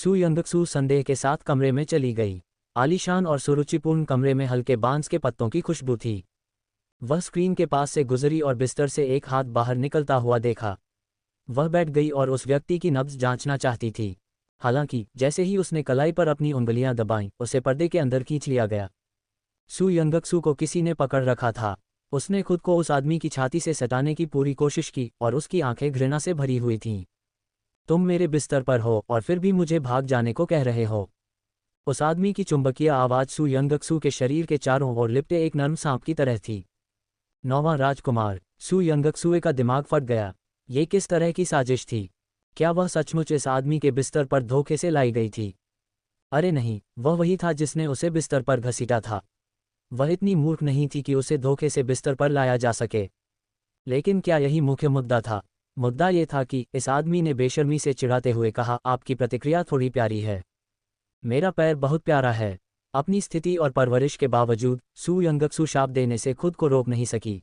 सू यंगक्सू संदेह के साथ कमरे में चली गई। आलीशान और सुरुचिपूर्ण कमरे में हल्के बांस के पत्तों की खुशबू थी। वह स्क्रीन के पास से गुजरी और बिस्तर से एक हाथ बाहर निकलता हुआ देखा। वह बैठ गई और उस व्यक्ति की नब्ज जांचना चाहती थी। हालांकि जैसे ही उसने कलाई पर अपनी उंगलियां दबाईं, उसे पर्दे के अंदर खींच लिया गया। सू यंगक्सू को किसी ने पकड़ रखा था। उसने खुद को उस आदमी की छाती से सटाने की पूरी कोशिश की और उसकी आंखें घृणा से भरी हुई थीं। तुम मेरे बिस्तर पर हो और फिर भी मुझे भाग जाने को कह रहे हो। उस आदमी की चुंबकीय आवाज़ सू यंगक्सू के शरीर के चारों ओर लिपटे एक नर्म सांप की तरह थी। नौवां राजकुमार। सू यंगक्सुए का दिमाग फट गया। ये किस तरह की साजिश थी? क्या वह सचमुच इस आदमी के बिस्तर पर धोखे से लाई गई थी? अरे नहीं, वह वही था जिसने उसे बिस्तर पर घसीटा था। वह इतनी मूर्ख नहीं थी कि उसे धोखे से बिस्तर पर लाया जा सके। लेकिन क्या यही मुख्य मुद्दा था? मुद्दा ये था कि इस आदमी ने बेशर्मी से चिढ़ाते हुए कहा, आपकी प्रतिक्रिया थोड़ी प्यारी है। मेरा पैर बहुत प्यारा है। अपनी स्थिति और परवरिश के बावजूद सू यंगक्सू शाप देने से खुद को रोक नहीं सकी।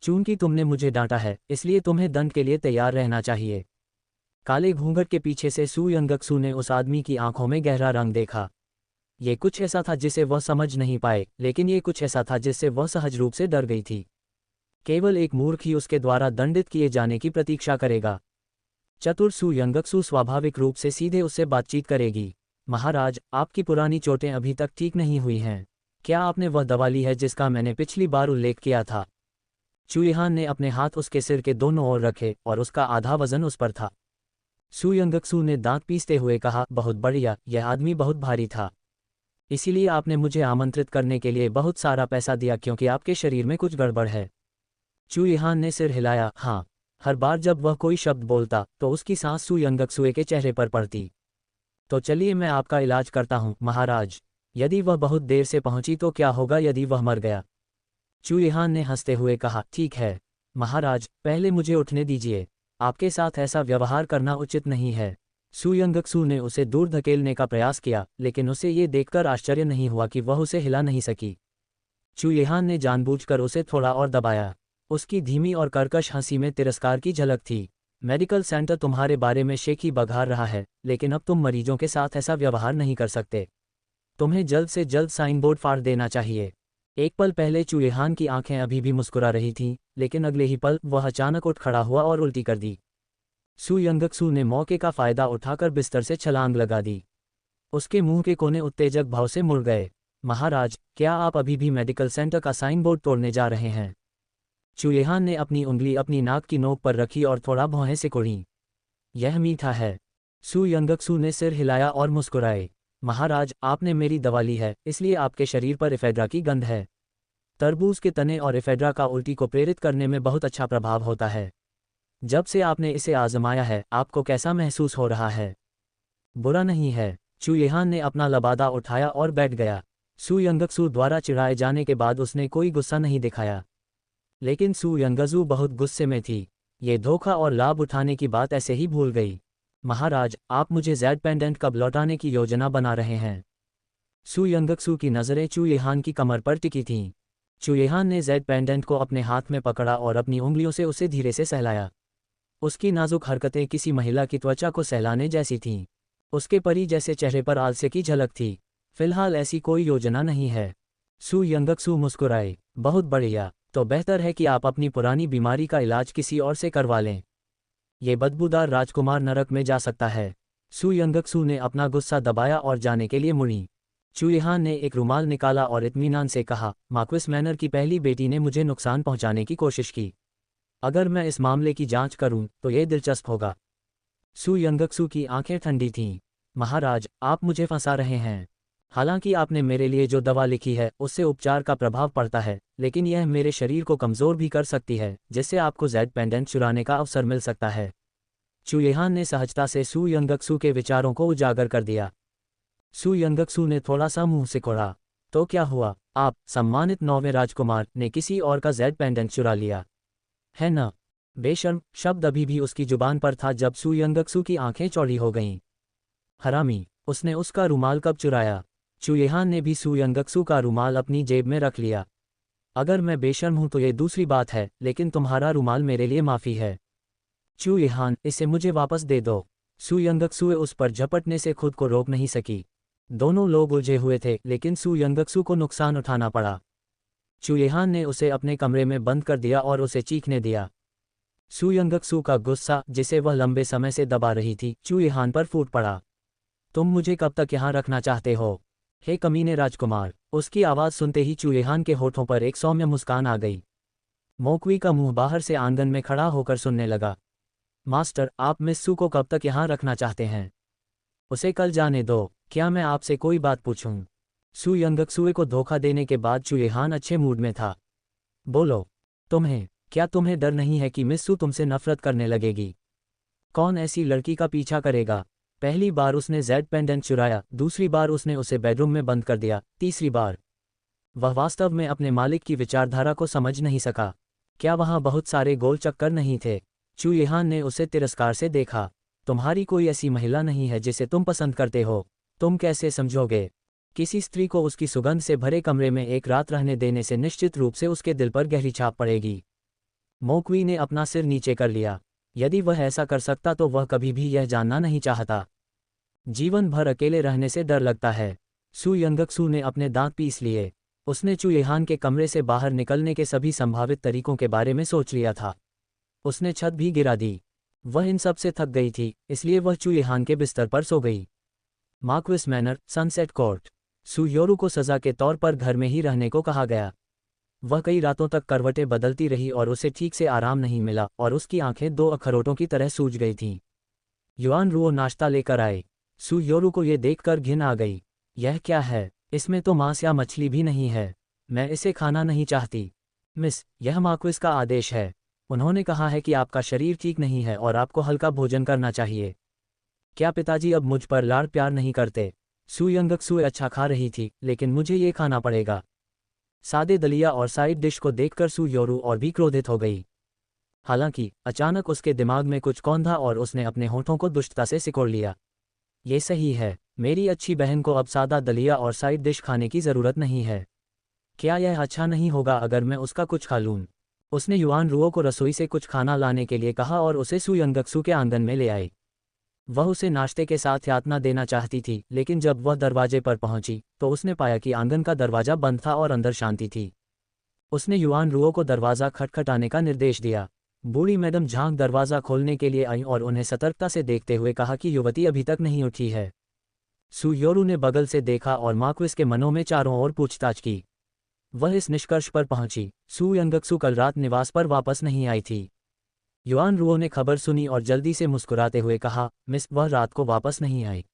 चूंकि तुमने मुझे डांटा है, इसलिए तुम्हें दंड के लिए तैयार रहना चाहिए। काले घूंघट के पीछे से सू यंगक्सू ने उस आदमी की आंखों में गहरा रंग देखा। ये कुछ ऐसा था जिसे वह समझ नहीं पाए, लेकिन ये कुछ ऐसा था जिससे वह सहज रूप से डर गई थी। केवल एक मूर्ख ही उसके द्वारा दंडित किए जाने की प्रतीक्षा करेगा। चतुर सू यंगक्सू स्वाभाविक रूप से सीधे उससे बातचीत करेगी। महाराज, आपकी पुरानी चोटें अभी तक ठीक नहीं हुई हैं। क्या आपने वह दवा ली है जिसका मैंने पिछली बार उल्लेख किया था? चुईहान ने अपने हाथ उसके सिर के दोनों ओर रखे और उसका आधा वजन उस पर था। सू यंगक्सू ने दांत पीसते हुए कहा, बहुत बढ़िया, यह आदमी बहुत भारी था। इसीलिए आपने मुझे आमंत्रित करने के लिए बहुत सारा पैसा दिया क्योंकि आपके शरीर में कुछ गड़बड़ है। चुईहान ने सिर हिलाया। हाँ। हर बार जब वह कोई शब्द बोलता तो उसकी सांस सू यंगक्सुए के चेहरे पर पड़ती। तो चलिए मैं आपका इलाज करता हूँ महाराज। यदि वह बहुत देर से पहुंची तो क्या होगा यदि वह मर गया? चुईहान ने हंसते हुए कहा, ठीक है महाराज, पहले मुझे उठने दीजिए। आपके साथ ऐसा व्यवहार करना उचित नहीं है। सू यंगक्सू ने उसे दूर धकेलने का प्रयास किया, लेकिन उसे ये देखकर आश्चर्य नहीं हुआ कि वह उसे हिला नहीं सकी। चुईहान ने जानबूझकर उसे थोड़ा और दबाया। उसकी धीमी और कर्कश हंसी में तिरस्कार की झलक थी। मेडिकल सेंटर तुम्हारे बारे में शेखी बघार रहा है, लेकिन अब तुम मरीजों के साथ ऐसा व्यवहार नहीं कर सकते। तुम्हें जल्द से जल्द साइन बोर्ड फाड़ देना चाहिए। एक पल पहले चुईहान की आंखें अभी भी मुस्कुरा रही थीं, लेकिन अगले ही पल वह अचानक उठ खड़ा हुआ और उल्टी कर दी। सू यंगक्सू ने मौके का फायदा उठाकर बिस्तर से छलांग लगा दी। उसके मुंह के कोने उत्तेजक भाव से मुड़ गए। महाराज, क्या आप अभी भी मेडिकल सेंटर का साइन बोर्ड तोड़ने जा रहे हैं? चुईहान ने अपनी उंगली अपनी नाक की नोक पर रखी और थोड़ा भौहें सिकुड़ी। यह मीठा है। सू यंगक्सू ने सिर हिलाया और मुस्कुराए। महाराज, आपने मेरी दवा ली है, इसलिए आपके शरीर पर एफेड्रा की गंध है। तरबूज के तने और एफेड्रा का उल्टी को प्रेरित करने में बहुत अच्छा प्रभाव होता है। जब से आपने इसे आजमाया है, आपको कैसा महसूस हो रहा है? बुरा नहीं है। चुईहान ने अपना लबादा उठाया और बैठ गया। सू यंगक्सू द्वारा चिढ़ाए जाने के बाद उसने कोई गुस्सा नहीं दिखाया, लेकिन सू यंगक्सू बहुत गुस्से में थी। ये धोखा और लाभ उठाने की बात ऐसे ही भूल गई। महाराज, आप मुझे जेड पेंडेंट कब लौटाने की योजना बना रहे हैं? सू यंगक्सू की नज़रें चुईहान की कमर पर टिकी थीं। चुईहान ने जेड पेंडेंट को अपने हाथ में पकड़ा और अपनी उंगलियों से उसे धीरे से सहलाया। उसकी नाजुक हरकतें किसी महिला की त्वचा को सहलाने जैसी थीं। उसके परी जैसे चेहरे पर आलस्य की झलक थी। फिलहाल ऐसी कोई योजना नहीं है। सू यंगक्सू मुस्कुराए। बहुत बढ़िया, तो बेहतर है कि आप अपनी पुरानी बीमारी का इलाज किसी और से करवा लें। ये बदबूदार राजकुमार नरक में जा सकता है। सू यंगक्सू ने अपना गुस्सा दबाया और जाने के लिए मुड़ी। चुईहान ने एक रुमाल निकाला और इत्मीनान से कहा, मार्क्विस मैनर की पहली बेटी ने मुझे नुकसान पहुंचाने की कोशिश की। अगर मैं इस मामले की जांच करूं तो यह दिलचस्प होगा। सू यंगक्सू की आंखें ठंडी थीं। महाराज, आप मुझे फंसा रहे हैं। हालांकि आपने मेरे लिए जो दवा लिखी है उससे उपचार का प्रभाव पड़ता है, लेकिन यह मेरे शरीर को कमज़ोर भी कर सकती है, जिससे आपको जेड पेंडेंट चुराने का अवसर मिल सकता है। चुईहान ने सहजता से सू यंगक्सू के विचारों को उजागर कर दिया। सू यंगक्सू ने थोड़ा सा मुंह सिकोड़ा। तो क्या हुआ? आप, सम्मानित 9वें राजकुमार, ने किसी और का जेड पेंडेंट चुरा लिया है ना? बेशर्म शब्द अभी भी उसकी जुबान पर था जब सू यंगक्सू की आंखें चौड़ी हो गईं। हरामी, उसने उसका रुमाल कब चुराया? चुईहान ने भी सू यंगक्सू का रुमाल अपनी जेब में रख लिया। अगर मैं बेशर्म हूं तो ये दूसरी बात है, लेकिन तुम्हारा रुमाल मेरे लिए माफ़ी है। चुईहान, इसे मुझे वापस दे दो। सू यंगक्सुए उस पर झपटने से खुद को रोक नहीं सकी। दोनों लोग उलझे हुए थे, लेकिन सू यंगक्सु को नुकसान उठाना पड़ा। चुएहान ने उसे अपने कमरे में बंद कर दिया और उसे चीखने दिया। सू यंगक्सु का गुस्सा, जिसे वह लंबे समय से दबा रही थी, चुएहान पर फूट पड़ा। तुम मुझे कब तक यहाँ रखना चाहते हो? हे कमीने राजकुमार! उसकी आवाज़ सुनते ही चुएहान के होठों पर एक सौम्य मुस्कान आ गई। मोक्वी का मुंह बाहर से आंगन में खड़ा होकर सुनने लगा। मास्टर, आप मिस सू को कब तक यहाँ रखना चाहते हैं? उसे कल जाने दो। क्या मैं आपसे कोई बात पूछूं? सू यंगक्सुए को धोखा देने के बाद चुएहान अच्छे मूड में था। बोलो। क्या तुम्हें डर नहीं है कि मिस सू तुमसे नफरत करने लगेगी? कौन ऐसी लड़की का पीछा करेगा? पहली बार उसने जेड पेंडेंट चुराया, दूसरी बार उसने उसे बेडरूम में बंद कर दिया, तीसरी बार वह वास्तव में अपने मालिक की विचारधारा को समझ नहीं सका। क्या वहाँ बहुत सारे गोल चक्कर नहीं थे? चुएहान ने उसे तिरस्कार से देखा। तुम्हारी कोई ऐसी महिला नहीं है जिसे तुम पसंद करते हो। तुम कैसे समझोगे? किसी स्त्री को उसकी सुगंध से भरे कमरे में एक रात रहने देने से निश्चित रूप से उसके दिल पर गहरी छाप पड़ेगी। मोक्वी ने अपना सिर नीचे कर लिया। यदि वह ऐसा कर सकता तो वह कभी भी यह जानना नहीं चाहता। जीवन भर अकेले रहने से डर लगता है। सू यंगक्सु ने अपने दांत पीस लिए। उसने चुएहान के कमरे से बाहर निकलने के सभी संभावित तरीकों के बारे में सोच लिया था। उसने छत भी गिरा दी। वह इन सब से थक गई थी, इसलिए वह चुएहान के बिस्तर पर सो गई। Marquis Manor, Sunset Court. Su Yoru को सज़ा के तौर पर घर में ही रहने को कहा गया। वह कई रातों तक करवटें बदलती रही और उसे ठीक से आराम नहीं मिला और उसकी आंखें 2 अखरोटों की तरह सूज गई थीं। युआन रुओ नाश्ता लेकर आए। सू योरू को ये देखकर घिन आ गई। यह क्या है? इसमें तो मांस या मछली भी नहीं है। मैं इसे खाना नहीं चाहती। मिस, यह मार्क्विस का आदेश है। उन्होंने कहा है कि आपका शरीर ठीक नहीं है और आपको हल्का भोजन करना चाहिए। क्या पिताजी अब मुझ पर लाड़ प्यार नहीं करते? सू यंगक्सुए अच्छा खा रही थी, लेकिन मुझे ये खाना पड़ेगा। सादे दलिया और साइड डिश को देखकर सू योरू और भी क्रोधित हो गई। हालांकि अचानक उसके दिमाग में कुछ कौंधा और उसने अपने होठों को दुष्टता से सिकोड़ लिया। ये सही है। मेरी अच्छी बहन को अब सादा दलिया और साइड डिश खाने की ज़रूरत नहीं है। क्या यह अच्छा नहीं होगा अगर मैं उसका कुछ खा लूँ? उसने युआन रुओ को रसोई से कुछ खाना लाने के लिए कहा और उसे सू यंगक्सु के आंगन में ले आई। वह उसे नाश्ते के साथ यातना देना चाहती थी, लेकिन जब वह दरवाजे पर पहुंची तो उसने पाया कि आंगन का दरवाजा बंद था और अंदर शांति थी। उसने युआन रुओ को दरवाज़ा खटखटाने का निर्देश दिया। बूढ़ी मैडम झांक दरवाज़ा खोलने के लिए आई और उन्हें सतर्कता से देखते हुए कहा कि युवती अभी तक नहीं उठी है। सू योरू ने बगल से देखा और मार्क्विस के मनों में चारों ओर पूछताछ की। वह इस निष्कर्ष पर पहुंची, सू यंगक्सु कल रात निवास पर वापस नहीं आई थी। युआन रुओ ने खबर सुनी और जल्दी से मुस्कुराते हुए कहा, मिस, वह रात को वापस नहीं आई।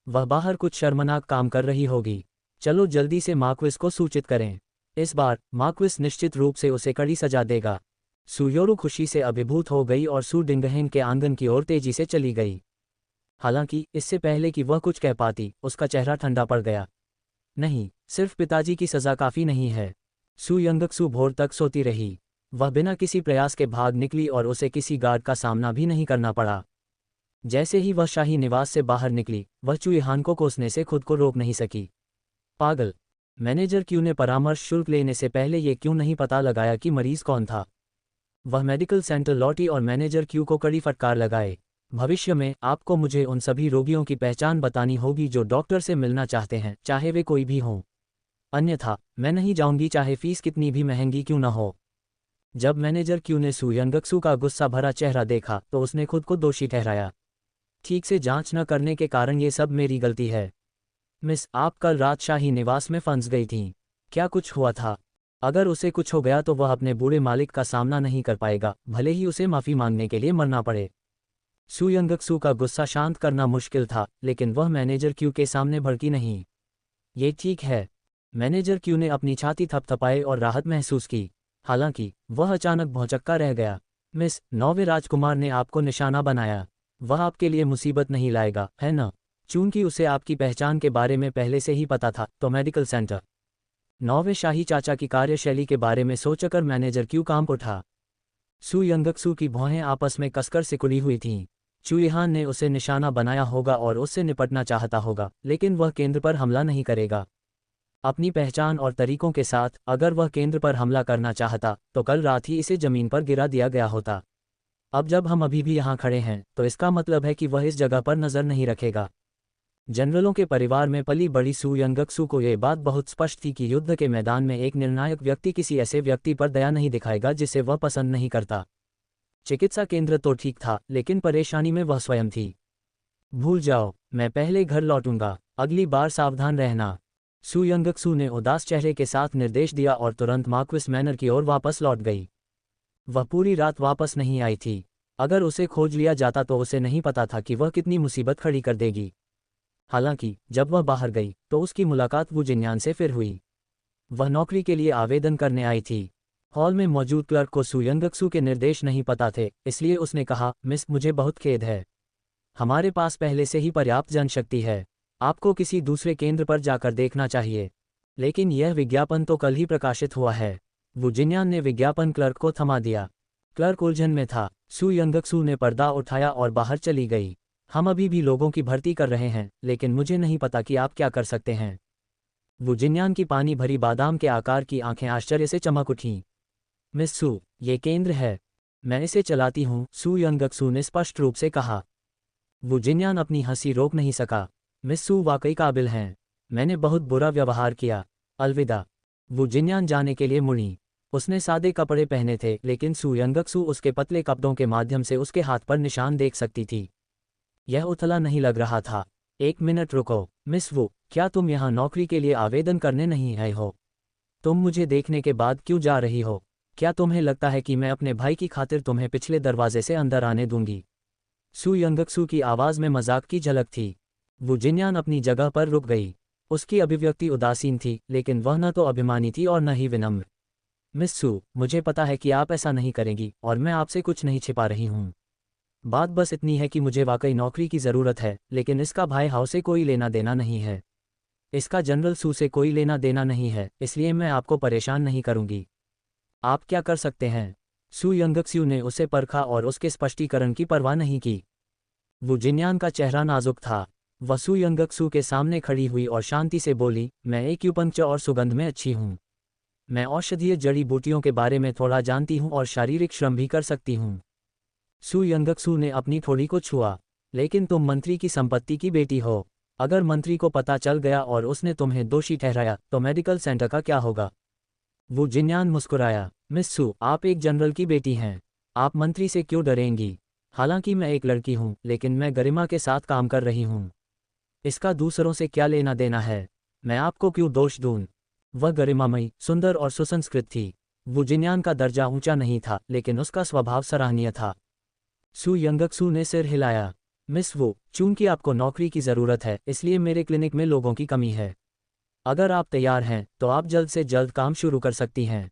वह बाहर कुछ शर्मनाक काम कर रही होगी। चलो जल्दी से मार्क्विस को सूचित करें। इस बार मार्क्विस निश्चित रूप से उसे कड़ी सजा देगा। सू योरू खुशी से अभिभूत हो गई और सू डिंगहेन के आंगन की ओर तेजी से चली गई। हालांकि इससे पहले कि वह कुछ कह पाती, उसका चेहरा ठंडा पड़ गया। नहीं, सिर्फ पिताजी की सज़ा काफ़ी नहीं है। सू यंगक्सु भोर तक सोती रही। वह बिना किसी प्रयास के भाग निकली और उसे किसी गार्ड का सामना भी नहीं करना पड़ा। जैसे ही वह शाही निवास से बाहर निकली, वह चुएहान को कोसने से खुद को रोक नहीं सकी। पागल! मैनेजर क्यू ने परामर्श शुल्क लेने से पहले ये क्यों नहीं पता लगाया कि मरीज कौन था? वह मेडिकल सेंटर लौटी और मैनेजर क्यू को कड़ी फटकार लगाए। भविष्य में आपको मुझे उन सभी रोगियों की पहचान बतानी होगी जो डॉक्टर से मिलना चाहते हैं, चाहे वे कोई भी हों। अन्यथा मैं नहीं जाऊंगी, चाहे फीस कितनी भी महंगी क्यों न हो। जब मैनेजर क्यू ने सू यंगक्सु का गुस्सा भरा चेहरा देखा तो उसने खुद को दोषी ठहराया। ठीक से जांच न करने के कारण ये सब मेरी गलती है। मिस, आप कल रात शाही निवास में फंस गई थीं। क्या कुछ हुआ था? अगर उसे कुछ हो गया तो वह अपने बूढ़े मालिक का सामना नहीं कर पाएगा, भले ही उसे माफ़ी मांगने के लिए मरना पड़े। सू यंगक्सु का गुस्सा शांत करना मुश्किल था, लेकिन वह मैनेजर क्यू के सामने भड़की नहीं। ये ठीक है। मैनेजर क्यू ने अपनी छाती थपथपाई और राहत महसूस की। हालांकि वह अचानक भौंचक्का रह गया। मिस, 9वें राजकुमार ने आपको निशाना बनाया। वह आपके लिए मुसीबत नहीं लाएगा, है न? चूंकि उसे आपकी पहचान के बारे में पहले से ही पता था, तो मेडिकल सेंटर 9वें शाही चाचा की कार्यशैली के बारे में सोचकर मैनेजर क्यू काम उठा। सू यंगक्सु की भौहें आपस में कसकर सिकुड़ी हुई थीं। चुएहान ने उसे निशाना बनाया होगा और उससे निपटना चाहता होगा, लेकिन वह केंद्र पर हमला नहीं करेगा। अपनी पहचान और तरीकों के साथ अगर वह केंद्र पर हमला करना चाहता तो कल रात ही इसे जमीन पर गिरा दिया गया होता। अब जब हम अभी भी यहाँ खड़े हैं तो इसका मतलब है कि वह इस जगह पर नज़र नहीं रखेगा। जनरलों के परिवार में पली बड़ी सू यंगक्सू को यह बात बहुत स्पष्ट थी कि युद्ध के मैदान में एक निर्णायक व्यक्ति किसी ऐसे व्यक्ति पर दया नहीं दिखाएगा जिसे वह पसंद नहीं करता। चिकित्सा केंद्र तो ठीक था, लेकिन परेशानी में वह स्वयं थी। भूल जाओ, मैं पहले घर लौटूंगा, अगली बार सावधान रहना। सू यंगक्सू ने उदास चेहरे के साथ निर्देश दिया और तुरंत मार्क्विस मैनर की ओर वापस लौट गई। वह पूरी रात वापस नहीं आई थी। अगर उसे खोज लिया जाता तो उसे नहीं पता था कि वह कितनी मुसीबत खड़ी कर देगी। हालांकि जब वह बाहर गई तो उसकी मुलाकात वू जिन्यान से फिर हुई। वह नौकरी के लिए आवेदन करने आई थी। हॉल में मौजूद क्लर्क को सू यंगक्सू के निर्देश नहीं पता थे, इसलिए उसने कहा, मिस, मुझे बहुत खेद है। हमारे पास पहले से ही पर्याप्त जनशक्ति है। आपको किसी दूसरे केंद्र पर जाकर देखना चाहिए। लेकिन यह विज्ञापन तो कल ही प्रकाशित हुआ है। वू जिन्यान ने विज्ञापन क्लर्क को थमा दिया। क्लर्क उलझन में था। सू यंगक्सू ने पर्दा उठाया और बाहर चली गई। हम अभी भी लोगों की भर्ती कर रहे हैं, लेकिन मुझे नहीं पता कि आप क्या कर सकते हैं। वू जिन्यान की पानी भरी बादाम के आकार की आंखें आश्चर्य से चमक उठीं। मिस सू, ये केंद्र है। मैं इसे चलाती हूँ, सू यंगक्सू ने स्पष्ट रूप से कहा। वू जिन्यान अपनी हंसी रोक नहीं सका। मिस सू वाकई काबिल हैं। मैंने बहुत बुरा व्यवहार किया। अलविदा। वू जिन्यान जाने के लिए मुड़ी। उसने सादे कपड़े पहने थे, लेकिन सू यंगक्सू उसके पतले कपड़ों के माध्यम से उसके हाथ पर निशान देख सकती थी। यह उथला नहीं लग रहा था। एक मिनट रुको, मिस वू, क्या तुम यहाँ नौकरी के लिए आवेदन करने नहीं आए हो? तुम मुझे देखने के बाद क्यों जा रही हो? क्या तुम्हें लगता है कि मैं अपने भाई की खातिर तुम्हें पिछले दरवाजे से अंदर आने दूंगी? सू यंगक्सू की आवाज़ में मजाक की झलक थी। वू जिन्यान अपनी जगह पर रुक गई। उसकी अभिव्यक्ति उदासीन थी, लेकिन वह न तो अभिमानी थी और न ही विनम्र। मिस सू, मुझे पता है कि आप ऐसा नहीं करेंगी और मैं आपसे कुछ नहीं छिपा रही हूँ। बात बस इतनी है कि मुझे वाकई नौकरी की ज़रूरत है, लेकिन इसका भाई हाउ से कोई लेना देना नहीं है। इसका जनरल सू से कोई लेना देना नहीं है, इसलिए मैं आपको परेशान नहीं करूंगी। आप क्या कर सकते हैं? सू यंगक्सू ने उसे परखा और उसके स्पष्टीकरण की परवाह नहीं की। वू जिन्यान का चेहरा नाजुक था। वह सू यंगक्सू के सामने खड़ी हुई और शांति से बोली, मैं एक्यूपंक्चर और सुगंध में अच्छी हूँ। मैं औषधीय जड़ी बूटियों के बारे में थोड़ा जानती हूँ और शारीरिक श्रम भी कर सकती हूँ। सू यंगक्सू ने अपनी थोड़ी को छुआ। लेकिन तुम मंत्री की संपत्ति की बेटी हो। अगर मंत्री को पता चल गया और उसने तुम्हें दोषी ठहराया तो मेडिकल सेंटर का क्या होगा? वो जिन्यान मुस्कुराया। मिस सू, आप एक जनरल की बेटी हैं। आप मंत्री से क्यों डरेंगी? हालांकि मैं एक लड़की हूं, लेकिन मैं गरिमा के साथ काम कर रही हूं। इसका दूसरों से क्या लेना देना है? मैं आपको क्यों दोष दूं? वह गरिमामयी, सुंदर और सुसंस्कृत थी। वो जिन्यान का दर्जा ऊंचा नहीं था, लेकिन उसका स्वभाव सराहनीय था। सू यंगक्सू ने सिर हिलाया। मिस वो, चूंकि आपको नौकरी की ज़रूरत है, इसलिए मेरे क्लिनिक में लोगों की कमी है। अगर आप तैयार हैं तो आप जल्द से जल्द काम शुरू कर सकती हैं।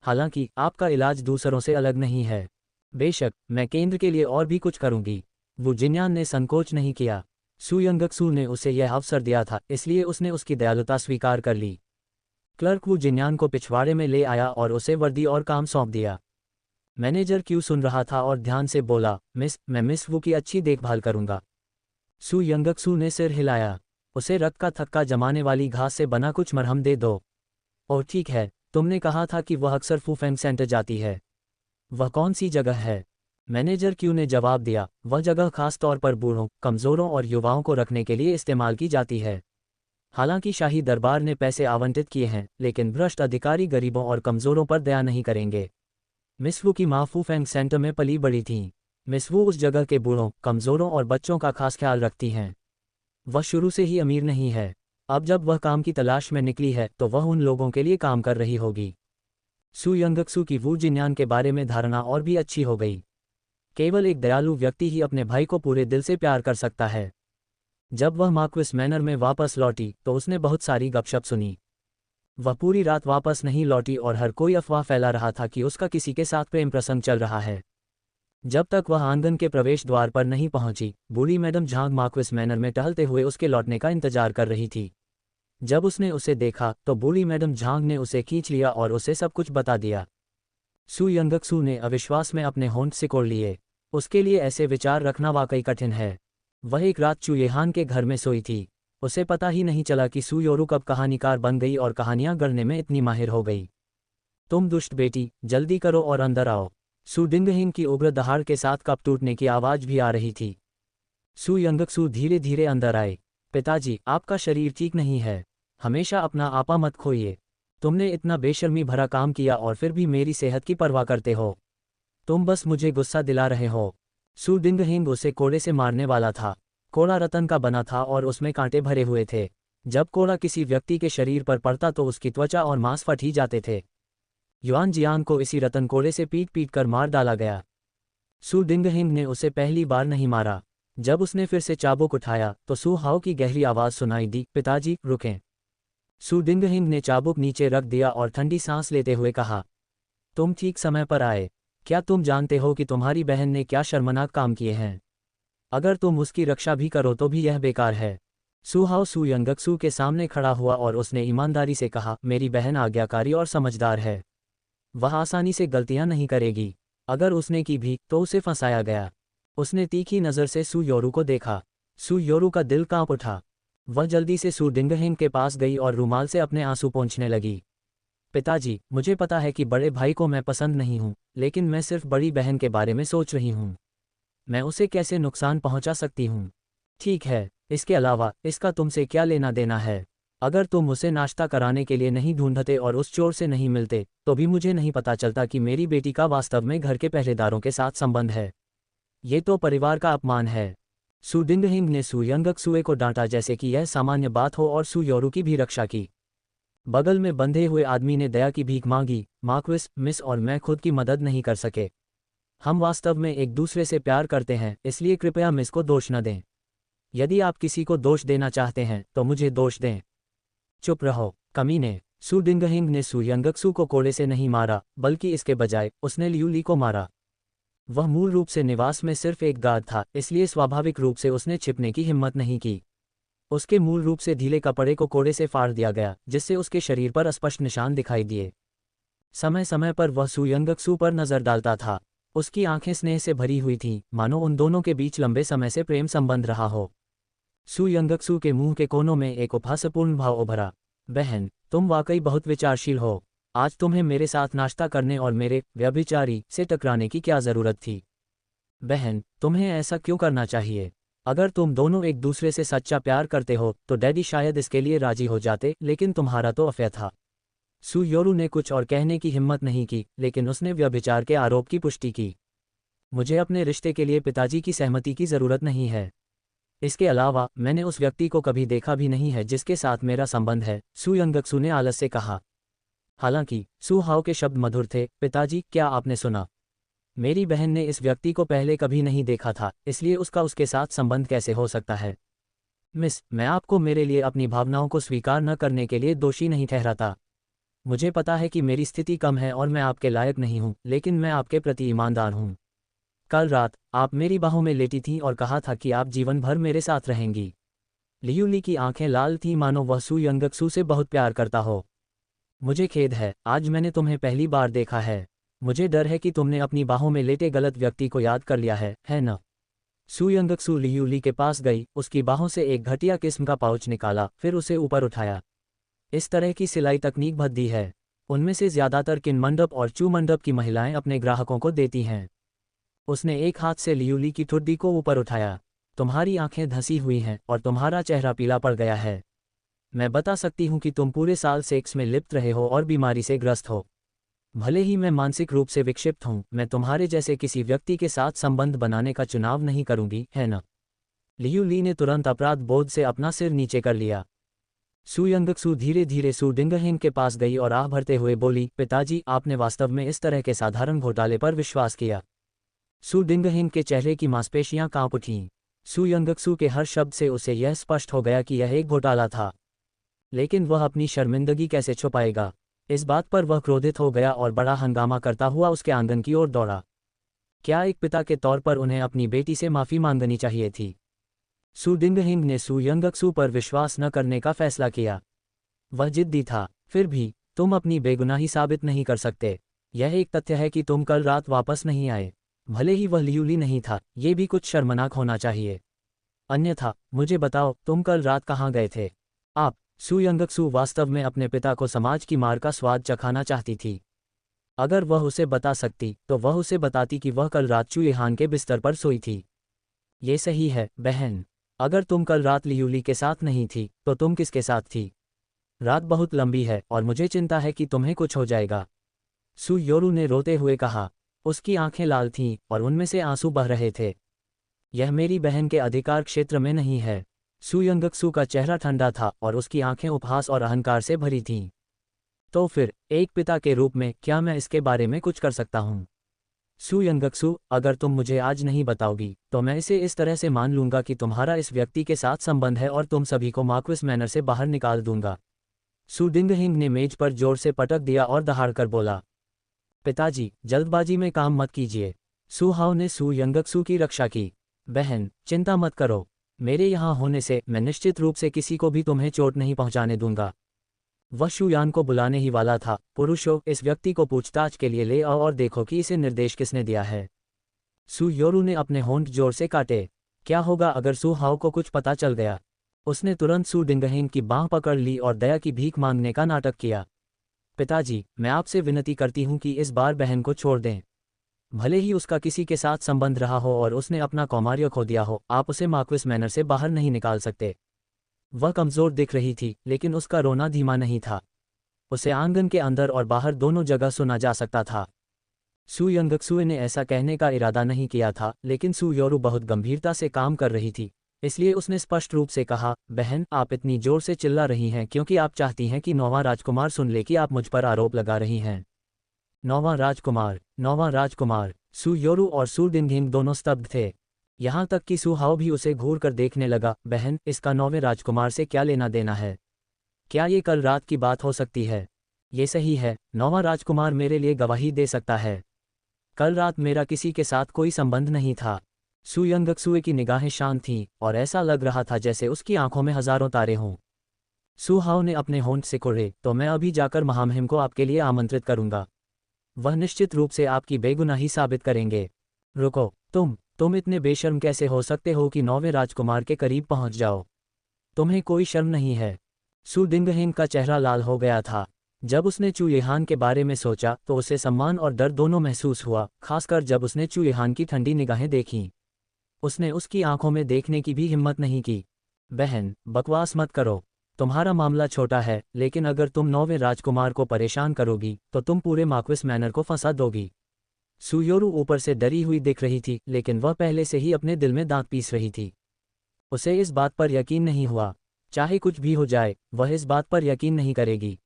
हालांकि आपका इलाज दूसरों से अलग नहीं है। बेशक, मैं केंद्र के लिए और भी कुछ करूंगी। वो जिन्यान ने संकोच नहीं किया। सू यंगक्सू ने उसे यह अवसर दिया था, इसलिए उसने उसकी दयालुता स्वीकार कर ली। क्लर्क वो जिन्यान को पिछवाड़े में ले आया और उसे वर्दी और काम सौंप दिया। मैनेजर क्यू सुन रहा था और ध्यान से बोला, मिस, मैं मिस वू की अच्छी देखभाल करूंगा। सू यंगक्सू ने सिर हिलाया। उसे रक्त का थक्का जमाने वाली घास से बना कुछ मरहम दे दो। और ठीक है, तुमने कहा था कि वह अक्सर फूफेंग सेंटर जाती है। वह कौन सी जगह है? मैनेजर क्यू ने जवाब दिया, वह जगह खास तौर पर बूढ़ों, कमज़ोरों और युवाओं को रखने के लिए इस्तेमाल की जाती है। हालांकि शाही दरबार ने पैसे आवंटित किए हैं, लेकिन भ्रष्ट अधिकारी गरीबों और कमज़ोरों पर दया नहीं करेंगे। मिस वू की माँ फूफेंग सेंटर में पली बड़ी थीं। मिस वू उस जगह के बूढ़ों, कमज़ोरों और बच्चों का खास ख्याल रखती हैं। वह शुरू से ही अमीर नहीं है। अब जब वह काम की तलाश में निकली है तो वह उन लोगों के लिए काम कर रही होगी। सू यंगक्सू की वू जिन्यान के बारे में धारणा और भी अच्छी हो गई। केवल एक दयालु व्यक्ति ही अपने भाई को पूरे दिल से प्यार कर सकता है। जब वह मार्क्विस मैनर में वापस लौटी तो उसने बहुत सारी गपशप सुनी। वह पूरी रात वापस नहीं लौटी और हर कोई अफवाह फैला रहा था कि उसका किसी के साथ प्रेम प्रसंग चल रहा है। जब तक वह आंगन के प्रवेश द्वार पर नहीं पहुंची, बूढ़ी मैडम झांग मार्क्विस मैनर में टहलते हुए उसके लौटने का इंतजार कर रही थी। जब उसने उसे देखा तो बूढ़ी मैडम झांग ने उसे खींच लिया और उसे सब कुछ बता दिया। सू यंगक्सू ने अविश्वास में अपने होंठ सिकोड़ लिए। उसके लिए ऐसे विचार रखना वाकई कठिन है। वह एक रात चुयेहान के घर में सोई थी। उसे पता ही नहीं चला कि सू योरू कब कहानीकार बन गई और कहानियां गढ़ने में इतनी माहिर हो गई। तुम दुष्ट बेटी, जल्दी करो और अंदर आओ। सू डिंगहिंग की उग्र दहाड़ के साथ कप टूटने की आवाज़ भी आ रही थी। सू यंगक्सू धीरे धीरे अंदर आए। पिताजी, आपका शरीर ठीक नहीं है। हमेशा अपना आपा मत खोइए। तुमने इतना बेशर्मी भरा काम किया और फिर भी मेरी सेहत की परवाह करते हो। तुम बस मुझे गुस्सा दिला रहे हो। सू डिंगहिंग उसे कोड़े से मारने वाला था। कोड़ा रतन का बना था और उसमें कांटे भरे हुए थे। जब कोड़ा किसी व्यक्ति के शरीर पर पड़ता तो उसकी त्वचा और मांस फट ही जाते थे। युआन जियांग को इसी रतन कोड़े से पीट पीट कर मार डाला गया। सू डिंगहिंग ने उसे पहली बार नहीं मारा। जब उसने फिर से चाबुक उठाया तो सू हाओ की गहरी आवाज़ सुनाई दी, पिताजी रुकें। सू डिंगहिंग ने चाबुक नीचे रख दिया और ठंडी सांस लेते हुए कहा, तुम ठीक समय पर आए। क्या तुम जानते हो कि तुम्हारी बहन ने क्या शर्मनाक काम किए हैं? अगर तुम उसकी रक्षा भी करो तो भी यह बेकार है। सू हाओ सू यंगक्सू के सामने खड़ा हुआ और उसने ईमानदारी से कहा, मेरी बहन आज्ञाकारी और समझदार है। वह आसानी से गलतियां नहीं करेगी। अगर उसने की भी तो उसे फंसाया गया। उसने तीखी नज़र से सू योरू को देखा। सू योरू का दिल कांप उठा। वह जल्दी से सू डिंगहिंग के पास गई और रूमाल से अपने आंसू पोंछने लगी। पिताजी, मुझे पता है कि बड़े भाई को मैं पसंद नहीं हूँ, लेकिन मैं सिर्फ बड़ी बहन के बारे में सोच रही हूँ। मैं उसे कैसे नुकसान पहुंचा सकती हूँ? ठीक है, इसके अलावा इसका तुमसे क्या लेना देना है? अगर तुम उसे नाश्ता कराने के लिए नहीं ढूंढते और उस चोर से नहीं मिलते तो भी मुझे नहीं पता चलता कि मेरी बेटी का वास्तव में घर के पहरेदारों के साथ संबंध है। ये तो परिवार का अपमान है। सू डिंगहिंग ने सू यंगक्सुए को डांटा जैसे कि यह सामान्य बात हो और सू योरू की भी रक्षा की। बगल में बंधे हुए आदमी ने दया की भीख मांगी, मार्क्विस, मिस और मैं खुद की मदद नहीं कर सके। हम वास्तव में एक दूसरे से प्यार करते हैं, इसलिए कृपया मिस को दोष न दें। यदि आप किसी को दोष देना चाहते हैं तो मुझे दोष दें। चुप रहो, कमीने। सू डिंगहिंग ने सू यंगक्सू को कोड़े से नहीं मारा, बल्कि इसके बजाय उसने लियू ली को मारा। वह मूल रूप से निवास में सिर्फ एक गार्ड था, इसलिए स्वाभाविक रूप से उसने छिपने की हिम्मत नहीं की। उसके मूल रूप से ढीले कपड़े को कोड़े से फाड़ दिया गया, जिससे उसके शरीर पर स्पष्ट निशान दिखाई दिए। समय समय पर वह सू यंगक्सू पर नजर डालता था। उसकी आंखें स्नेह से भरी हुई थीं, मानो उन दोनों के बीच लंबे समय से प्रेम संबंध रहा हो। सू यंगक्सू के मुंह के कोनों में एक उपहासपूर्ण भाव उभरा। बहन, तुम वाकई बहुत विचारशील हो। आज तुम्हें मेरे साथ नाश्ता करने और मेरे व्यभिचारी से टकराने की क्या जरूरत थी? बहन, तुम्हें ऐसा क्यों करना चाहिए? अगर तुम दोनों एक दूसरे से सच्चा प्यार करते हो तो डैडी शायद इसके लिए राजी हो जाते, लेकिन तुम्हारा तो अफेयर था। सू योरू ने कुछ और कहने की हिम्मत नहीं की, लेकिन उसने व्यभिचार के आरोप की पुष्टि की। मुझे अपने रिश्ते के लिए पिताजी की सहमति की जरूरत नहीं है। इसके अलावा मैंने उस व्यक्ति को कभी देखा भी नहीं है जिसके साथ मेरा संबंध है, सू यंगक्सू ने आलस से कहा। हालांकि सू हाओ के शब्द मधुर थे, पिताजी क्या आपने सुना? मेरी बहन ने इस व्यक्ति को पहले कभी नहीं देखा था, इसलिए उसका उसके साथ संबंध कैसे हो सकता है? मिस, मैं आपको मेरे लिए अपनी भावनाओं को स्वीकार न करने के लिए दोषी नहीं ठहराता। मुझे पता है कि मेरी स्थिति कम है और मैं आपके लायक नहीं हूँ, लेकिन मैं आपके प्रति ईमानदार हूँ। कल रात आप मेरी बाहों में लेटी थीं और कहा था कि आप जीवन भर मेरे साथ रहेंगी। लियू ली की आंखें लाल थीं, मानो वह सू यंगक्सू से बहुत प्यार करता हो। मुझे खेद है, आज मैंने तुम्हें पहली बार देखा है। मुझे डर है कि तुमने अपनी बाहों में लेटे गलत व्यक्ति को याद कर लिया है न? सू यंगक्सू लियू ली के पास गई, उसकी बाहों से एक घटिया किस्म का पाउच निकाला, फिर उसे ऊपर उठाया। इस तरह की सिलाई तकनीक भद्दी है। उनमें से ज्यादातर किन मंडप और चू मंडप की महिलाएं अपने ग्राहकों को देती हैं। उसने एक हाथ से लियू ली की ठुड्डी को ऊपर उठाया। तुम्हारी आंखें धंसी हुई हैं और तुम्हारा चेहरा पीला पड़ गया है। मैं बता सकती हूँ कि तुम पूरे साल सेक्स में लिप्त रहे हो और बीमारी से ग्रस्त हो। भले ही मैं मानसिक रूप से विक्षिप्त हूँ, मैं तुम्हारे जैसे किसी व्यक्ति के साथ संबंध बनाने का चुनाव नहीं करूंगी, है न? लियू ली ने तुरंत अपराध बोध से अपना सिर नीचे कर लिया। सू यंगक्सू धीरे धीरे सू डिंगहिंग के पास गई और आह भरते हुए बोली, पिताजी आपने वास्तव में इस तरह के साधारण घोटाले पर विश्वास किया? सू डिंगहिंग के चेहरे की मांसपेशियां कांप उठीं। सू यंगक्सू के हर शब्द से उसे यह स्पष्ट हो गया कि यह एक घोटाला था। लेकिन वह अपनी शर्मिंदगी कैसे छुपाएगा? इस बात पर वह क्रोधित हो गया और बड़ा हंगामा करता हुआ उसके आंगन की ओर दौड़ा। क्या एक पिता के तौर पर उन्हें अपनी बेटी से माफ़ी मांगनी चाहिए थी? सू डिंगहिंग ने सू यंगक्सू पर विश्वास न करने का फैसला किया। वह जिद्दी था। फिर भी तुम अपनी बेगुनाही साबित नहीं कर सकते। यह एक तथ्य है कि तुम कल रात वापस नहीं आए। भले ही वह लियू ली नहीं था, ये भी कुछ शर्मनाक होना चाहिए। अन्यथा मुझे बताओ, तुम कल रात कहाँ गए थे? आप? सू यंगक्सू वास्तव में अपने पिता को समाज की मार का स्वाद चखाना चाहती थी। अगर वह उसे बता सकती तो वह उसे बताती कि वह कल रात चुएहान के बिस्तर पर सोई थी। ये सही है बहन। अगर तुम कल रात लियूली के साथ नहीं थी तो तुम किसके साथ थी? रात बहुत लंबी है और मुझे चिंता है कि तुम्हें कुछ हो जाएगा, सू योरू ने रोते हुए कहा। उसकी आंखें लाल थीं और उनमें से आंसू बह रहे थे। यह मेरी बहन के अधिकार क्षेत्र में नहीं है। सू यंगक्सू का चेहरा ठंडा था और उसकी आंखें उपहास और अहंकार से भरी थीं। तो फिर एक पिता के रूप में क्या मैं इसके बारे में कुछ कर सकता हूँ? सू यंगक्सू, अगर तुम मुझे आज नहीं बताओगी तो मैं इसे इस तरह से मान लूंगा कि तुम्हारा इस व्यक्ति के साथ संबंध है और तुम सभी को मार्क्विस मैनर से बाहर निकाल दूंगा। सू डिंगहिंग ने मेज पर जोर से पटक दिया और दहाड़कर बोला। पिताजी, जल्दबाजी में काम मत कीजिए। सू हाओ ने सू यंगक्सू की रक्षा की। बहन, चिंता मत करो। मेरे यहाँ होने से मैं निश्चित रूप से किसी को भी तुम्हें चोट नहीं पहुँचाने दूंगा। वह शूयान को बुलाने ही वाला था। पुरुषों, इस व्यक्ति को पूछताछ के लिए ले आओ और देखो कि इसे निर्देश किसने दिया है। सू योरू ने अपने होंठ जोर से काटे। क्या होगा अगर सू हाओ को कुछ पता चल गया? उसने तुरंत सू डिंगहिंग की बाँह पकड़ ली और दया की भीख मांगने का नाटक किया। पिताजी, मैं आपसे विनती करती हूँ कि इस बार बहन को छोड़ दें। भले ही उसका किसी के साथ संबंध रहा हो और उसने अपना कौमार्य खो दिया हो, आप उसे मार्क्विस मैनर से बाहर नहीं निकाल सकते। वह कमज़ोर दिख रही थी लेकिन उसका रोना धीमा नहीं था। उसे आंगन के अंदर और बाहर दोनों जगह सुना जा सकता था। सू यंगक्सुए ने ऐसा कहने का इरादा नहीं किया था, लेकिन सू योरू बहुत गंभीरता से काम कर रही थी, इसलिए उसने स्पष्ट रूप से कहा, बहन, आप इतनी जोर से चिल्ला रही हैं क्योंकि आप चाहती हैं कि नौवां राजकुमार सुन ले कि आप मुझ पर आरोप लगा रही हैं। नौवां राजकुमार, नौवां राजकुमार। सू योरू और सू डिंगहिंग दोनों स्तब्ध थे। यहाँ तक कि सू हाओ भी उसे घूर कर देखने लगा। बहन, इसका नौवें राजकुमार से क्या लेना देना है? क्या ये कल रात की बात हो सकती है? ये सही है, नौवां राजकुमार मेरे लिए गवाही दे सकता है। कल रात मेरा किसी के साथ कोई संबंध नहीं था। सू यंगक्सुए की निगाहें शांत थीं और ऐसा लग रहा था जैसे उसकी आंखों में हजारों तारे हों। सू हाओ ने अपने होंठ सिकोड़े। तो मैं अभी जाकर महामहिम को आपके लिए आमंत्रित करूंगा। वह निश्चित रूप से आपकी बेगुनाही साबित करेंगे। रुको, तुम इतने बेशर्म कैसे हो सकते हो कि नौवें राजकुमार के करीब पहुंच जाओ? तुम्हें कोई शर्म नहीं है? सू डिंगहिंग का चेहरा लाल हो गया था। जब उसने चुएहान के बारे में सोचा तो उसे सम्मान और डर दोनों महसूस हुआ, खासकर जब उसने चुएहान की ठंडी निगाहें देखीं। उसने उसकी आंखों में देखने की भी हिम्मत नहीं की। बहन, बकवास मत करो। तुम्हारा मामला छोटा है, लेकिन अगर तुम नौवें राजकुमार को परेशान करोगी तो तुम पूरे मार्क्विस मैनर को फंसा दोगी। सू योरू ऊपर से डरी हुई दिख रही थी, लेकिन वह पहले से ही अपने दिल में दांत पीस रही थी। उसे इस बात पर यकीन नहीं हुआ। चाहे कुछ भी हो जाए, वह इस बात पर यकीन नहीं करेगी।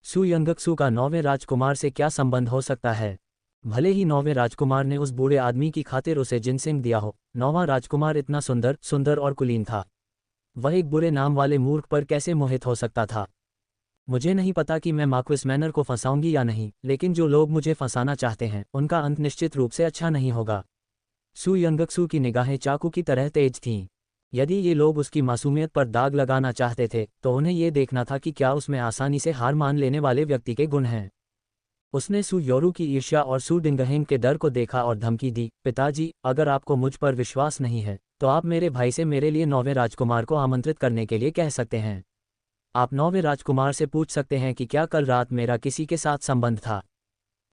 सू यंगक्सू का नौवें राजकुमार से क्या संबंध हो सकता है? भले ही नौवें राजकुमार ने उस बूढ़े आदमी की खातिर उसे जिनसिंग दिया हो, नौवां राजकुमार इतना सुंदर और कुलीन था। वह एक बुरे नाम वाले मूर्ख पर कैसे मोहित हो सकता था? मुझे नहीं पता कि मैं मार्क्विस मैनर को फंसाऊंगी या नहीं, लेकिन जो लोग मुझे फंसाना चाहते हैं उनका अंत निश्चित रूप से अच्छा नहीं होगा। सू यंगक्सू की निगाहें चाकू की तरह तेज थीं। यदि ये लोग उसकी मासूमियत पर दाग लगाना चाहते थे तो उन्हें ये देखना था कि क्या उसमें आसानी से हार मान लेने वाले व्यक्ति के गुण हैं। उसने सू योरू की ईर्ष्या और सू डिंगहिंग के डर को देखा और धमकी दी, पिताजी, अगर आपको मुझ पर विश्वास नहीं है तो आप मेरे भाई से मेरे लिए नौवें राजकुमार को आमंत्रित करने के लिए कह सकते हैं। आप नौवें राजकुमार से पूछ सकते हैं कि क्या कल रात मेरा किसी के साथ संबंध था।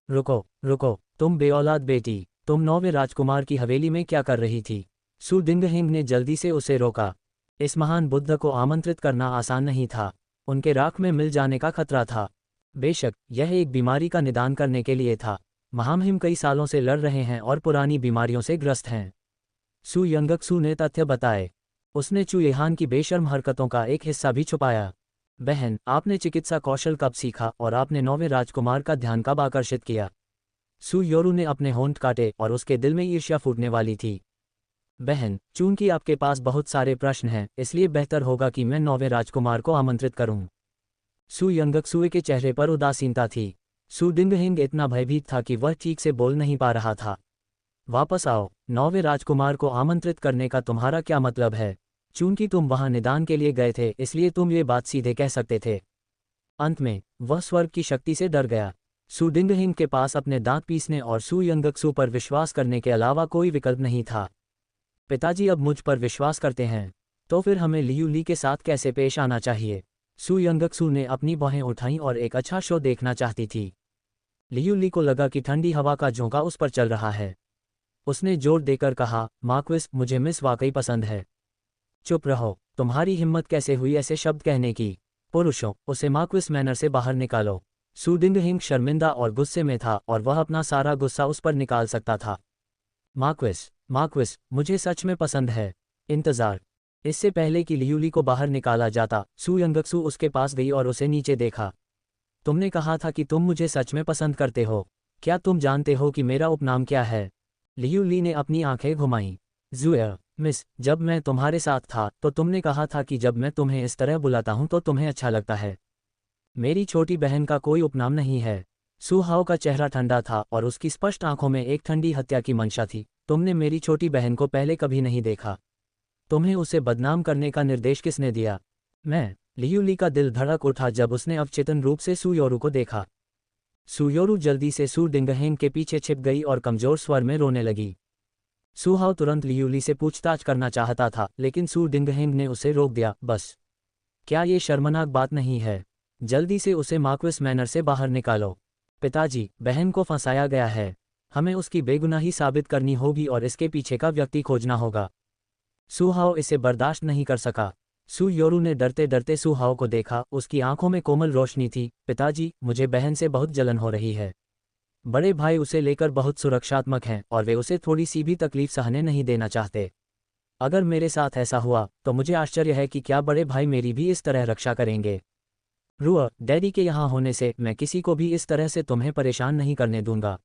रुको, तुम बेऔलाद बेटी, तुम नौवें राजकुमार की हवेली में क्या कर रही थी? सू डिंगहिंग ने जल्दी से उसे रोका। इस महान बुद्ध को आमंत्रित करना आसान नहीं था। उनके राख में मिल जाने का खतरा था। बेशक यह एक बीमारी का निदान करने के लिए था। महामहिम कई सालों से लड़ रहे हैं और पुरानी बीमारियों से ग्रस्त हैं। सू यंगक्सू ने तथ्य बताए। उसने चुएहान की बेशर्म हरकतों का एक हिस्सा भी छुपाया। बहन, आपने चिकित्सा कौशल कब सीखा और आपने नौवें राजकुमार का ध्यान कब आकर्षित किया? सू योरू ने अपने होंठ काटे और उसके दिल में ईर्ष्या फूटने वाली थी। बहन, चूंकि आपके पास बहुत सारे प्रश्न हैं, इसलिए बेहतर होगा कि मैं नौवें राजकुमार को आमंत्रित करूं। सू यंगक्सुए के चेहरे पर उदासीनता थी। सू डिंगहिंग इतना भयभीत था कि वह ठीक से बोल नहीं पा रहा था। वापस आओ, नौवें राजकुमार को आमंत्रित करने का तुम्हारा क्या मतलब है? चूंकि तुम वहां निदान के लिए गए थे, इसलिए तुम ये बात सीधे कह सकते थे। अंत में वह स्वर्ग की शक्ति से डर गया। सू डिंगहिंग के पास अपने दांत पीसने और सू यंगक्सू पर विश्वास करने के अलावा कोई विकल्प नहीं था। पिताजी अब मुझ पर विश्वास करते हैं, तो फिर हमें लियू ली के साथ कैसे पेश आना चाहिए? सू यंगक्सू ने अपनी बाहें उठाईं और एक अच्छा शो देखना चाहती थी। लियू ली को लगा कि ठंडी हवा का झोंका उस पर चल रहा है। उसने जोर देकर कहा, मार्क्विस, मुझे मिस वाकई पसंद है। चुप रहो, तुम्हारी हिम्मत कैसे हुई ऐसे शब्द कहने की? पुरुषों, उसे मार्क्विस मैनर से बाहर निकालो। सु डिंगहिंग शर्मिंदा और गुस्से में था और वह अपना सारा गुस्सा उस पर निकाल सकता था। मार्क्विस, मार्क्विस, मुझे सच में पसंद है। इंतजार। इससे पहले कि लियूली को बाहर निकाला जाता, सु यंगक्सु उसके पास गई और उसे नीचे देखा। तुमने कहा था कि तुम मुझे सच में पसंद करते हो। क्या तुम जानते हो कि मेरा उपनाम क्या है? लियू ली ने अपनी आंखें घुमाईं। ज़ुए, मिस, जब मैं तुम्हारे साथ था तो तुमने कहा था कि जब मैं तुम्हें इस तरह बुलाता हूं तो तुम्हें अच्छा लगता है। मेरी छोटी बहन का कोई उपनाम नहीं है। सु हाओ का चेहरा ठंडा था और उसकी स्पष्ट आंखों में एक ठंडी हत्या की मंशा थी। तुमने मेरी छोटी बहन को पहले कभी नहीं देखा। तुम्हें उसे बदनाम करने का निर्देश किसने दिया? मैं। लियू ली का दिल धड़क उठा जब उसने अवचेतन रूप से सु योरू को देखा। सु योरू जल्दी से सु डिंगहेंग के पीछे छिप गई और कमजोर स्वर में रोने लगी। सु हाओ तुरंत लियू ली से पूछताछ करना चाहता था, लेकिन सु डिंगहेंग ने उसे रोक दिया। बस, क्या ये शर्मनाक बात नहीं है? जल्दी से उसे मार्क्विस मैनर से बाहर निकालो। पिताजी, बहन को फंसाया गया है। हमें उसकी बेगुनाही साबित करनी होगी और इसके पीछे का व्यक्ति खोजना होगा। सु हाओ इसे बर्दाश्त नहीं कर सका। सु योरू ने डरते डरते सु हाओ को देखा। उसकी आंखों में कोमल रोशनी थी। पिताजी, मुझे बहन से बहुत जलन हो रही है। बड़े भाई उसे लेकर बहुत सुरक्षात्मक हैं और वे उसे थोड़ी सी भी तकलीफ सहने नहीं देना चाहते। अगर मेरे साथ ऐसा हुआ तो मुझे आश्चर्य है कि क्या बड़े भाई मेरी भी इस तरह रक्षा करेंगे। रुआ, डैडी के यहाँ होने से मैं किसी को भी इस तरह से तुम्हें परेशान नहीं करने दूंगा।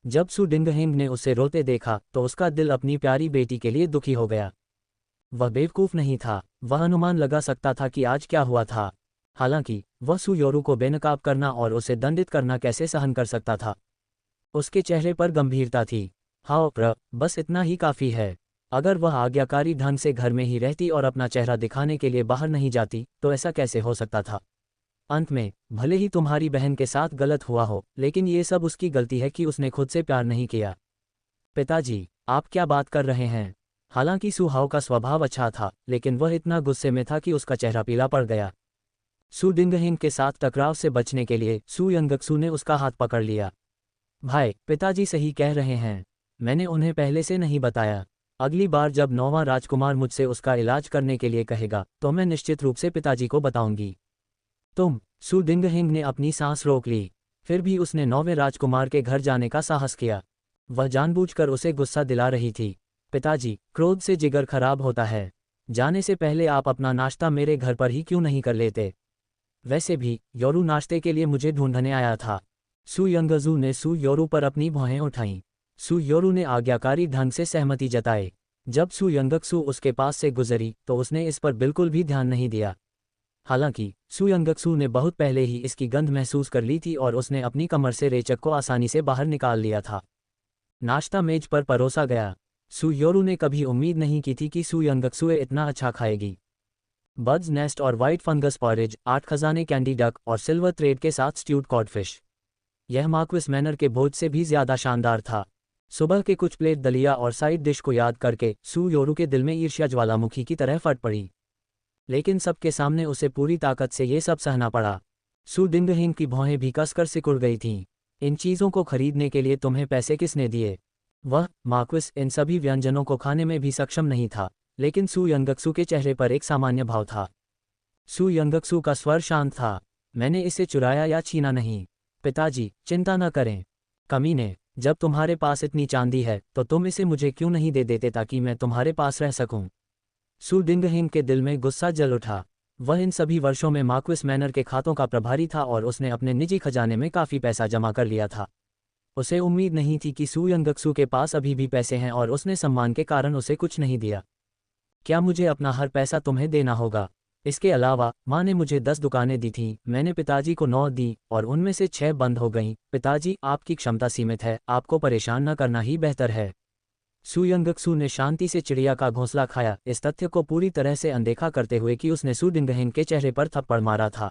जब सु डिंगहेंग ने उसे रोते देखा तो उसका दिल अपनी प्यारी बेटी के लिए दुखी हो गया। वह बेवकूफ़ नहीं था। वह अनुमान लगा सकता था कि आज क्या हुआ था। हालांकि वह सु योरू को बेनकाब करना और उसे दंडित करना कैसे सहन कर सकता था। उसके चेहरे पर गंभीरता थी। हाओ बस इतना ही काफ़ी है। अगर वह आज्ञाकारी ढंग से घर में ही रहती और अपना चेहरा दिखाने के लिए बाहर नहीं जाती तो ऐसा कैसे हो सकता था? अंत में, भले ही तुम्हारी बहन के साथ गलत हुआ हो, लेकिन ये सब उसकी गलती है कि उसने खुद से प्यार नहीं किया। पिताजी, आप क्या बात कर रहे हैं? हालांकि सु हाओ का स्वभाव अच्छा था, लेकिन वह इतना गुस्से में था कि उसका चेहरा पीला पड़ गया। सु डिंगहेंग के साथ टकराव से बचने के लिए सु यंगक्सु ने उसका हाथ पकड़ लिया। भाई, पिताजी सही कह रहे हैं। मैंने उन्हें पहले से नहीं बताया। अगली बार जब 9वां राजकुमार मुझसे उसका इलाज करने के लिए कहेगा तो मैं निश्चित रूप से पिताजी को बताऊंगी। सु डिंगहेंग ने अपनी सांस रोक ली। फिर भी उसने 9वें राजकुमार के घर जाने का साहस किया। वह जानबूझकर उसे गुस्सा दिला रही थी। पिताजी, क्रोध से जिगर खराब होता है। जाने से पहले आप अपना नाश्ता मेरे घर पर ही क्यों नहीं कर लेते? वैसे भी योरू नाश्ते के लिए मुझे ढूंढने आया था। सु यंगजू ने सु योरू पर अपनी भौहें उठाईं। सु योरू ने आज्ञाकारी ढंग से सहमति जताई। जब सु यंगक्सु उसके पास से गुजरी तो उसने इस पर बिल्कुल भी ध्यान नहीं दिया। हालांकि सु यंगक्सु ने बहुत पहले ही इसकी गंध महसूस कर ली थी और उसने अपनी कमर से रेचक को आसानी से बाहर निकाल लिया था। नाश्ता मेज पर परोसा गया। सु योरू ने कभी उम्मीद नहीं की थी कि सु यंगक्सुए इतना अच्छा खाएगी। बर्ड्स नेस्ट और वाइट फंगस पॉरेज, 8 खजाने कैंडी डक और सिल्वर थ्रेड के साथ स्ट्यूड कॉडफिश। यह मार्क्विस मैनर के भोज से भी ज्यादा शानदार था। सुबह के कुछ प्लेट दलिया और साइड डिश को याद करके सु योरू के दिल में ईर्ष्या ज्वालामुखी की तरह फट पड़ी। लेकिन सबके सामने उसे पूरी ताकत से ये सब सहना पड़ा। सु डिंगहेंग की भौहें भी कसकर सिकुड़ गई थीं। इन चीज़ों को खरीदने के लिए तुम्हें पैसे किसने दिए? वह, मार्क्विस, इन सभी व्यंजनों को खाने में भी सक्षम नहीं था, लेकिन सु यंगक्सु के चेहरे पर एक सामान्य भाव था। सु यंगक्सु का स्वर शांत था। मैंने इसे चुराया या छीना नहीं। पिताजी, चिंता न करें। कमीने, जब तुम्हारे पास इतनी चांदी है तो तुम इसे मुझे क्यों नहीं दे देते ताकि मैं तुम्हारे पास रह सकूं? सु डिंगहेंग के दिल में गुस्सा जल उठा। वह इन सभी वर्षों में मार्क्विस मैनर के खातों का प्रभारी था और उसने अपने निजी खजाने में काफ़ी पैसा जमा कर लिया था। उसे उम्मीद नहीं थी कि सु यंगक्सु के पास अभी भी पैसे हैं और उसने सम्मान के कारण उसे कुछ नहीं दिया। क्या मुझे अपना हर पैसा तुम्हें देना होगा? इसके अलावा माँ ने मुझे 10 दुकानें दी थीं, मैंने पिताजी को 9 दी और उनमें से 6 बंद हो गईं। पिताजी, आपकी क्षमता सीमित है, आपको परेशान न करना ही बेहतर है। सु यंगक्सु ने शांति से चिड़िया का घोंसला खाया, इस तथ्य को पूरी तरह से अनदेखा करते हुए कि उसने सु डिंगहेंग के चेहरे पर थप्पड़ मारा था।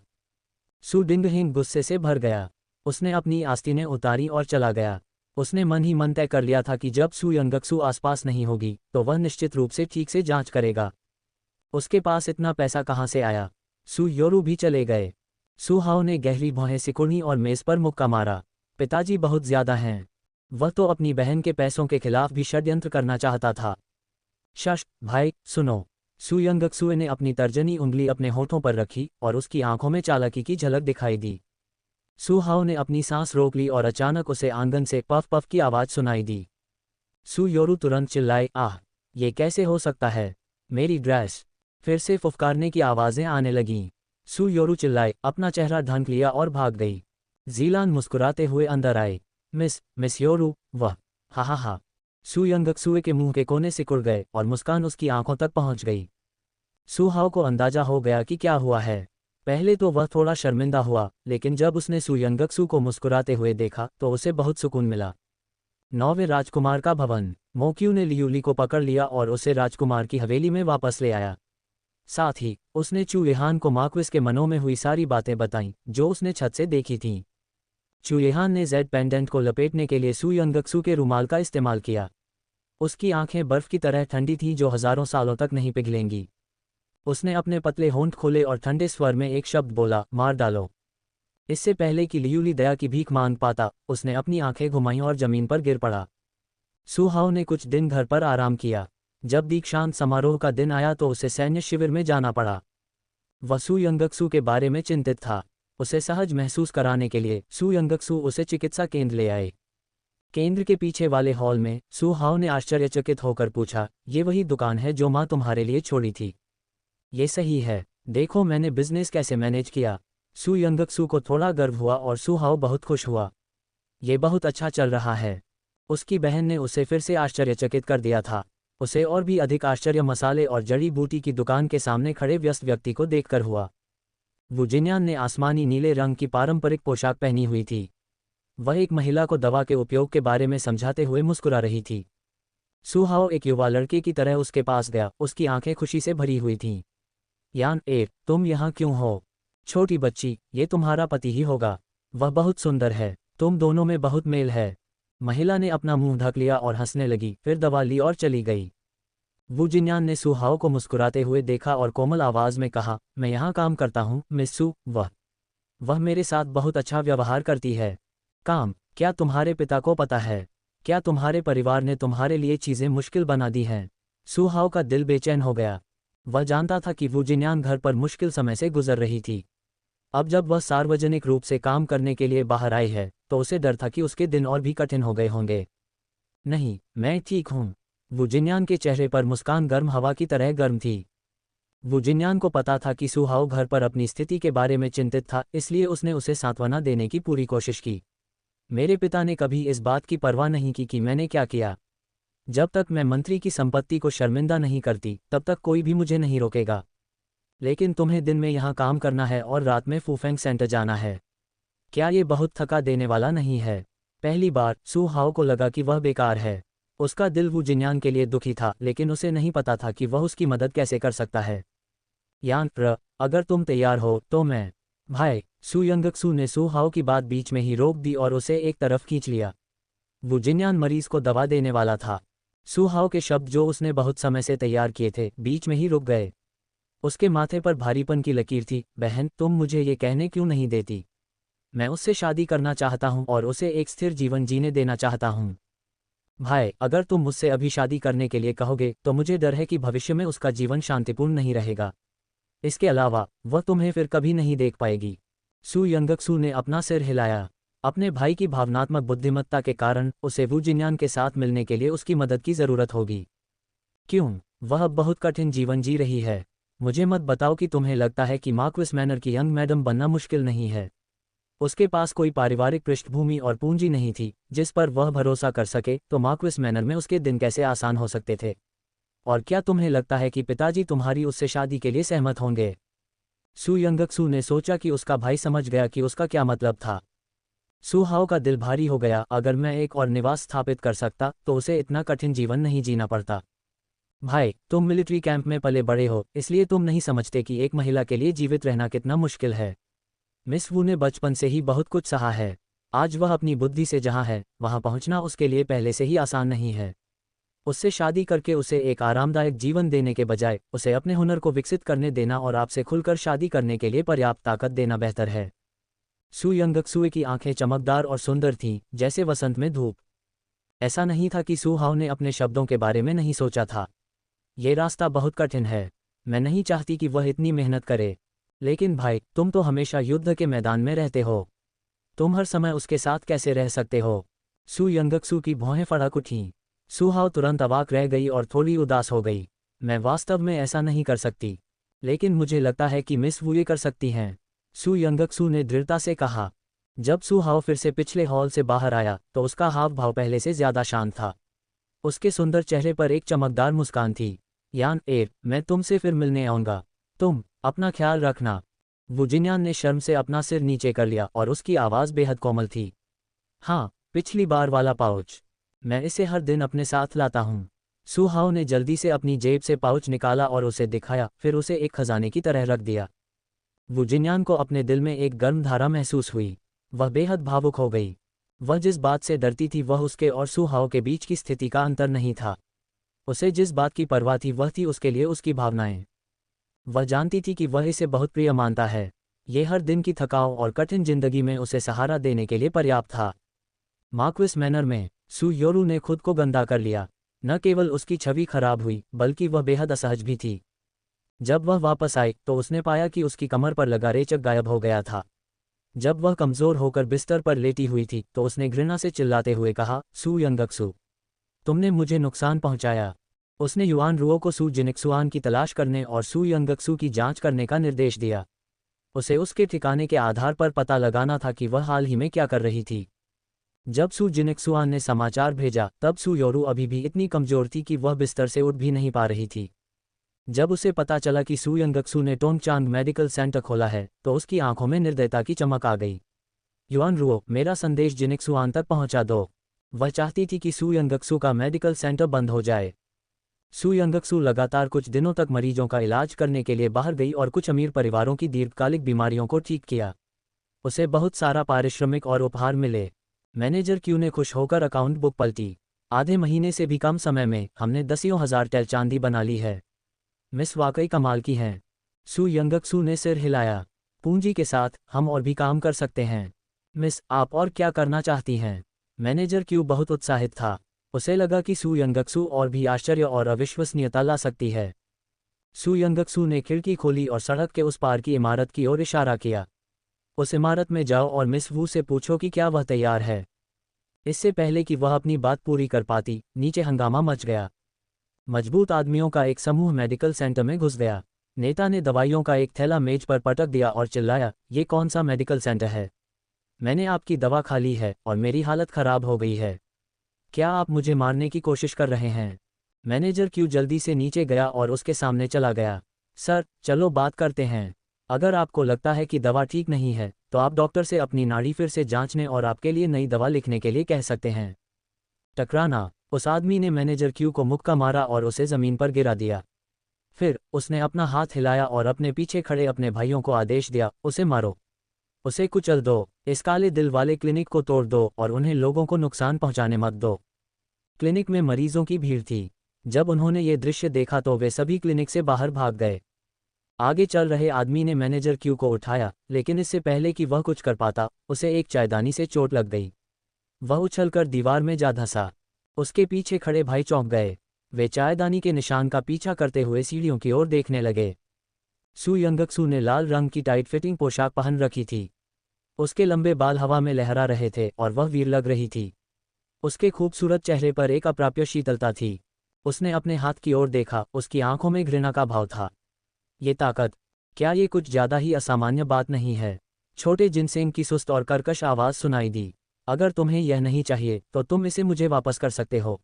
सु डिंगहेंग गुस्से से भर गया। उसने अपनी आस्तीनें उतारी और चला गया। उसने मन ही मन तय कर लिया था कि जब सु यंगक्सु आसपास नहीं होगी तो वह निश्चित रूप से ठीक से जांच करेगा। उसके पास इतना पैसा कहाँ से आया? सु योरू भी चले गए। सु हाओ ने गहरी भौहें सिकुड़ी और मेज पर मुक्का मारा। पिताजी बहुत ज्यादा हैं। वह तो अपनी बहन के पैसों के खिलाफ भी षड्यंत्र करना चाहता था। शश, भाई, सुनो। सू यंगक्सुए ने अपनी तर्जनी उंगली अपने होठों पर रखी और उसकी आंखों में चालाकी की झलक दिखाई दी। सू हाओ ने अपनी सांस रोक ली और अचानक उसे आंगन से पफ पफ की आवाज सुनाई दी। सू योरू तुरंत चिल्लाए, आह! ये कैसे हो सकता है? मेरी ड्रेस! फिर से फुफकारने की आवाजें आने लगीं। सू योरू चिल्लाए, अपना चेहरा ढंक लिया और भाग गई। जीलान मुस्कुराते हुए अंदर आए। मिस योरू, वह! हा हा हा! सू यंगक्सुए के मुंह के कोने सिकुड़ गए और मुस्कान उसकी आंखों तक पहुंच गई। सू हाओ को अंदाजा हो गया कि क्या हुआ है। पहले तो वह थोड़ा शर्मिंदा हुआ, लेकिन जब उसने सू यंगक्सु को मुस्कुराते हुए देखा तो उसे बहुत सुकून मिला। 9वें राजकुमार का भवन। मोक्यू ने लियूली को पकड़ लिया और उसे राजकुमार की हवेली में वापस ले आया। साथ ही उसने चू येहान को मार्क्विस के मनों में हुई सारी बातें बताईं जो उसने छत से देखी थीं। चू येहान ने जेड पेंडेंट को लपेटने के लिए सू यंगक्सु के रुमाल का इस्तेमाल किया। उसकी आंखें बर्फ की तरह ठंडी थीं जो हजारों सालों तक नहीं पिघलेंगी। उसने अपने पतले होंठ खोले और ठंडे स्वर में एक शब्द बोला, मार डालो। इससे पहले कि लियूली दया की भीख मांग पाता, उसने अपनी आंखें घुमाईं और जमीन पर गिर पड़ा। सू हाओ ने कुछ दिन घर पर आराम किया। जब दीक्षांत समारोह का दिन आया तो उसे सैन्य शिविर में जाना पड़ा। वह सू यंगक्सु के बारे में चिंतित था। उसे सहज महसूस कराने के लिए सू यंगक्सु उसे चिकित्सा केंद्र ले आए। केंद्र के पीछे वाले हॉल में सू हाओ ने आश्चर्यचकित होकर पूछा, ये वही दुकान है जो माँ तुम्हारे लिए छोड़ी थी? ये सही है। देखो मैंने बिजनेस कैसे मैनेज किया। सू यंगक्सु को थोड़ा गर्व हुआ और सू हाओ बहुत खुश हुआ। ये बहुत अच्छा चल रहा है। उसकी बहन ने उसे फिर से आश्चर्यचकित कर दिया था। उसे और भी अधिक आश्चर्य मसाले और जड़ी बूटी की दुकान के सामने खड़े व्यस्त व्यक्ति को देखकर हुआ। वू जिन्यान ने आसमानी नीले रंग की पारंपरिक पोशाक पहनी हुई थी। वह एक महिला को दवा के उपयोग के बारे में समझाते हुए मुस्कुरा रही थी। सू हाओ एक युवा लड़के की तरह उसके पास गया, उसकी आंखें खुशी से भरी हुई थीं। यान ए, तुम यहाँ क्यों हो? छोटी बच्ची, ये तुम्हारा पति ही होगा। वह बहुत सुंदर है। तुम दोनों में बहुत मेल है। महिला ने अपना मुंह ढक लिया और हंसने लगी, फिर दवा ली और चली गई। वू जिन्यान ने सू हाओ को मुस्कुराते हुए देखा और कोमल आवाज में कहा, मैं यहाँ काम करता हूँ मिस सू। वह मेरे साथ बहुत अच्छा व्यवहार करती है। काम? क्या तुम्हारे पिता को पता है? क्या तुम्हारे परिवार ने तुम्हारे लिए चीजें मुश्किल बना दी हैं? सू हाओ का दिल बेचैन हो गया। वह जानता था कि वू जिन्यान घर पर मुश्किल समय से गुजर रही थी। अब जब वह सार्वजनिक रूप से काम करने के लिए बाहर आई है तो उसे डर था कि उसके दिन और भी कठिन हो गए होंगे। नहीं, मैं ठीक हूँ। वू जिन्यान के चेहरे पर मुस्कान गर्म हवा की तरह गर्म थी। वू जिन्यान को पता था कि सू हाओ घर पर अपनी स्थिति के बारे में चिंतित था, इसलिए उसने उसे सांत्वना देने की पूरी कोशिश की। मेरे पिता ने कभी इस बात की परवाह नहीं की कि मैंने क्या किया। जब तक मैं मंत्री की संपत्ति को शर्मिंदा नहीं करती तब तक कोई भी मुझे नहीं रोकेगा। लेकिन तुम्हें दिन में यहाँ काम करना है और रात में फूफेंग सेंटर जाना है। क्या ये बहुत थका देने वाला नहीं है? पहली बार सू हाओ को लगा कि वह बेकार है। उसका दिल वू जिन्यान के लिए दुखी था, लेकिन उसे नहीं पता था कि वह उसकी मदद कैसे कर सकता है। यान अगर तुम तैयार हो तो मैं। भाई, सू यंगक्सु ने सू हाओ की बात बीच में ही रोक दी और उसे एक तरफ खींच लिया। वू जिन्यान मरीज को दवा देने वाला था। सू हाओ के शब्द जो उसने बहुत समय से तैयार किए थे बीच में ही रुक गए। उसके माथे पर भारीपन की लकीर थी। बहन, तुम मुझे ये कहने क्यों नहीं देती? मैं उससे शादी करना चाहता हूँ और उसे एक स्थिर जीवन जीने देना चाहता हूँ। भाई, अगर तुम मुझसे अभी शादी करने के लिए कहोगे तो मुझे डर है कि भविष्य में उसका जीवन शांतिपूर्ण नहीं रहेगा। इसके अलावा वह तुम्हें फिर कभी नहीं देख पाएगी। सू यंगक्सु ने अपना सिर हिलाया। अपने भाई की भावनात्मक बुद्धिमत्ता के कारण उसे वू जिन्यान के साथ मिलने के लिए उसकी मदद की जरूरत होगी। क्यों? वह अब बहुत कठिन जीवन जी रही है। मुझे मत बताओ कि तुम्हें लगता है कि मार्क्विस मैनर की यंग मैडम बनना मुश्किल नहीं है। उसके पास कोई पारिवारिक पृष्ठभूमि और पूंजी नहीं थी जिस पर वह भरोसा कर सके, तो मार्क्विस मैनर में उसके दिन कैसे आसान हो सकते थे? और क्या तुम्हें लगता है कि पिताजी तुम्हारी उससे शादी के लिए सहमत होंगे? सू यंगक्सु ने सोचा कि उसका भाई समझ गया कि उसका क्या मतलब था। सू हाओ का दिल भारी हो गया। अगर मैं एक और निवास स्थापित कर सकता तो उसे इतना कठिन जीवन नहीं जीना पड़ता। भाई, तुम मिलिट्री कैंप में पले बड़े हो, इसलिए तुम नहीं समझते कि एक महिला के लिए जीवित रहना कितना मुश्किल है। मिस वू ने बचपन से ही बहुत कुछ सहा है। आज वह अपनी बुद्धि से जहाँ है वहाँ पहुँचना उसके लिए पहले से ही आसान नहीं है। उससे शादी करके उसे एक आरामदायक जीवन देने के बजाय उसे अपने हुनर को विकसित करने देना और आपसे खुलकर शादी करने के लिए पर्याप्त ताकत देना बेहतर है। सू यंगक्सुए की आंखें चमकदार और सुंदर थीं, जैसे वसंत में धूप। ऐसा नहीं था कि सू हाओ ने अपने शब्दों के बारे में नहीं सोचा था। ये रास्ता बहुत कठिन है। मैं नहीं चाहती कि वह इतनी मेहनत करे। लेकिन भाई, तुम तो हमेशा युद्ध के मैदान में रहते हो। तुम हर समय उसके साथ कैसे रह सकते हो? सू यंगक्सू की भौहें फड़क उठीं। सू हाओ तुरंत अवाक रह गई और थोड़ी उदास हो गई। मैं वास्तव में ऐसा नहीं कर सकती। लेकिन मुझे लगता है कि मिस वू ये कर सकती हैं। सू यंगक्सू ने दृढ़ता से कहा। जब सू हाओ फिर से पिछले हॉल से बाहर आया तो उसका हाव भाव पहले से ज्यादा शांत था। उसके सुंदर चेहरे पर एक चमकदार मुस्कान थी। यान ए, मैं तुमसे फिर मिलने आऊंगा। तुम अपना ख्याल रखना। वू जिन्यान ने शर्म से अपना सिर नीचे कर लिया और उसकी आवाज़ बेहद कोमल थी। हाँ, पिछली बार वाला पाउच। मैं इसे हर दिन अपने साथ लाता हूँ। सू हाओ ने जल्दी से अपनी जेब से पाउच निकाला और उसे दिखाया, फिर उसे एक खजाने की तरह रख दिया। वू जिन्यान को अपने दिल में एक गर्म धारा महसूस हुई। वह बेहद भावुक हो गई। वह जिस बात से डरती थी वह उसके और सू हाओ के बीच की स्थिति का अंतर नहीं था। उसे जिस बात की परवाह थी वह थी उसके लिए उसकी भावनाएं। वह जानती थी कि वह इसे बहुत प्रिय मानता है। ये हर दिन की थकाव और कठिन जिंदगी में उसे सहारा देने के लिए पर्याप्त था। मार्क्विस मैनर में सू योरू ने खुद को गंदा कर लिया। न केवल उसकी छवि खराब हुई, बल्कि वह बेहद असहज भी थी। जब वह वापस आई तो उसने पाया कि उसकी कमर पर लगा रेचक गायब हो गया था। जब वह कमज़ोर होकर बिस्तर पर लेटी हुई थी तो उसने घृणा से चिल्लाते हुए कहा, सू यंगक्सू, तुमने मुझे नुकसान पहुंचाया। उसने युआन रुओ को सू जिनिक्सुआन की तलाश करने और सू यंगक्सू की जांच करने का निर्देश दिया। उसे उसके ठिकाने के आधार पर पता लगाना था कि वह हाल ही में क्या कर रही थी। जब सू जिनिक्सुआन ने समाचार भेजा तब सू योरू अभी भी इतनी कमज़ोर थी कि वह बिस्तर से उठ भी नहीं पा रही थी। जब उसे पता चला कि सू यंगक्सू ने टोंगचांग मेडिकल सेंटर खोला है तो उसकी आंखों में निर्दयता की चमक आ गई। युआन रुओ, मेरा संदेश जिनिक्सुआन तक पहुंचा दो। वह चाहती थी कि सू यंगक्सू का मेडिकल सेंटर बंद हो जाए। सू यंगक्सू लगातार कुछ दिनों तक मरीजों का इलाज करने के लिए बाहर गई और कुछ अमीर परिवारों की दीर्घकालिक बीमारियों को ठीक किया। उसे बहुत सारा पारिश्रमिक और उपहार मिले। मैनेजर क्यू ने खुश होकर अकाउंट बुक पलटी। आधे महीने से भी कम समय में हमने दसियों हजार टेल चांदी बना ली है। मिस वाकई कमाल की हैं। सू यंगक्सू ने सिर हिलाया। पूंजी के साथ हम और भी काम कर सकते हैं। मिस, आप और क्या करना चाहती हैं? मैनेजर क्यू बहुत उत्साहित था। उसे लगा कि सू यंगक्सू और भी आश्चर्य और अविश्वसनीयता ला सकती है। सू यंगक्सू ने खिड़की खोली और सड़क के उस पार की इमारत की ओर इशारा किया। उस इमारत में जाओ और मिस वू से पूछो कि क्या वह तैयार है। इससे पहले कि वह अपनी बात पूरी कर पाती, नीचे हंगामा मच गया। मजबूत आदमियों का एक समूह मेडिकल सेंटर में घुस गया। नेता ने दवाइयों का एक थैला मेज पर पटक दिया और चिल्लाया, ये कौन सा मेडिकल सेंटर है? मैंने आपकी दवा खा ली है और मेरी हालत खराब हो गई है। क्या आप मुझे मारने की कोशिश कर रहे हैं? मैनेजर क्यू जल्दी से नीचे गया और उसके सामने चला गया। सर, चलो बात करते हैं। अगर आपको लगता है कि दवा ठीक नहीं है तो आप डॉक्टर से अपनी नाड़ी फिर से जांचने और आपके लिए नई दवा लिखने के लिए कह सकते हैं। टकराना। उस आदमी ने मैनेजर क्यू को मुक्का मारा और उसे जमीन पर गिरा दिया। फिर उसने अपना हाथ हिलाया और अपने पीछे खड़े अपने भाइयों को आदेश दिया, उसे मारो, उसे कुचल दो, इस काले दिल वाले क्लिनिक को तोड़ दो और उन्हें लोगों को नुकसान पहुंचाने मत दो। क्लिनिक में मरीजों की भीड़ थी। जब उन्होंने ये दृश्य देखा तो वे सभी क्लिनिक से बाहर भाग गए। आगे चल रहे आदमी ने मैनेजर क्यू को उठाया, लेकिन इससे पहले कि वह कुछ कर पाता, उसे एक चायदानी से चोट लग गई। वह उछलकर दीवार में जा धंसा। उसके पीछे खड़े भाई चौंक गए। वे चायदानी के निशान का पीछा करते हुए सीढ़ियों की ओर देखने लगे। सू यंगक्सू ने लाल रंग की टाइट फिटिंग पोशाक पहन रखी थी। उसके लंबे बाल हवा में लहरा रहे थे और वह वीर लग रही थी। उसके खूबसूरत चेहरे पर एक अप्राप्य शीतलता थी। उसने अपने हाथ की ओर देखा, उसकी आंखों में घृणा का भाव था। ये ताकत, क्या ये कुछ ज्यादा ही असामान्य बात नहीं है? छोटे जिनसेंग की सुस्त और कर्कश आवाज सुनाई दी। अगर तुम्हें यह नहीं चाहिए तो तुम इसे मुझे वापस कर सकते हो।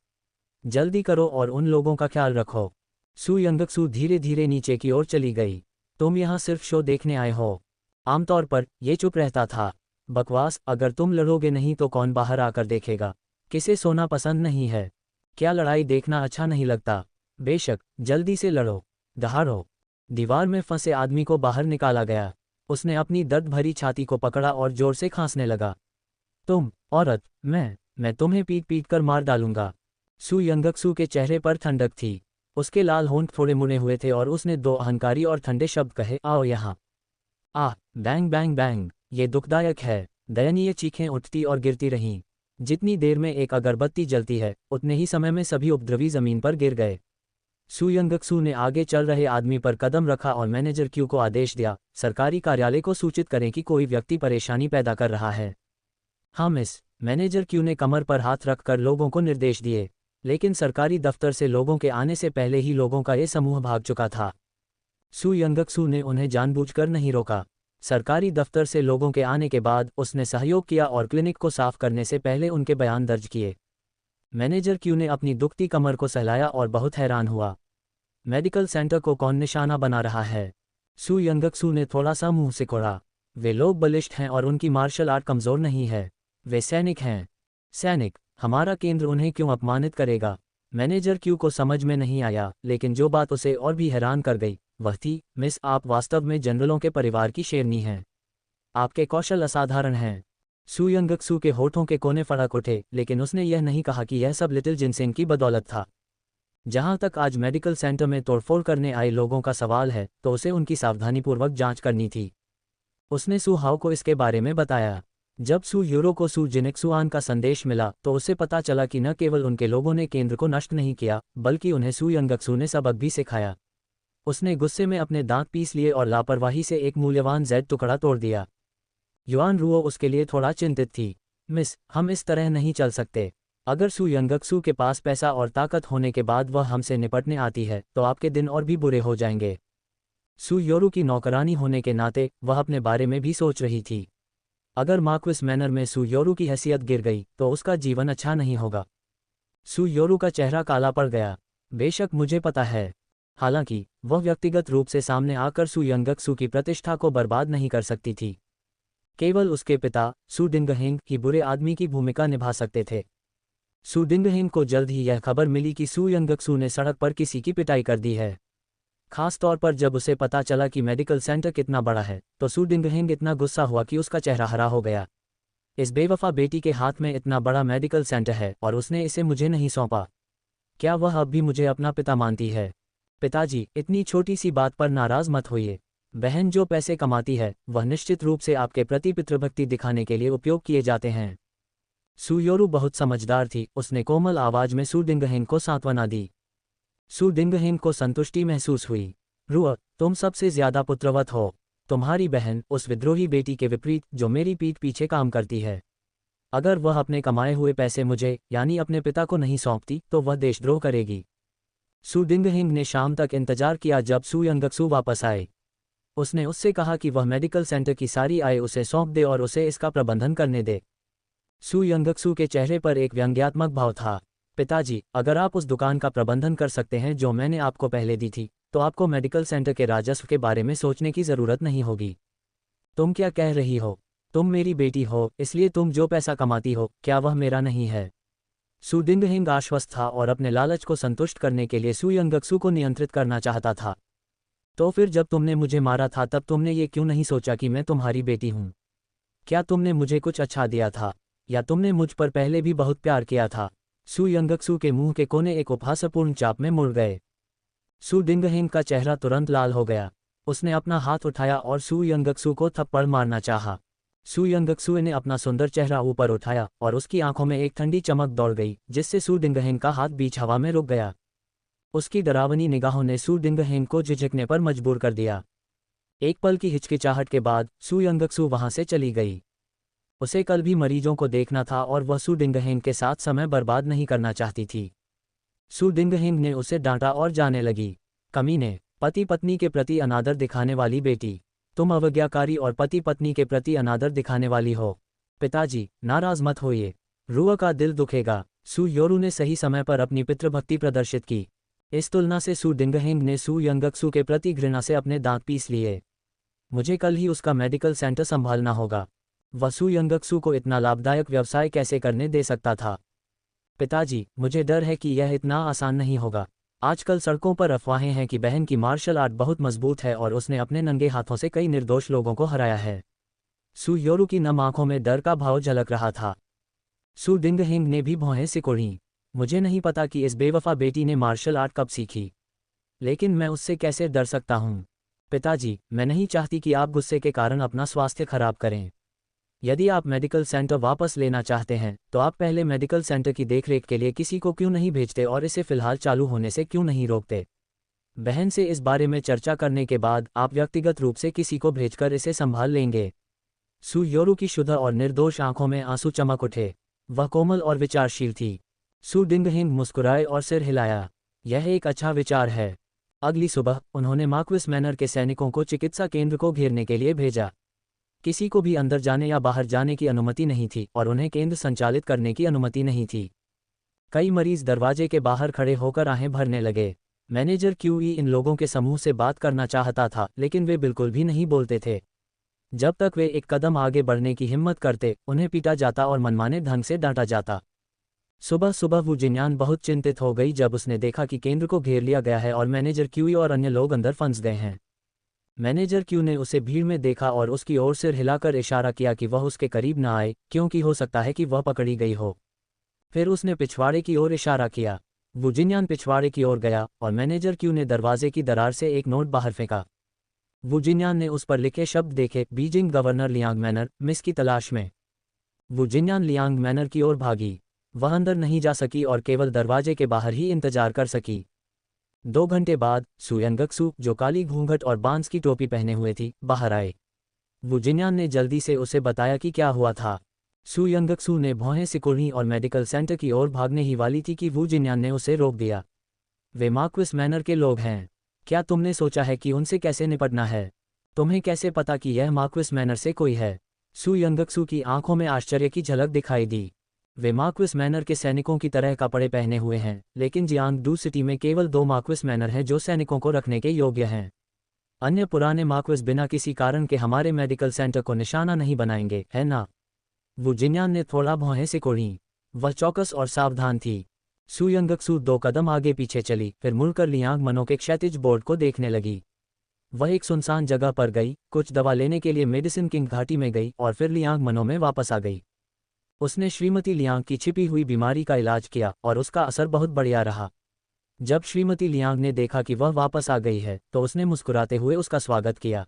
जल्दी करो और उन लोगों का ख्याल रखो। सू यंगक्सू धीरे धीरे नीचे की ओर चली गई। तुम यहाँ सिर्फ शो देखने आए हो। आमतौर पर ये चुप रहता था। बकवास, अगर तुम लड़ोगे नहीं तो कौन बाहर आकर देखेगा? किसे सोना पसंद नहीं है? क्या लड़ाई देखना अच्छा नहीं लगता? बेशक, जल्दी से लड़ो, दहाड़ो। दीवार में फंसे आदमी को बाहर निकाला गया। उसने अपनी दर्द भरी छाती को पकड़ा और जोर से खांसने लगा। तुम, औरत, मैं तुम्हें पीट पीट कर मार डालूंगा। सू यंगक्सू के चेहरे पर ठंडक थी। उसके लाल होंठ थोड़े मुड़े हुए थे और उसने दो अहंकारी और ठंडे शब्द कहे, आओ यहाँ। आह, बैंग बैंग बैंग। ये दुखदायक है। दयनीय चीखें उठती और गिरती रहीं। जितनी देर में एक अगरबत्ती जलती है, उतने ही समय में सभी उपद्रवी जमीन पर गिर गए। सू यंगक्सू ने आगे चल रहे आदमी पर कदम रखा और मैनेजर क्यू को आदेश दिया, सरकारी कार्यालय को सूचित करें कि कोई व्यक्ति परेशानी पैदा कर रहा है। हाँ मिस। मैनेजर क्यू ने कमर पर हाथ रखकर लोगों को निर्देश दिए, लेकिन सरकारी दफ्तर से लोगों के आने से पहले ही लोगों का ये समूह भाग चुका था। सू यंगक्सू ने उन्हें जानबूझकर नहीं रोका। सरकारी दफ्तर से लोगों के आने के बाद उसने सहयोग किया और क्लिनिक को साफ करने से पहले उनके बयान दर्ज किए। मैनेजर क्यू ने अपनी दुखती कमर को सहलाया और बहुत हैरान हुआ। मेडिकल सेंटर को कौन निशाना बना रहा है? सू यंगक्सू ने थोड़ा सा मुंह सिकोड़ा। वे लोग बलिष्ठ हैं और उनकी मार्शल आर्ट कमज़ोर नहीं है। वे सैनिक हैं। सैनिक? हमारा केंद्र उन्हें क्यों अपमानित करेगा? मैनेजर क्यू को समझ में नहीं आया, लेकिन जो बात उसे और भी हैरान कर गई वह थी, मिस, आप वास्तव में जनरलों के परिवार की शेरनी हैं। आपके कौशल असाधारण हैं। सू यंगक्सू के होठों के कोने फड़क उठे, लेकिन उसने यह नहीं कहा कि यह सब लिटिल जिनसेंग की बदौलत था। जहां तक आज मेडिकल सेंटर में तोड़फोड़ करने आए लोगों का सवाल है, तो उसे उनकी सावधानीपूर्वक जांच करनी थी। उसने सू हाओ को इसके बारे में बताया। जब सू यूरो को सू जिनेक्सुआन का संदेश मिला तो उसे पता चला कि न केवल उनके लोगों ने केंद्र को नष्ट नहीं किया, बल्कि उन्हें सू यंगक्सू ने सबक भी सिखाया। उसने गुस्से में अपने दांत पीस लिए और लापरवाही से एक मूल्यवान जेड टुकड़ा तोड़ दिया। युआन रुओ उसके लिए थोड़ा चिंतित थी। मिस, हम इस तरह नहीं चल सकते। अगर सू यंगक्सू के पास पैसा और ताकत होने के बाद वह हमसे निपटने आती है, तो आपके दिन और भी बुरे हो जाएंगे। सू योरू की नौकरानी होने के नाते वह अपने बारे में भी सोच रही थी। अगर मार्क्विस मैनर में सू योरू की हैसियत गिर गई तो उसका जीवन अच्छा नहीं होगा। सू योरू का चेहरा काला पड़ गया। बेशक मुझे पता है। हालांकि वह व्यक्तिगत रूप से सामने आकर सू यंगक्सू की प्रतिष्ठा को बर्बाद नहीं कर सकती थी। केवल उसके पिता सू डिंगहेंग ही बुरे आदमी की भूमिका निभा सकते थे। सू डिंगहेंग को जल्द ही यह खबर मिली कि सू यंगक्सू ने सड़क पर किसी की पिटाई कर दी है। खास तौर पर जब उसे पता चला कि मेडिकल सेंटर कितना बड़ा है, तो सू डिंगहेंग इतना गुस्सा हुआ कि उसका चेहरा हरा हो गया। इस बेवफा बेटी के हाथ में इतना बड़ा मेडिकल सेंटर है और उसने इसे मुझे नहीं सौंपा। क्या वह अब भी मुझे अपना पिता मानती है? पिताजी, इतनी छोटी सी बात पर नाराज मत होइए। बहन जो पैसे कमाती है वह निश्चित रूप से आपके प्रति पितृभक्ति दिखाने के लिए उपयोग किए जाते हैं। सू योरू बहुत समझदार थी। उसने कोमल आवाज में सू डिंगहेंग को सांत्वना दी। सू डिंगहेंग को संतुष्टि महसूस हुई। रुआ, तुम सबसे ज्यादा पुत्रवत हो। तुम्हारी बहन उस विद्रोही बेटी के विपरीत जो मेरी पीठ पीछे काम करती है। अगर वह अपने कमाए हुए पैसे मुझे यानी अपने पिता को नहीं सौंपती तो वह देशद्रोह करेगी। सू डिंगहेंग ने शाम तक इंतजार किया जब सू यंगक्सू वापस आए। उसने उससे कहा कि वह मेडिकल सेंटर की सारी आय उसे सौंप दे और उसे इसका प्रबंधन करने दे। सू यंगक्सू के चेहरे पर एक व्यंग्यात्मक भाव था। पिताजी, अगर आप उस दुकान का प्रबंधन कर सकते हैं जो मैंने आपको पहले दी थी, तो आपको मेडिकल सेंटर के राजस्व के बारे में सोचने की ज़रूरत नहीं होगी। तुम क्या कह रही हो? तुम मेरी बेटी हो, इसलिए तुम जो पैसा कमाती हो, क्या वह मेरा नहीं है? सू डिंगहेंग आश्वस्त था और अपने लालच को संतुष्ट करने के लिए सू यंगक्सू को नियंत्रित करना चाहता था। तो फिर जब तुमने मुझे मारा था तब तुमने ये क्यों नहीं सोचा कि मैं तुम्हारी बेटी हूँ? क्या तुमने मुझे कुछ अच्छा दिया था, या तुमने मुझ पर पहले भी बहुत प्यार किया था? सू यंगक्सू के मुंह के कोने एक उपहासपूर्ण चाप में मुड़ गए। सू डिंगहेंग का चेहरा तुरंत लाल हो गया। उसने अपना हाथ उठाया और सू यंगक्सू को थप्पड़ मारना चाहा। सू यंगक्सू ने अपना सुंदर चेहरा ऊपर उठाया और उसकी आंखों में एक ठंडी चमक दौड़ गई, जिससे सू डिंगहेंग का हाथ बीच हवा में रुक गया। उसकी डरावनी निगाहों ने सू डिंगहेंग को झिझकने पर मजबूर कर दिया। एक पल की हिचकिचाहट के बाद सू यंगक्सू वहां से चली गई। उसे कल भी मरीजों को देखना था और वह सू डिंगहेंग के साथ समय बर्बाद नहीं करना चाहती थी। सू डिंगहेंग ने उसे डांटा और जाने लगी। कमीने, पति पत्नी के प्रति अनादर दिखाने वाली बेटी, तुम अवज्ञाकारी और पति पत्नी के प्रति अनादर दिखाने वाली हो। पिताजी, नाराज मत होइए। रुआ का दिल दुखेगा। सू योरू ने सही समय पर अपनी पितृभक्ति प्रदर्शित की। इस तुलना से सू डिंगहेंग ने सू यंगक्सू के प्रति घृणा से अपने दांत पीस लिए। मुझे कल ही उसका मेडिकल सेंटर संभालना होगा। वह सू यंगक्सू को इतना लाभदायक व्यवसाय कैसे करने दे सकता था? पिताजी, मुझे डर है कि यह इतना आसान नहीं होगा। आजकल सड़कों पर अफवाहें हैं कि बहन की मार्शल आर्ट बहुत मजबूत है और उसने अपने नंगे हाथों से कई निर्दोष लोगों को हराया है। सू योरू की नम आंखों में डर का भाव झलक रहा था। सू डिंगहेंग ने भी भौहें सिकोड़ी। मुझे नहीं पता कि इस बेवफा बेटी ने मार्शल आर्ट कब सीखी, लेकिन मैं उससे कैसे डर सकता हूँ? पिताजी, मैं नहीं चाहती कि आप गुस्से के कारण अपना स्वास्थ्य खराब करें। यदि आप मेडिकल सेंटर वापस लेना चाहते हैं तो आप पहले मेडिकल सेंटर की देखरेख के लिए किसी को क्यों नहीं भेजते और इसे फिलहाल चालू होने से क्यों नहीं रोकते। बहन से इस बारे में चर्चा करने के बाद आप व्यक्तिगत रूप से किसी को भेजकर इसे संभाल लेंगे। सू योरू की शुद्ध और निर्दोष आंखों में आंसू चमक उठे। वह कोमल और विचारशील थी। सू डिंगहिंग मुस्कुराए और सिर हिलाया। यह एक अच्छा विचार है। अगली सुबह उन्होंने मार्क्विस मैनर के सैनिकों को चिकित्सा केंद्र को घेरने के लिए भेजा। किसी को भी अंदर जाने या बाहर जाने की अनुमति नहीं थी और उन्हें केंद्र संचालित करने की अनुमति नहीं थी। कई मरीज दरवाजे के बाहर खड़े होकर आहें भरने लगे। मैनेजर क्यूई इन लोगों के समूह से बात करना चाहता था, लेकिन वे बिल्कुल भी नहीं बोलते थे। जब तक वे एक कदम आगे बढ़ने की हिम्मत करते, उन्हें पीटा जाता और मनमाने ढंग से डांटा जाता। सुबह सुबह वू जिन्यान बहुत चिंतित हो गई जब उसने देखा कि केंद्र को घेर लिया गया है और मैनेजर क्यूई और अन्य लोग अंदर फंस गए हैं। मैनेजर क्यू ने उसे भीड़ में देखा और उसकी ओर सिर हिलाकर इशारा किया कि वह उसके करीब न आए, क्योंकि हो सकता है कि वह पकड़ी गई हो। फिर उसने पिछवाड़े की ओर इशारा किया। वू जिन्यान पिछवाड़े की ओर गया और मैनेजर क्यू ने दरवाजे की दरार से एक नोट बाहर फेंका। वू जिन्यान ने उस पर लिखे शब्द देखे, Beijing governor Liang manner, miss की तलाश में। वू जिन्यान लियांग मैनर की ओर भागी। वह अंदर नहीं जा सकी और केवल दरवाजे के बाहर ही इंतजार कर सकी। 2 घंटे बाद सू यंगक्सू, जो काली घूंघट और बांस की टोपी पहने हुए थी, बाहर आए। वू जिन्यान ने जल्दी से उसे बताया कि क्या हुआ था। सू यंगक्सू ने भौहें सिकुड़ी और मेडिकल सेंटर की ओर भागने ही वाली थी कि वू जिन्यान ने उसे रोक दिया। वे मार्क्विस मैनर के लोग हैं। क्या तुमने सोचा है कि उनसे कैसे निपटना है? तुम्हें कैसे पता कि यह मार्क्विस मैनर से कोई है? सू यंगक्सू की आंखों में आश्चर्य की झलक दिखाई दी। वे मार्क्विस मैनर के सैनिकों की तरह कपड़े पहने हुए हैं, लेकिन जियांगडू सिटी में केवल 2 मार्क्विस मैनर हैं जो सैनिकों को रखने के योग्य हैं। अन्य पुराने मार्क्विस बिना किसी कारण के हमारे मेडिकल सेंटर को निशाना नहीं बनाएंगे, है ना? वू जिन्यान ने थोड़ा भौहें सिकोड़ी। वह चौकस और सावधान थी। सू यंगक्सू 2 कदम आगे पीछे चली, फिर मुड़कर लियांग मनो के क्षैतिज बोर्ड को देखने लगी। वह एक सुनसान जगह पर गई, कुछ दवा लेने के लिए मेडिसिन किंग घाटी में गई और फिर लियांग मनो में वापस आ गई। उसने श्रीमती लियांग की छिपी हुई बीमारी का इलाज किया और उसका असर बहुत बढ़िया रहा। जब श्रीमती लियांग ने देखा कि वह वापस आ गई है तो उसने मुस्कुराते हुए उसका स्वागत किया।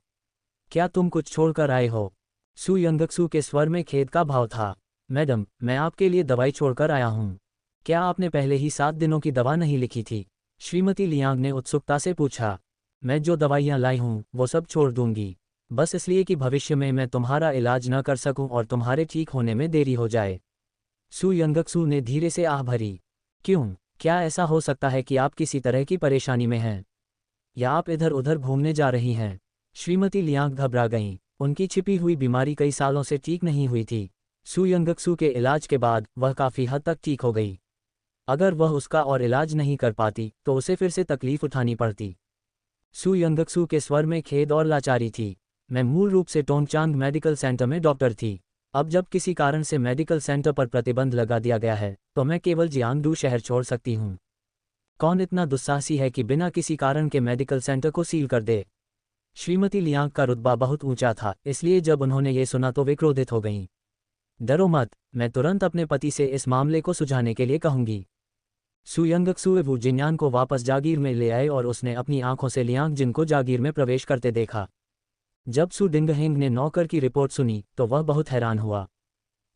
क्या तुम कुछ छोड़कर आए हो? सू यंगक्सू के स्वर में खेद का भाव था। मैडम, मैं आपके लिए दवाई छोड़कर आया हूँ। क्या आपने पहले ही 7 दिनों की दवा नहीं लिखी थी? श्रीमती लियांग ने उत्सुकता से पूछा। मैं जो दवाइयाँ लाई हूँ वो सब छोड़ दूंगी, बस इसलिए कि भविष्य में मैं तुम्हारा इलाज न कर सकूं और तुम्हारे ठीक होने में देरी हो जाए। सू यंगक्सू ने धीरे से आह भरी। क्यों? क्या ऐसा हो सकता है कि आप किसी तरह की परेशानी में हैं? या आप इधर उधर घूमने जा रही हैं? श्रीमती लियांग घबरा गईं। उनकी छिपी हुई बीमारी कई सालों से ठीक नहीं हुई थी। सू यंगक्सू के इलाज के बाद वह काफ़ी हद तक ठीक हो गई। अगर वह उसका और इलाज नहीं कर पाती तो उसे फिर से तकलीफ उठानी पड़ती। सू यंगक्सू के स्वर में खेद और लाचारी थी। मैं मूल रूप से टोंगचांग मेडिकल सेंटर में डॉक्टर थी। अब जब किसी कारण से मेडिकल सेंटर पर प्रतिबंध लगा दिया गया है तो मैं केवल जियांगडू शहर छोड़ सकती हूँ। कौन इतना दुस्साहसी है कि बिना किसी कारण के मेडिकल सेंटर को सील कर दे? श्रीमती लियांग का रुतबा बहुत ऊंचा था, इसलिए जब उन्होंने ये सुना तो वे क्रोधित हो गईं। डरो मत, मैं तुरंत अपने पति से इस मामले को सुलझाने के लिए कहूंगी। सू यंगक्सू वू जिन्यान को वापस जागीर में ले आए और उसने अपनी आंखों से लियांग जिन को जागीर में प्रवेश करते देखा। जब सू डिंगहिंग ने नौकर की रिपोर्ट सुनी तो वह बहुत हैरान हुआ।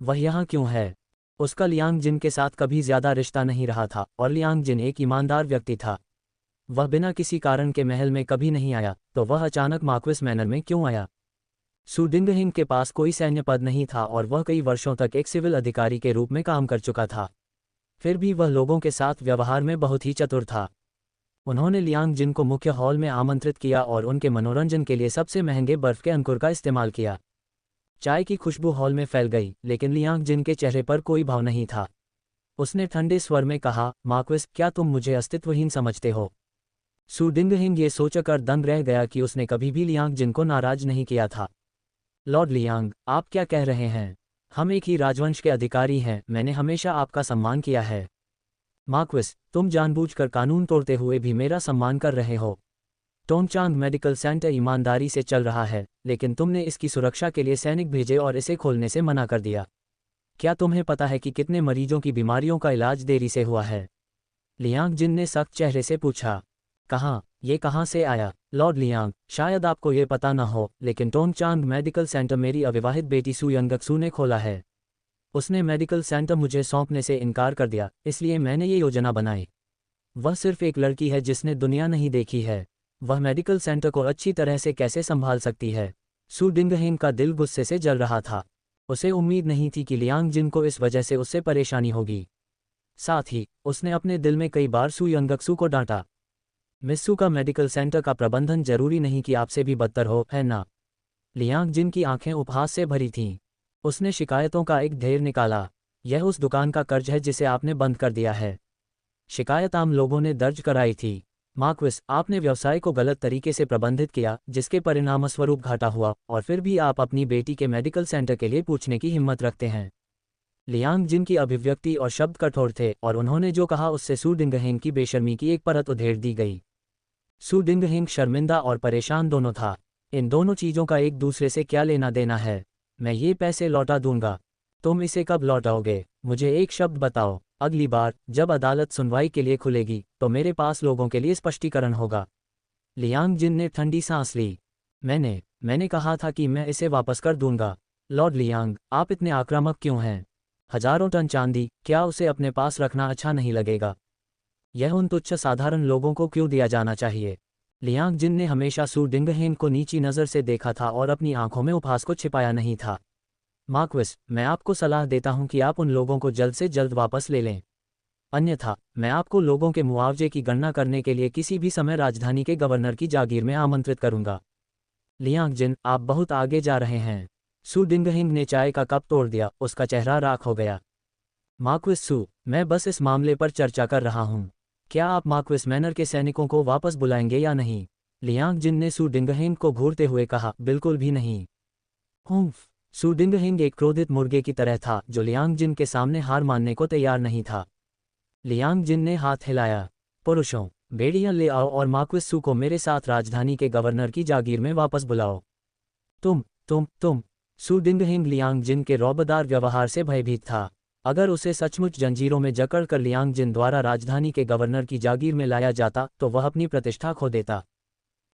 वह यहाँ क्यों है? उसका लियांग जिन के साथ कभी ज्यादा रिश्ता नहीं रहा था और लियांग जिन एक ईमानदार व्यक्ति था। वह बिना किसी कारण के महल में कभी नहीं आया, तो वह अचानक मार्क्विस मैनर में क्यों आया? सू डिंगहिंग के पास कोई सैन्य पद नहीं था और वह कई वर्षों तक एक सिविल अधिकारी के रूप में काम कर चुका था। फिर भी वह लोगों के साथ व्यवहार में बहुत ही चतुर था। उन्होंने लियांग जिन को मुख्य हॉल में आमंत्रित किया और उनके मनोरंजन के लिए सबसे महंगे बर्फ के अंकुर का इस्तेमाल किया। चाय की खुशबू हॉल में फैल गई, लेकिन लियांग जिन के चेहरे पर कोई भाव नहीं था। उसने ठंडे स्वर में कहा, मार्क्विस, क्या तुम मुझे अस्तित्वहीन समझते हो? सू डिंगहिंग ये सोचकर दंग रह गया कि उसने कभी भी लियांग जिन को नाराज नहीं किया था। लॉर्ड लियांग, आप क्या कह रहे हैं? हम एक ही राजवंश के अधिकारी हैं, मैंने हमेशा आपका सम्मान किया है। मार्क्विस, तुम जानबूझकर कानून तोड़ते हुए भी मेरा सम्मान कर रहे हो। टोंगचांग मेडिकल सेंटर ईमानदारी से चल रहा है, लेकिन तुमने इसकी सुरक्षा के लिए सैनिक भेजे और इसे खोलने से मना कर दिया। क्या तुम्हें पता है कि कितने मरीजों की बीमारियों का इलाज देरी से हुआ है? लियांग जिन ने सख्त चेहरे से पूछा। कहाँ? ये कहाँ से आया? लॉर्ड लियांग, शायद आपको ये पता न हो, लेकिन टोंगचांग मेडिकल सेंटर मेरी अविवाहित बेटी सू यंगक्सू ने खोला है। उसने मेडिकल सेंटर मुझे सौंपने से इनकार कर दिया, इसलिए मैंने ये योजना बनाई। वह सिर्फ एक लड़की है जिसने दुनिया नहीं देखी है। वह मेडिकल सेंटर को अच्छी तरह से कैसे संभाल सकती है? सू डिंगहेंग का दिल गुस्से से जल रहा था। उसे उम्मीद नहीं थी कि लियांग जिन को इस वजह से उससे परेशानी होगी। साथ ही उसने अपने दिल में कई बार सू यंगक्सू को डांटा। मिस्सू का मेडिकल सेंटर का प्रबंधन जरूरी नहीं कि आपसे भी बदतर हो, है ना? लियांग जिन की आंखें उपहास से भरी थीं। उसने शिकायतों का एक ढेर निकाला। यह उस दुकान का कर्ज है जिसे आपने बंद कर दिया है। शिकायत आम लोगों ने दर्ज कराई थी। मार्क्विस, आपने व्यवसाय को गलत तरीके से प्रबंधित किया, जिसके परिणामस्वरूप घाटा हुआ, और फिर भी आप अपनी बेटी के मेडिकल सेंटर के लिए पूछने की हिम्मत रखते हैं। लियांग जिन की अभिव्यक्ति और शब्द कठोर थे, और उन्होंने जो कहा उससे सू डिंगहेंग की बेशर्मी की एक परत उधेड़ दी गई। सू डिंगहेंग शर्मिंदा और परेशान दोनों था। इन दोनों चीज़ों का एक दूसरे से क्या लेना देना है? मैं ये पैसे लौटा दूंगा। तुम इसे कब लौटाओगे? मुझे एक शब्द बताओ। अगली बार जब अदालत सुनवाई के लिए खुलेगी तो मेरे पास लोगों के लिए स्पष्टीकरण होगा। लियांग जिन ने ठंडी सांस ली। मैंने कहा था कि मैं इसे वापस कर दूंगा। लॉर्ड लियांग, आप इतने आक्रामक क्यों हैं? हजारों टन चांदी, क्या उसे अपने पास रखना अच्छा नहीं लगेगा? यह उन तुच्छ साधारण लोगों को क्यों दिया जाना चाहिए? लियांग जिन ने हमेशा सू डिंगहेंग को नीची नज़र से देखा था और अपनी आंखों में उपहास को छिपाया नहीं था। मार्क्विस, मैं आपको सलाह देता हूं कि आप उन लोगों को जल्द से जल्द वापस ले लें। अन्यथा मैं आपको लोगों के मुआवजे की गणना करने के लिए किसी भी समय राजधानी के गवर्नर की जागीर में आमंत्रित करूंगा। लियांग जिन, आप बहुत आगे जा रहे हैं। सू डिंगहिंग ने चाय का कप तोड़ दिया, उसका चेहरा राख हो गया। मार्क्विस सू, मैं बस इस मामले पर चर्चा कर रहा हूं। क्या आप मार्क्विस मैनर के सैनिकों को वापस बुलाएंगे या नहीं? लियांग जिन ने सू डिंगहिंग को घूरते हुए कहा, बिल्कुल भी नहीं। हुम्फ। सू डिंगहिंग एक क्रोधित मुर्गे की तरह था जो लियांग जिन के सामने हार मानने को तैयार नहीं था। लियांग जिन ने हाथ हिलाया। पुरुषों, बेड़ियां ले आओ और मार्क्विस सू को मेरे साथ राजधानी के गवर्नर की जागीर में वापस बुलाओ। तुम। सू डिंगहिंग लियांग जिन के रौबदार व्यवहार से भयभीत था। अगर उसे सचमुच जंजीरों में जकड़कर लियांग जिन द्वारा राजधानी के गवर्नर की जागीर में लाया जाता तो वह अपनी प्रतिष्ठा खो देता।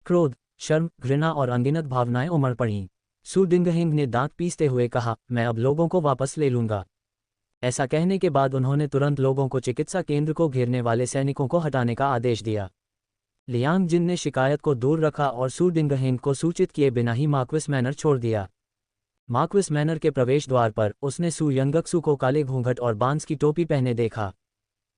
क्रोध, शर्म, घृणा और अनगिनत भावनाएं उमड़ पड़ीं। सू डिंगहिंग ने दांत पीसते हुए कहा, मैं अब लोगों को वापस ले लूंगा। ऐसा कहने के बाद उन्होंने तुरंत लोगों को चिकित्सा केंद्र को घेरने वाले सैनिकों को हटाने का आदेश दिया। लियांग जिन ने शिकायत को दूर रखा और सू डिंगहिंग को सूचित किए बिना ही मार्क्विस मैनर छोड़ दिया। मार्क्विस मैनर के प्रवेश द्वार पर उसने सू यंगक्सू को काले घूंघट और बांस की टोपी पहने देखा।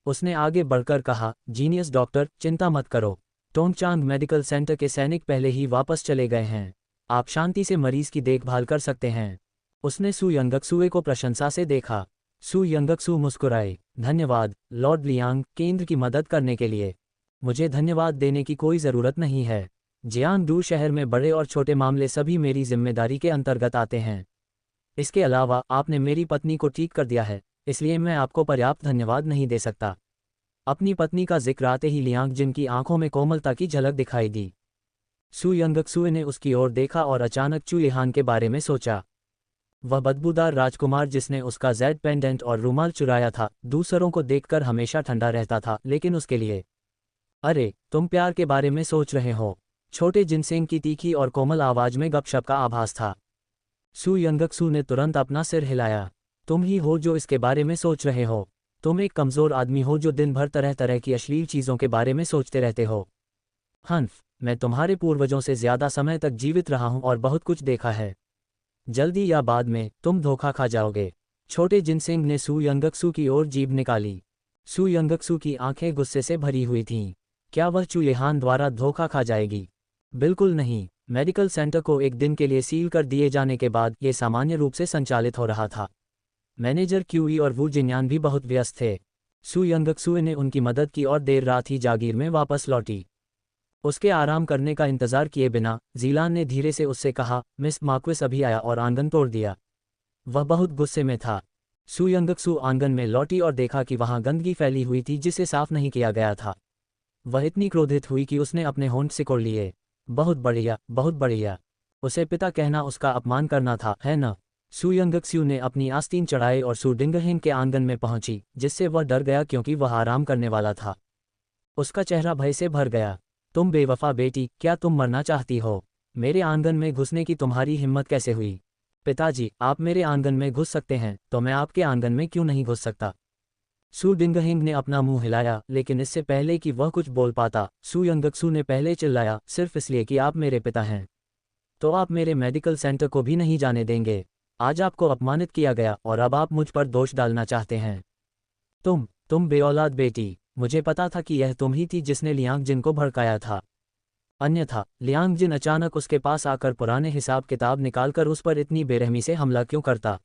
उसने आगे बढ़कर कहा, जीनियस डॉक्टर, चिंता मत करो। टोंगचांग मेडिकल सेंटर के सैनिक पहले ही वापस चले गए हैं। आप शांति से मरीज की देखभाल कर सकते हैं। उसने सू यंगक्सुए को प्रशंसा से देखा। सू यंगक्सू मुस्कुराए। धन्यवाद, लॉर्ड लियांग, केंद्र की मदद करने के लिए। मुझे धन्यवाद देने की कोई ज़रूरत नहीं है। जियांगडू शहर में बड़े और छोटे मामले सभी मेरी जिम्मेदारी के अंतर्गत आते हैं। इसके अलावा आपने मेरी पत्नी को ठीक कर दिया है, इसलिए मैं आपको पर्याप्त धन्यवाद नहीं दे सकता। अपनी पत्नी का जिक्र आते ही लियांग जिन की आंखों में कोमलता की झलक दिखाई दी। सू यंगक्सुए ने उसकी ओर देखा और अचानक चू लिहान के बारे में सोचा। वह बदबूदार राजकुमार जिसने उसका जेड पेंडेंट और रूमाल चुराया था, दूसरों को देखकर हमेशा ठंडा रहता था, लेकिन उसके लिए। अरे, तुम प्यार के बारे में सोच रहे हो? छोटे जिनसेंग की तीखी और कोमल आवाज में गपशप का आभास था। सू यंगक्सू ने तुरंत अपना सिर हिलाया। तुम ही हो जो इसके बारे में सोच रहे हो। तुम एक कमज़ोर आदमी हो जो दिन भर तरह तरह की अश्लील चीज़ों के बारे में सोचते रहते हो। हन्फ, मैं तुम्हारे पूर्वजों से ज़्यादा समय तक जीवित रहा हूं और बहुत कुछ देखा है। जल्दी या बाद में तुम धोखा खा जाओगे। छोटे जिनसेंग ने सू यंगक्सू की ओर जीभ निकाली। सू यंगक्सू की आंखें गुस्से से भरी हुई थीं। क्या वह चू लिहान द्वारा धोखा खा जाएगी? बिल्कुल नहीं। मेडिकल सेंटर को एक दिन के लिए सील कर दिए जाने के बाद ये सामान्य रूप से संचालित हो रहा था। मैनेजर क्यूई और वू जिन्यान भी बहुत व्यस्त थे। सू यंगक्सुए ने उनकी मदद की और देर रात ही जागीर में वापस लौटी। उसके आराम करने का इंतजार किए बिना जीलान ने धीरे से उससे कहा, मिस मार्क्विस अभी आया और आंगन तोड़ दिया। वह बहुत गुस्से में था। सू यंगक्सू आंगन में लौटी और देखा कि वहां गंदगी फैली हुई थी जिसे साफ नहीं किया गया था। वह इतनी क्रोधित हुई कि उसने अपने होंठ सिकोड़ लिए। बहुत बढ़िया, बहुत बढ़िया। उसे पिता कहना उसका अपमान करना था, है न? सू यंगक्सू ने अपनी आस्तीन चढ़ाई और सू डिंगहिंग के आंगन में पहुंची, जिससे वह डर गया क्योंकि वह आराम करने वाला था। उसका चेहरा भय से भर गया। तुम बेवफा बेटी, क्या तुम मरना चाहती हो? मेरे आंगन में घुसने की तुम्हारी हिम्मत कैसे हुई? पिताजी, आप मेरे आंगन में घुस सकते हैं, तो मैं आपके आंगन में क्यों नहीं घुस सकता? सू डिंगहिंग ने अपना मुंह हिलाया, लेकिन इससे पहले कि वह कुछ बोल पाता, सू यंगक्सू ने पहले चिल्लाया, सिर्फ इसलिए कि आप मेरे पिता हैं तो आप मेरे मेडिकल सेंटर को भी नहीं जाने देंगे। आज आपको अपमानित किया गया और अब आप मुझ पर दोष डालना चाहते हैं। तुम बेऔलाद बेटी, मुझे पता था कि यह तुम ही थी जिसने लियांग जिन को भड़काया था। अन्यथा लियांग जिन अचानक उसके पास आकर पुराने हिसाब किताब निकालकर उस पर इतनी बेरहमी से हमला क्यों करता?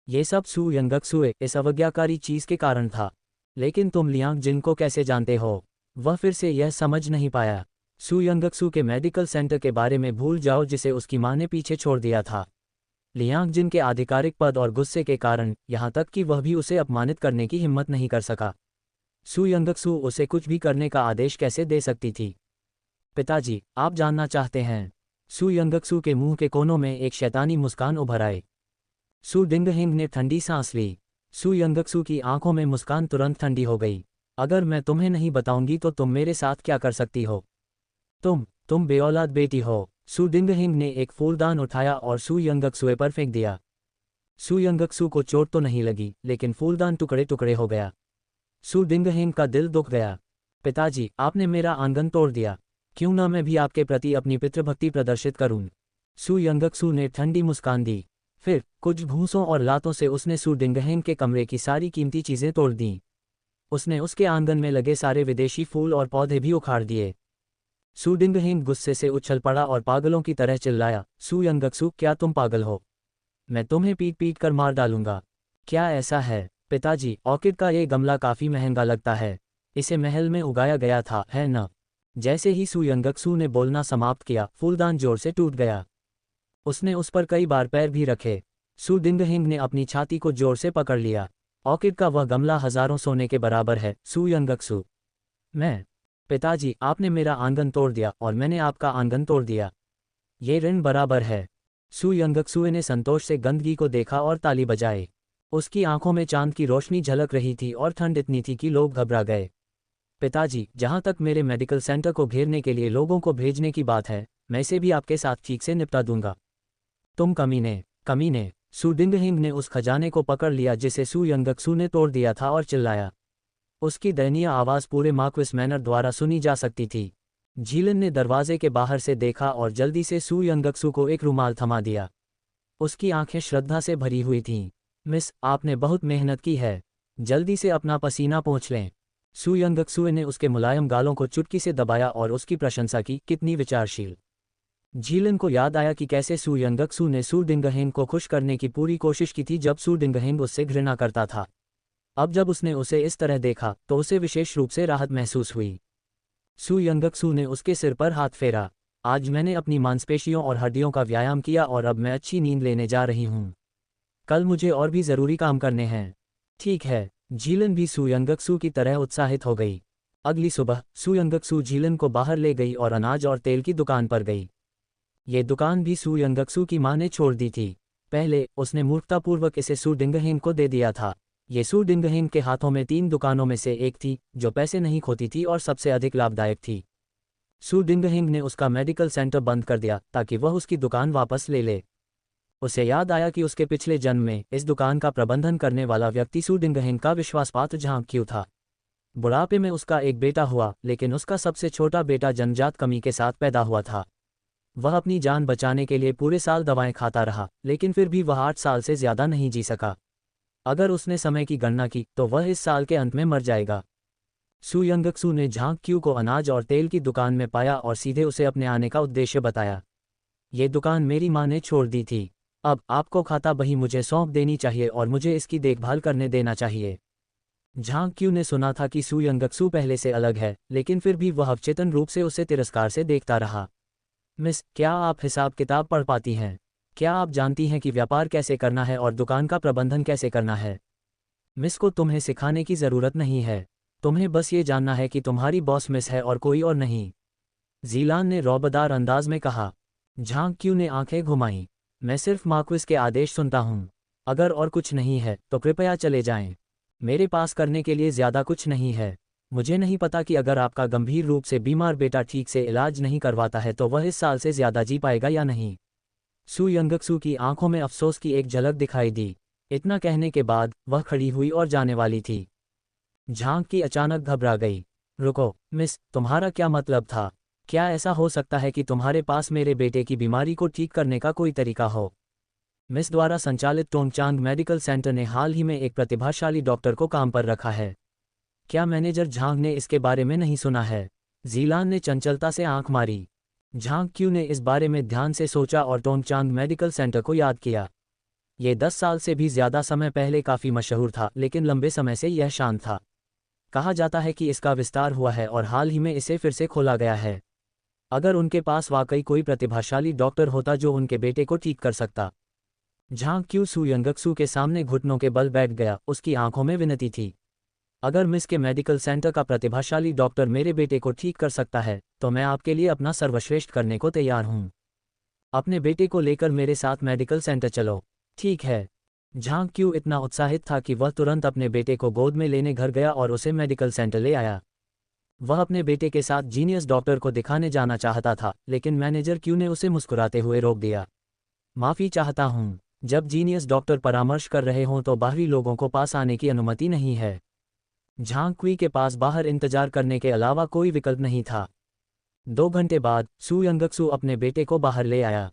ये सब सू यंगक्सुए इस अवज्ञाकारी चीज के कारण था। लेकिन तुम लियांग जिन को कैसे जानते हो? वह फिर से यह समझ नहीं पाया। सू यंगक्सू के मेडिकल सेंटर के बारे में भूल जाओ जिसे उसकी मां ने पीछे छोड़ दिया था। लियांग जिन के आधिकारिक पद और गुस्से के कारण यहाँ तक कि वह भी उसे अपमानित करने की हिम्मत नहीं कर सका। सू यंगक्सू उसे कुछ भी करने का आदेश कैसे दे सकती थी? पिताजी, आप जानना चाहते हैं? सू यंगक्सू के मुंह के कोनों में एक शैतानी मुस्कान उभर आई। सू डिंगहिंग ने ठंडी सांस ली। सू यंगक्सू की आंखों में मुस्कान तुरंत ठंडी हो गई। अगर मैं तुम्हें नहीं बताऊंगी तो तुम मेरे साथ क्या कर सकती हो? तुम बेऔलाद बेटी हो। सू डिंगहिंग ने एक फूलदान उठाया और सू यंगक्सुए पर फेंक दिया। सू यंगक्सू को चोट तो नहीं लगी, लेकिन फूलदान टुकड़े टुकड़े हो गया। सू डिंगहिंग का दिल दुख गया। पिताजी, आपने मेरा आंगन तोड़ दिया। क्यों ना मैं भी आपके प्रति अपनी पितृभक्ति प्रदर्शित करूं? सू यंगक्सू ने ठंडी मुस्कान दी। फिर कुछ भूसों और लातों से उसने सू डिंगहेंग के कमरे की सारी कीमती चीजें तोड़ दीं। उसने उसके आंगन में लगे सारे विदेशी फूल और पौधे भी उखाड़ दिए। सू डिंगहेंग गुस्से से उछल पड़ा और पागलों की तरह चिल्लाया, सू यंगक्सू, क्या तुम पागल हो? मैं तुम्हें पीट पीट कर मार डालूंगा। क्या ऐसा है? पिताजी, ऑर्किड का ये गमला काफी महंगा लगता है। इसे महल में उगाया गया था, है न? जैसे ही सू यंगक्सू ने बोलना समाप्त किया, फूलदान जोर से टूट गया। उसने उस पर कई बार पैर भी रखे। सू डिंगहिंग ने अपनी छाती को जोर से पकड़ लिया। ऑर्किड का वह गमला हजारों सोने के बराबर है, सू यंगक्सू। पिताजी, आपने मेरा आंगन तोड़ दिया और मैंने आपका आंगन तोड़ दिया। ये ऋण बराबर है। सू यंगक्सुए ने संतोष से गंदगी को देखा और ताली बजाई। उसकी आंखों में चांद की रोशनी झलक रही थी और ठंड इतनी थी कि लोग घबरा गए। पिताजी, जहां तक मेरे मेडिकल सेंटर को घेरने के लिए लोगों को भेजने की बात है, मैं इसे भी आपके साथ ठीक से निपटा दूंगा। तुम कमीने। सू डिंगहिंग ने उस खजाने को पकड़ लिया जिसे सू यंगक्सू ने तोड़ दिया था और चिल्लाया। उसकी दयनीय आवाज़ पूरे मार्क्विस मैनर द्वारा सुनी जा सकती थी। झीलन ने दरवाजे के बाहर से देखा और जल्दी से सू यंगक्सू को एक रुमाल थमा दिया। उसकी आंखें श्रद्धा से भरी हुई थीं। मिस, आपने बहुत मेहनत की है। जल्दी से अपना पसीना पोंछ लें। सू यंगक्सुए ने उसके मुलायम गालों को चुटकी से दबाया और उसकी प्रशंसा की, कितनी विचारशील। झीलन को याद आया कि कैसे सू यंगक्सू ने सू डिंगहेंग को खुश करने की पूरी कोशिश की थी जब सू डिंगहेंग उससे घृणा करता था। अब जब उसने उसे इस तरह देखा तो उसे विशेष रूप से राहत महसूस हुई। सू यंगक्सू ने उसके सिर पर हाथ फेरा। आज मैंने अपनी मांसपेशियों और हड्डियों का व्यायाम किया और अब मैं अच्छी नींद लेने जा रही हूँ। कल मुझे और भी ज़रूरी काम करने हैं। ठीक है। झीलन भी सू यंगक्सू की तरह उत्साहित हो गई। अगली सुबह सू यंगक्सू झीलन को बाहर ले गई और अनाज और तेल की दुकान पर गई। ये दुकान भी सू यंगक्सू की मां ने छोड़ दी थी। पहले उसने मूर्खतापूर्वक इसे सू डिंगहेंग को दे दिया था। ये सू डिंगहेंग के हाथों में 3 दुकानों में से एक थी जो पैसे नहीं खोती थी और सबसे अधिक लाभदायक थी। सू डिंगहेंग ने उसका मेडिकल सेंटर बंद कर दिया ताकि वह उसकी दुकान वापस ले ले। उसे याद आया कि उसके पिछले जन्म में इस दुकान का प्रबंधन करने वाला व्यक्ति सू डिंगहेंग का विश्वासपात्र झांग क्यों था। बुढ़ापे में उसका एक बेटा हुआ, लेकिन उसका सबसे छोटा बेटा जन्मजात कमी के साथ पैदा हुआ था। वह अपनी जान बचाने के लिए पूरे साल दवाएं खाता रहा, लेकिन फिर भी वह 8 साल से ज्यादा नहीं जी सका। अगर उसने समय की गणना की तो वह इस साल के अंत में मर जाएगा। सू यंगक्सू ने झांग क्यू को अनाज और तेल की दुकान में पाया और सीधे उसे अपने आने का उद्देश्य बताया। ये दुकान मेरी मां ने छोड़ दी थी। अब आपको खाता बही मुझे सौंप देनी चाहिए और मुझे इसकी देखभाल करने देना चाहिए। झांग क्यू ने सुना था कि सू यंगक्सू पहले से अलग है, लेकिन फिर भी वह अवचेतन रूप से उसे तिरस्कार से देखता रहा। मिस, क्या आप हिसाब किताब पढ़ पाती हैं? क्या आप जानती हैं कि व्यापार कैसे करना है और दुकान का प्रबंधन कैसे करना है? मिस को तुम्हें सिखाने की ज़रूरत नहीं है। तुम्हें बस ये जानना है कि तुम्हारी बॉस मिस है और कोई और नहीं। जीलान ने रौबदार अंदाज में कहा। झांग क्यू ने आंखें घुमाईं। मैं सिर्फ मार्क्विस के आदेश सुनता हूँ। अगर और कुछ नहीं है तो कृपया चले जाएं। मेरे पास करने के लिए ज़्यादा कुछ नहीं है। मुझे नहीं पता कि अगर आपका गंभीर रूप से बीमार बेटा ठीक से इलाज नहीं करवाता है तो वह इस साल से ज़्यादा जी पाएगा या नहीं। सू यंगक्सू की आंखों में अफसोस की एक झलक दिखाई दी। इतना कहने के बाद वह खड़ी हुई और जाने वाली थी। झांग की अचानक घबरा गई। रुको मिस, तुम्हारा क्या मतलब था? क्या ऐसा हो सकता है कि तुम्हारे पास मेरे बेटे की बीमारी को ठीक करने का कोई तरीका हो? मिस द्वारा संचालित टोंगचांग मेडिकल सेंटर ने हाल ही में एक प्रतिभाशाली डॉक्टर को काम पर रखा है। क्या मैनेजर झांग ने इसके बारे में नहीं सुना है? जीलान ने चंचलता से आंख मारी। झांग क्यू ने इस बारे में ध्यान से सोचा और टोंगचांग मेडिकल सेंटर को याद किया। ये 10 साल से भी ज़्यादा समय पहले काफ़ी मशहूर था, लेकिन लंबे समय से यह शांत था। कहा जाता है कि इसका विस्तार हुआ है और हाल ही में इसे फिर से खोला गया है। अगर उनके पास वाकई कोई प्रतिभाशाली डॉक्टर होता जो उनके बेटे को ठीक कर सकता। झांग क्यू सू यंगक्सू के सामने घुटनों के बल बैठ गया, उसकी आंखों में विनती थी। अगर मिस के मेडिकल सेंटर का प्रतिभाशाली डॉक्टर मेरे बेटे को ठीक कर सकता है तो मैं आपके लिए अपना सर्वश्रेष्ठ करने को तैयार हूँ। अपने बेटे को लेकर मेरे साथ मेडिकल सेंटर चलो। ठीक है। झांग क्यू इतना उत्साहित था कि वह तुरंत अपने बेटे को गोद में लेने घर गया और उसे मेडिकल सेंटर ले आया। वह अपने बेटे के साथ जीनियस डॉक्टर को दिखाने जाना चाहता था, लेकिन मैनेजर क्यू ने उसे मुस्कुराते हुए रोक दिया। माफ़ी चाहता हूँ, जब जीनियस डॉक्टर परामर्श कर रहे हों तो बाहरी लोगों को पास आने की अनुमति नहीं है। झांग क्वी के पास बाहर इंतजार करने के अलावा कोई विकल्प नहीं था। 2 घंटे बाद सू यंगक्सू अपने बेटे को बाहर ले आया।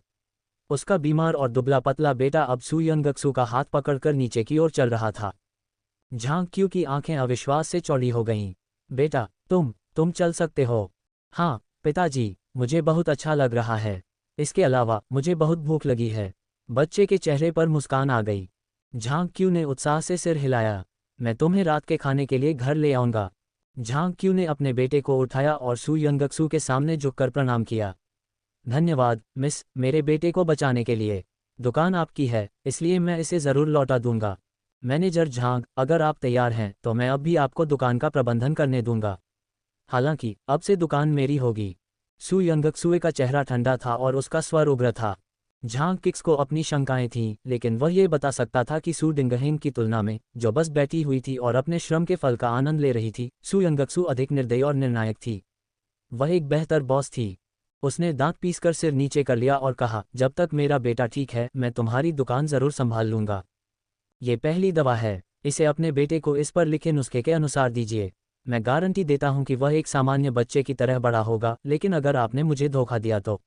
उसका बीमार और दुबला पतला बेटा अब सू यंगक्सू का हाथ पकड़कर नीचे की ओर चल रहा था। झांग क्यू की आंखें अविश्वास से चौड़ी हो गईं। बेटा, तुम चल सकते हो? हाँ पिताजी, मुझे बहुत अच्छा लग रहा है। इसके अलावा मुझे बहुत भूख लगी है। बच्चे के चेहरे पर मुस्कान आ गई। झांग क्यू ने उत्साह से सिर हिलाया। मैं तुम्हें रात के खाने के लिए घर ले आऊँगा। झांग क्यू ने अपने बेटे को उठाया और सू यंगक्सू के सामने झुककर प्रणाम किया। धन्यवाद मिस, मेरे बेटे को बचाने के लिए। दुकान आपकी है, इसलिए मैं इसे ज़रूर लौटा दूंगा। मैनेजर झांग, अगर आप तैयार हैं तो मैं अब भी आपको दुकान का प्रबंधन करने दूंगा। हालांकि अब से दुकान मेरी होगी। सू यंगक्सुए का चेहरा ठंडा था और उसका स्वर उग्र था। झांग किक्स को अपनी शंकाएं थीं, लेकिन वह ये बता सकता था कि सू डिंगहेंग की तुलना में, जो बस बैठी हुई थी और अपने श्रम के फल का आनंद ले रही थी, सू यंगक्सु अधिक निर्दयी और निर्णायक थी। वह एक बेहतर बॉस थी। उसने दांत पीसकर सिर नीचे कर लिया और कहा, जब तक मेरा बेटा ठीक है मैं तुम्हारी दुकान ज़रूर संभाल लूँगा। ये पहली दवा है, इसे अपने बेटे को इस पर लिखे नुस्खे के अनुसार दीजिए। मैं गारंटी देता हूं कि वह एक सामान्य बच्चे की तरह बड़ा होगा, लेकिन अगर आपने मुझे धोखा दिया तो।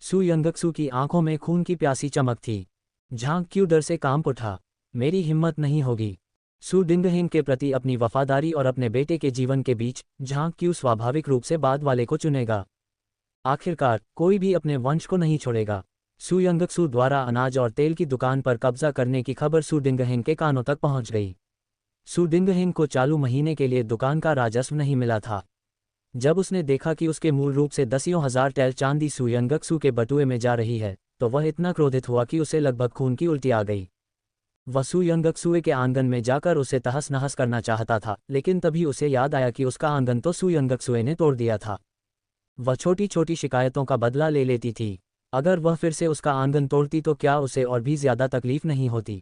सू यंगक्सू की आंखों में खून की प्यासी चमक थी। झांग क्यू डर से कांप उठा। मेरी हिम्मत नहीं होगी। सू डिंगहेंग के प्रति अपनी वफादारी और अपने बेटे के जीवन के बीच झांग क्यू स्वाभाविक रूप से बाद वाले को चुनेगा। आखिरकार कोई भी अपने वंश को नहीं छोड़ेगा। सू यंगक्सू द्वारा अनाज और तेल की दुकान पर कब्जा करने की खबर सू डिंगहेंग के कानों तक पहुंच गई। सू डिंगहेंग को चालू महीने के लिए दुकान का राजस्व नहीं मिला था। जब उसने देखा कि उसके मूल रूप से दसियों हजार टैल चांदी सू यंगक्सू के बटुए में जा रही है, तो वह इतना क्रोधित हुआ कि उसे लगभग खून की उल्टी आ गई। वह सू यंगक्सुए के आंगन में जाकर उसे तहस नहस करना चाहता था, लेकिन तभी उसे याद आया कि उसका आंगन तो सू यंगक्सुए ने तोड़ दिया था। वह छोटी छोटी शिकायतों का बदला ले लेती थी। अगर वह फिर से उसका आंगन तोड़ती तो क्या उसे और भी ज्यादा तकलीफ नहीं होती।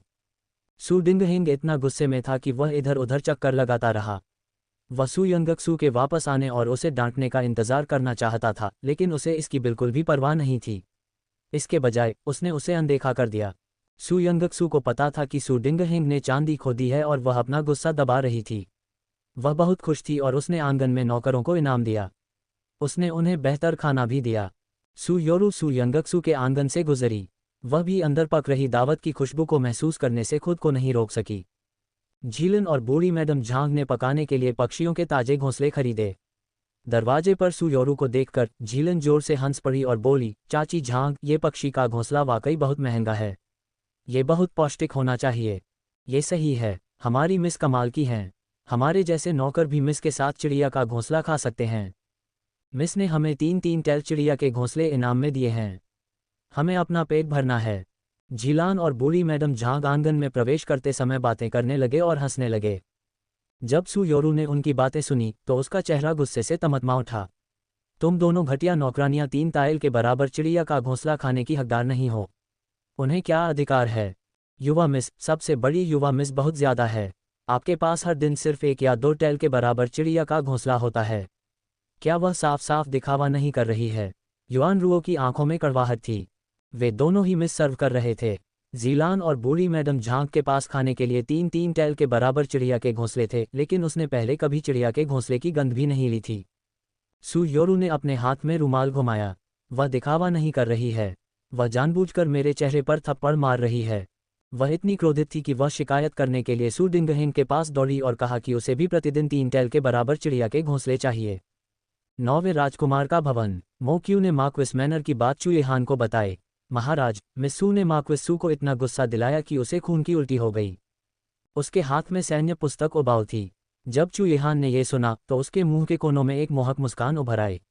सू डिंगहेंग इतना गुस्से में था कि वह इधर उधर चक्कर लगाता रहा। वह सू यंगक्सू के वापस आने और उसे डांटने का इंतजार करना चाहता था, लेकिन उसे इसकी बिल्कुल भी परवाह नहीं थी। इसके बजाय उसने उसे अनदेखा कर दिया। सू यंगक्सू को पता था कि सू डिंगहेंग ने चांदी खो दी है और वह अपना गुस्सा दबा रही थी। वह बहुत खुश थी और उसने आंगन में नौकरों को इनाम दिया। उसने उन्हें बेहतर खाना भी दिया। सू योरू सू यंगक्सू के आंगन से गुजरी। वह भी अंदर पक रही दावत की खुशबू को महसूस करने से खुद को नहीं रोक सकी। झीलन और बूढ़ी मैडम झांग ने पकाने के लिए पक्षियों के ताजे घोंसले खरीदे। दरवाजे पर सू योरू को देखकर झीलन जोर से हंस पड़ी और बोली, चाची झांग, ये पक्षी का घोंसला वाकई बहुत महंगा है। ये बहुत पौष्टिक होना चाहिए। ये सही है, हमारी मिस कमाल की हैं। हमारे जैसे नौकर भी मिस के साथ चिड़िया का घोंसला खा सकते हैं। मिस ने हमें 3-3 टैल चिड़िया के घोंसले इनाम में दिए हैं। हमें अपना पेट भरना है। झीलान और बूढ़ी मैडम झांग आंगन में प्रवेश करते समय बातें करने लगे और हंसने लगे। जब सू योरू ने उनकी बातें सुनी तो उसका चेहरा गुस्से से तमतमा उठा। तुम दोनों घटिया नौकरानियां 3 तायल के बराबर चिड़िया का घोंसला खाने की हकदार नहीं हो। उन्हें क्या अधिकार है? युवा मिस, सबसे बड़ी युवा मिस बहुत ज्यादा है। आपके पास हर दिन सिर्फ 1 या 2 टैल के बराबर चिड़िया का घोंसला होता है। क्या वह साफ साफ दिखावा नहीं कर रही है? युआन रुओ की आंखों में कड़वाहट थी। वे दोनों ही मिस सर्व कर रहे थे। जीलान और बूढ़ी मैडम झांग के पास खाने के लिए 3-3 टैल के बराबर चिड़िया के घोंसले थे, लेकिन उसने पहले कभी चिड़िया के घोंसले की गंध भी नहीं ली थी। सू योरू ने अपने हाथ में रुमाल घुमाया। वह दिखावा नहीं कर रही है। वह जानबूझकर मेरे चेहरे पर थप्पड़ मार रही है। वह इतनी क्रोधित थी कि वह शिकायत करने के लिए सू डिंगहेंग के पास दौड़ी और कहा कि उसे भी प्रतिदिन 3 टैल के बराबर चिड़िया के घोंसले चाहिए। 9वें राजकुमार का भवन। मोक्यू ने मार्क्विस मैनर की बात चुएहान को बताई। महाराज, मिस सू ने मार्क्विस सू को इतना गुस्सा दिलाया कि उसे खून की उल्टी हो गई। उसके हाथ में सैन्य पुस्तक उबाऊ थी। जब चुएहान ने यह सुना तो उसके मुंह के कोनों में एक मोहक मुस्कान उभर आई।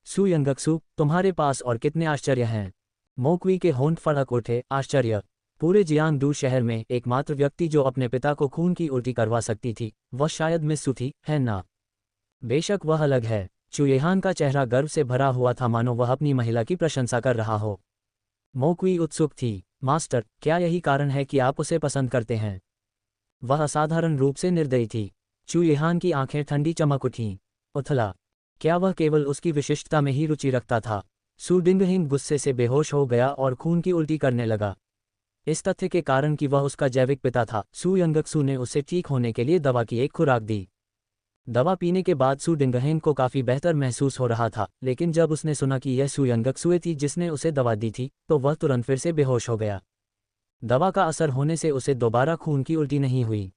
सू यंगक्सू, तुम्हारे पास और कितने आश्चर्य हैं? मोक्वी के होंठ फड़क उठे। आश्चर्य? पूरे जियांगडू शहर में एकमात्र व्यक्ति जो अपने पिता को खून की उल्टी करवा सकती थी, वह शायद मिस सू थी, है ना? बेशक वह अलग है। चुएहान का चेहरा गर्व से भरा हुआ था, मानो वह अपनी महिला की प्रशंसा कर रहा हो। मोक्वी उत्सुक थी। मास्टर, क्या यही कारण है कि आप उसे पसंद करते हैं? वह असाधारण रूप से निर्दयी थी। चुएहान की आंखें ठंडी चमक उठीं। उथला। क्या वह केवल उसकी विशिष्टता में ही रुचि रखता था? सू डिंगहिंग गुस्से से बेहोश हो गया और खून की उल्टी करने लगा। इस तथ्य के कारण कि वह उसका जैविक पिता था, सू यंगक्सू ने उसे ठीक होने के लिए दवा की एक खुराक दी। दवा पीने के बाद सू डिंगहेंग को काफ़ी बेहतर महसूस हो रहा था, लेकिन जब उसने सुना कि यह सू यंगक्सुए थी जिसने उसे दवा दी थी, तो वह तुरंत फिर से बेहोश हो गया। दवा का असर होने से उसे दोबारा खून की उल्टी नहीं हुई,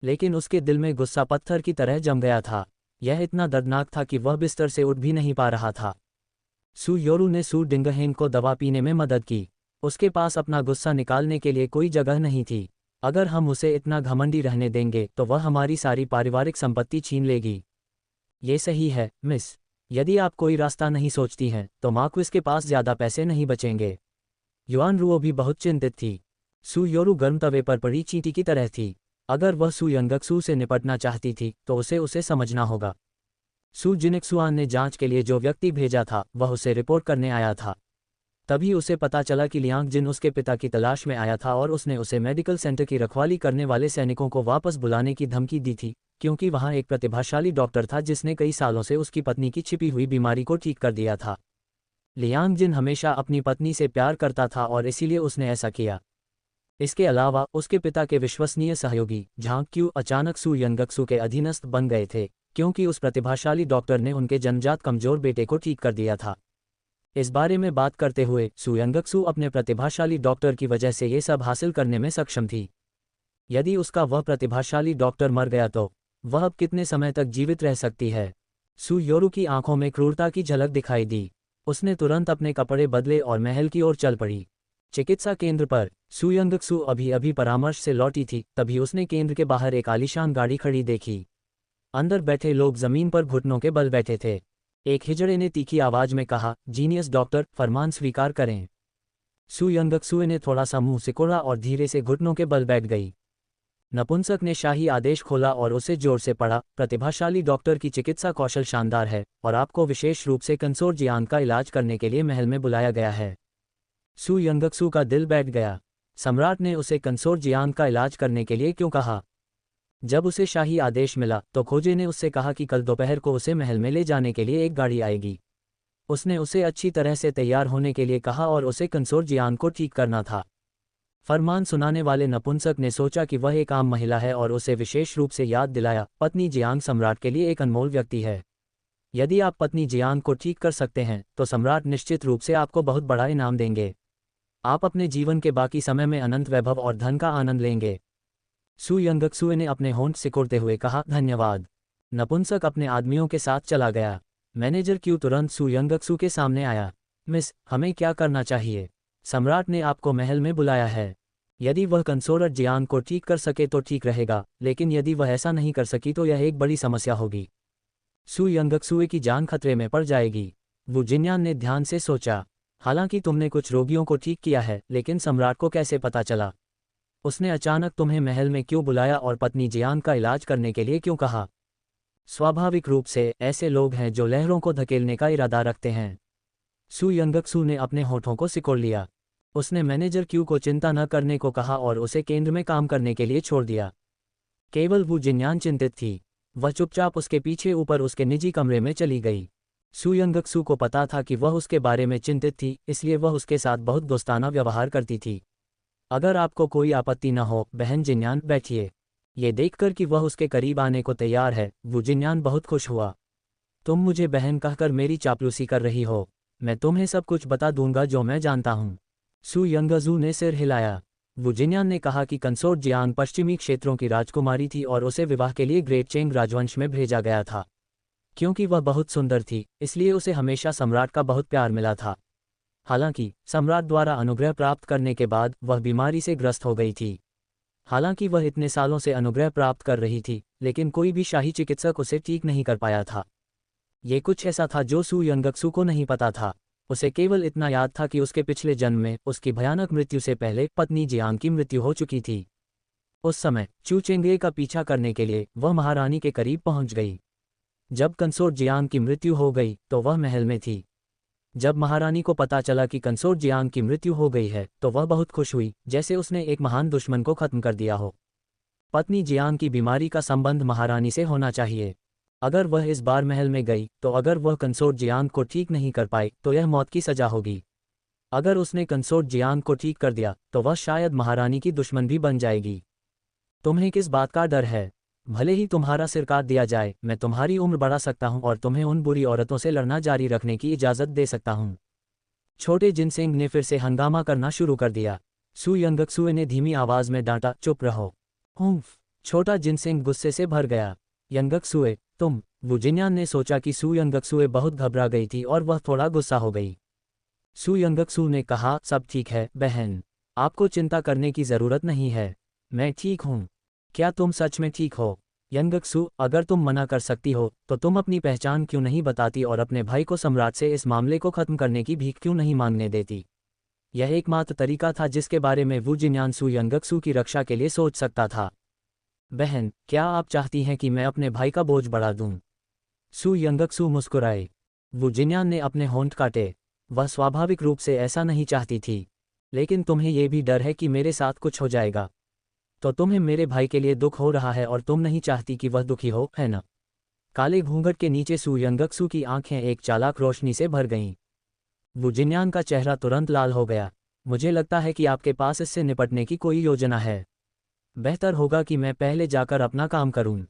लेकिन उसके दिल में गुस्सा पत्थर की तरह जम गया था। यह इतना दर्दनाक था कि वह बिस्तर से उठ भी नहीं पा रहा था। सू योरू ने सू डिंगहेंग को दवा पीने में मदद की। उसके पास अपना गुस्सा निकालने के लिए कोई जगह नहीं थी। अगर हम उसे इतना घमंडी रहने देंगे तो वह हमारी सारी पारिवारिक संपत्ति छीन लेगी। ये सही है, मिस। यदि आप कोई रास्ता नहीं सोचती हैं तो मार्क्विस के पास ज़्यादा पैसे नहीं बचेंगे। युआन रुओ भी बहुत चिंतित थी। सू योरू गर्म तवे पर पड़ी चींटी की तरह थी। अगर वह सू यंगक्सू से निपटना चाहती थी तो उसे समझना होगा। सू जिनेक्सुआन ने जांच के लिए जो व्यक्ति भेजा था वह उसे रिपोर्ट करने आया था। तभी उसे पता चला कि लियांग जिन उसके पिता की तलाश में आया था और उसने उसे मेडिकल सेंटर की रखवाली करने वाले सैनिकों को वापस बुलाने की धमकी दी थी, क्योंकि वहां एक प्रतिभाशाली डॉक्टर था जिसने कई सालों से उसकी पत्नी की छिपी हुई बीमारी को ठीक कर दिया था। लियांग जिन हमेशा अपनी पत्नी से प्यार करता था और इसीलिए उसने ऐसा किया। इसके अलावा उसके पिता के विश्वसनीय सहयोगी झांग क्यू अचानक सू यंगक्सू के अधीनस्थ बन गए थे, क्योंकि उस प्रतिभाशाली डॉक्टर ने उनके जन्मजात कमजोर बेटे को ठीक कर दिया था। इस बारे में बात करते हुए सू यंगक्सू अपने प्रतिभाशाली डॉक्टर की वजह से ये सब हासिल करने में सक्षम थी। यदि उसका वह प्रतिभाशाली डॉक्टर मर गया तो वह अब कितने समय तक जीवित रह सकती है? सू योरू की आंखों में क्रूरता की झलक दिखाई दी। उसने तुरंत अपने कपड़े बदले और महल की ओर चल पड़ी। चिकित्सा केंद्र पर सू यंगक्सू अभी अभी परामर्श से लौटी थी, तभी उसने केंद्र के बाहर एक आलीशान गाड़ी खड़ी देखी। अंदर बैठे लोग जमीन पर घुटनों के बल बैठे थे। एक हिजड़े ने तीखी आवाज में कहा, जीनियस डॉक्टर, फरमान स्वीकार करें। सू यंगक्सुए ने थोड़ा सा मुंह सिकोड़ा और धीरे से घुटनों के बल बैठ गई। नपुंसक ने शाही आदेश खोला और उसे जोर से पढ़ा, प्रतिभाशाली डॉक्टर की चिकित्सा कौशल शानदार है और आपको विशेष रूप से कंसोर जियांग का इलाज करने के लिए महल में बुलाया गया है। सू यंगक्सू का दिल बैठ गया। सम्राट ने उसे कंसोर जियांग का इलाज करने के लिए क्यों कहा? जब उसे शाही आदेश मिला तो खोजे ने उससे कहा कि कल दोपहर को उसे महल में ले जाने के लिए एक गाड़ी आएगी। उसने उसे अच्छी तरह से तैयार होने के लिए कहा और उसे कंसोर जियांग को ठीक करना था। फरमान सुनाने वाले नपुंसक ने सोचा कि वह एक आम महिला है और उसे विशेष रूप से याद दिलाया, पत्नी जियांग सम्राट के लिए एक अनमोल व्यक्ति है। यदि आप पत्नी जियांग को ठीक कर सकते हैं तो सम्राट निश्चित रूप से आपको बहुत बड़ा इनाम देंगे। आप अपने जीवन के बाकी समय में अनंत वैभव और धन का आनंद लेंगे। सू यंगक्सुए ने अपने होंठ सिकोड़ते हुए कहा, धन्यवाद। नपुंसक अपने आदमियों के साथ चला गया। मैनेजर क्यू तुरंत सू यंगक्सू के सामने आया। मिस, हमें क्या करना चाहिए? सम्राट ने आपको महल में बुलाया है। यदि वह कंसोर जियांग को ठीक कर सके तो ठीक रहेगा, लेकिन यदि वह ऐसा नहीं कर सकी तो यह एक बड़ी समस्या होगी। सू यंगक्सुए की जान खतरे में पड़ जाएगी। वू जिन्यान ने ध्यान से सोचा। हालांकि तुमने कुछ रोगियों को ठीक किया है, लेकिन सम्राट को कैसे पता चला? उसने अचानक तुम्हें महल में क्यों बुलाया और पत्नी जियांग का इलाज करने के लिए क्यों कहा? स्वाभाविक रूप से ऐसे लोग हैं जो लहरों को धकेलने का इरादा रखते हैं। सू यंगक्सू ने अपने होठों को सिकोड़ लिया। उसने मैनेजर क्यू को चिंता न करने को कहा और उसे केंद्र में काम करने के लिए छोड़ दिया। केवल वू जिन्यान चिंतित थी। वह चुपचाप उसके पीछे ऊपर उसके निजी कमरे में चली गई। सू यंगक्सू को पता था कि वह उसके बारे में चिंतित थी, इसलिए वह उसके साथ बहुत दोस्ताना व्यवहार करती थी। अगर आपको कोई आपत्ति न हो बहन जिन्यान, बैठिए। ये देखकर कि वह उसके करीब आने को तैयार है, वू जिन्यान बहुत खुश हुआ। तुम मुझे बहन कहकर मेरी चापलूसी कर रही हो। मैं तुम्हें सब कुछ बता दूंगा जो मैं जानता हूँ। सू यंगजू ने सिर हिलाया। वू जिन्यान ने कहा कि कंसोर्ट जियांग पश्चिमी क्षेत्रों की राजकुमारी थी और उसे विवाह के लिए ग्रेट चेंग राजवंश में भेजा गया था। क्योंकि वह बहुत सुंदर थी, इसलिए उसे हमेशा सम्राट का बहुत प्यार मिला था। हालांकि सम्राट द्वारा अनुग्रह प्राप्त करने के बाद वह बीमारी से ग्रस्त हो गई थी। हालांकि वह इतने सालों से अनुग्रह प्राप्त कर रही थी, लेकिन कोई भी शाही चिकित्सक उसे ठीक नहीं कर पाया था। ये कुछ ऐसा था जो सू यंगक्सू को नहीं पता था। उसे केवल इतना याद था कि उसके पिछले जन्म में उसकी भयानक मृत्यु से पहले पत्नी जियांग की मृत्यु हो चुकी थी। उस समय चू चेंगे का पीछा करने के लिए वह महारानी के करीब पहुंच गई। जब कंसोर्ट जियांग की मृत्यु हो गई तो वह महल में थी। जब महारानी को पता चला कि कंसोर्ट जियांग की मृत्यु हो गई है तो वह बहुत खुश हुई, जैसे उसने एक महान दुश्मन को खत्म कर दिया हो। पत्नी जियांग की बीमारी का संबंध महारानी से होना चाहिए। अगर वह इस बार महल में गई तो अगर वह कंसोर्ट जियांग को ठीक नहीं कर पाई तो यह मौत की सजा होगी। अगर उसने कंसोर्ट जियांग को ठीक कर दिया तो वह शायद महारानी की दुश्मन भी बन जाएगी। तुम्हें किस बात का डर है? भले ही तुम्हारा सिर काट दिया जाए, मैं तुम्हारी उम्र बढ़ा सकता हूं और तुम्हें उन बुरी औरतों से लड़ना जारी रखने की इजाज़त दे सकता हूं। छोटे जिनसेंग ने फिर से हंगामा करना शुरू कर दिया। सू यंगक्सुए ने धीमी आवाज में डांटा, चुप रहो। हुम्फ। छोटा जिनसेंग गुस्से से भर गया। यंगक्सुए, तुम। वू जिन्यान ने सोचा कि सू यंगक्सुए बहुत घबरा गई थी और वह थोड़ा गुस्सा हो गई। सू यंगक्सू ने कहा, सब ठीक है बहन, आपको चिंता करने की ज़रूरत नहीं है, मैं ठीक हूँ। क्या तुम सच में ठीक हो? यंगक्सू, अगर तुम मना कर सकती हो तो तुम अपनी पहचान क्यों नहीं बताती और अपने भाई को सम्राट से इस मामले को खत्म करने की भीख क्यों नहीं मांगने देती? यह एकमात्र तरीका था जिसके बारे में वू जिन्यान सू यंगक्सू की रक्षा के लिए सोच सकता था। बहन, क्या आप चाहती हैं कि मैं अपने भाई का बोझ बढ़ा दूं? सू यंगक्सू मुस्कुराए। वू जिन्यान ने अपने होंठ काटे। वह स्वाभाविक रूप से ऐसा नहीं चाहती थी, लेकिन तुम्हें यह भी डर है कि मेरे साथ कुछ हो जाएगा। तो तुम्हें मेरे भाई के लिए दुख हो रहा है और तुम नहीं चाहती कि वह दुखी हो, है ना? काले घूंघट के नीचे सू यंगक्सू की आंखें एक चालाक रोशनी से भर गईं। वू जिन्यान का चेहरा तुरंत लाल हो गया। मुझे लगता है कि आपके पास इससे निपटने की कोई योजना है। बेहतर होगा कि मैं पहले जाकर अपना काम करूं।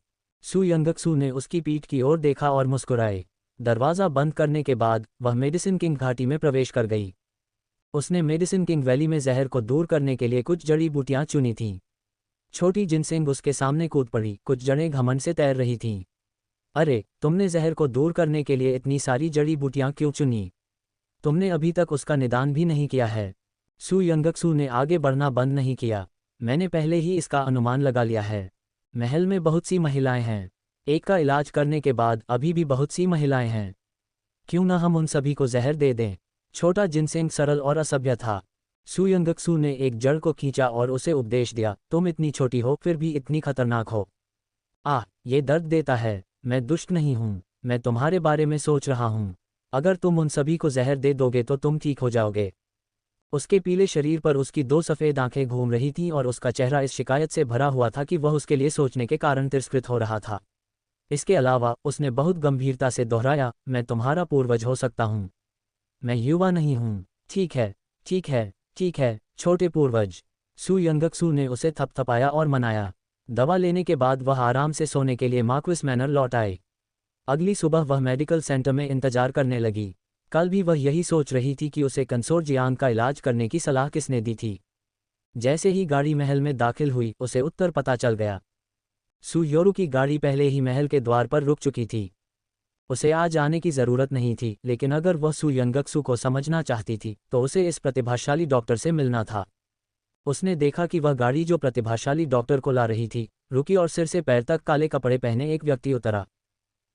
सू यंगक्सू ने उसकी पीठ की ओर देखा और मुस्कुराए। दरवाज़ा बंद करने के बाद वह मेडिसिन किंग घाटी में प्रवेश कर गई। उसने मेडिसिन किंग वैली में जहर को दूर करने के लिए कुछ जड़ी बूटियां चुनी थीं। छोटी जिनसेंग उसके सामने कूद पड़ी, कुछ जड़ें घमंड से तैर रही थीं। अरे, तुमने जहर को दूर करने के लिए इतनी सारी जड़ी बूटियां क्यों चुनी? तुमने अभी तक उसका निदान भी नहीं किया है। सू यंगक्सू ने आगे बढ़ना बंद नहीं किया। मैंने पहले ही इसका अनुमान लगा लिया है। महल में बहुत सी महिलाएं हैं। एक का इलाज करने के बाद अभी भी बहुत सी महिलाएं हैं। क्यों ना हम उन सभी को जहर दे दें? छोटा जिनसेंग सरल और असभ्य था। सू यंगक्सू ने एक जड़ को खींचा और उसे उपदेश दिया, तुम इतनी छोटी हो फिर भी इतनी खतरनाक हो। ये दर्द देता है। मैं दुष्ट नहीं हूँ, मैं तुम्हारे बारे में सोच रहा हूँ। अगर तुम उन सभी को जहर दे दोगे तो तुम ठीक हो जाओगे। उसके पीले शरीर पर उसकी दो सफ़ेद आंखें घूम रही थीं और उसका चेहरा इस शिकायत से भरा हुआ था कि वह उसके लिए सोचने के कारण तिरस्कृत हो रहा था। इसके अलावा उसने बहुत गंभीरता से दोहराया, मैं तुम्हारा पूर्वज हो सकता हूँ। मैं युवा नहीं हूँ। ठीक है, ठीक है, ठीक है, छोटे पूर्वज। सू यंगक्सू ने उसे थपथपाया और मनाया। दवा लेने के बाद वह आराम से सोने के लिए मार्क्विस मैनर लौट आए। अगली सुबह वह मेडिकल सेंटर में इंतजार करने लगी। कल भी वह यही सोच रही थी कि उसे कंसोर्ट जियांग का इलाज करने की सलाह किसने दी थी। जैसे ही गाड़ी महल में दाखिल हुई उसे उत्तर पता चल गया। सू योरू की गाड़ी पहले ही महल के द्वार पर रुक चुकी थी। उसे आज आने की ज़रूरत नहीं थी, लेकिन अगर वह सू यंगक्सू को समझना चाहती थी तो उसे इस प्रतिभाशाली डॉक्टर से मिलना था। उसने देखा कि वह गाड़ी जो प्रतिभाशाली डॉक्टर को ला रही थी रुकी और सिर से पैर तक काले कपड़े पहने एक व्यक्ति उतरा।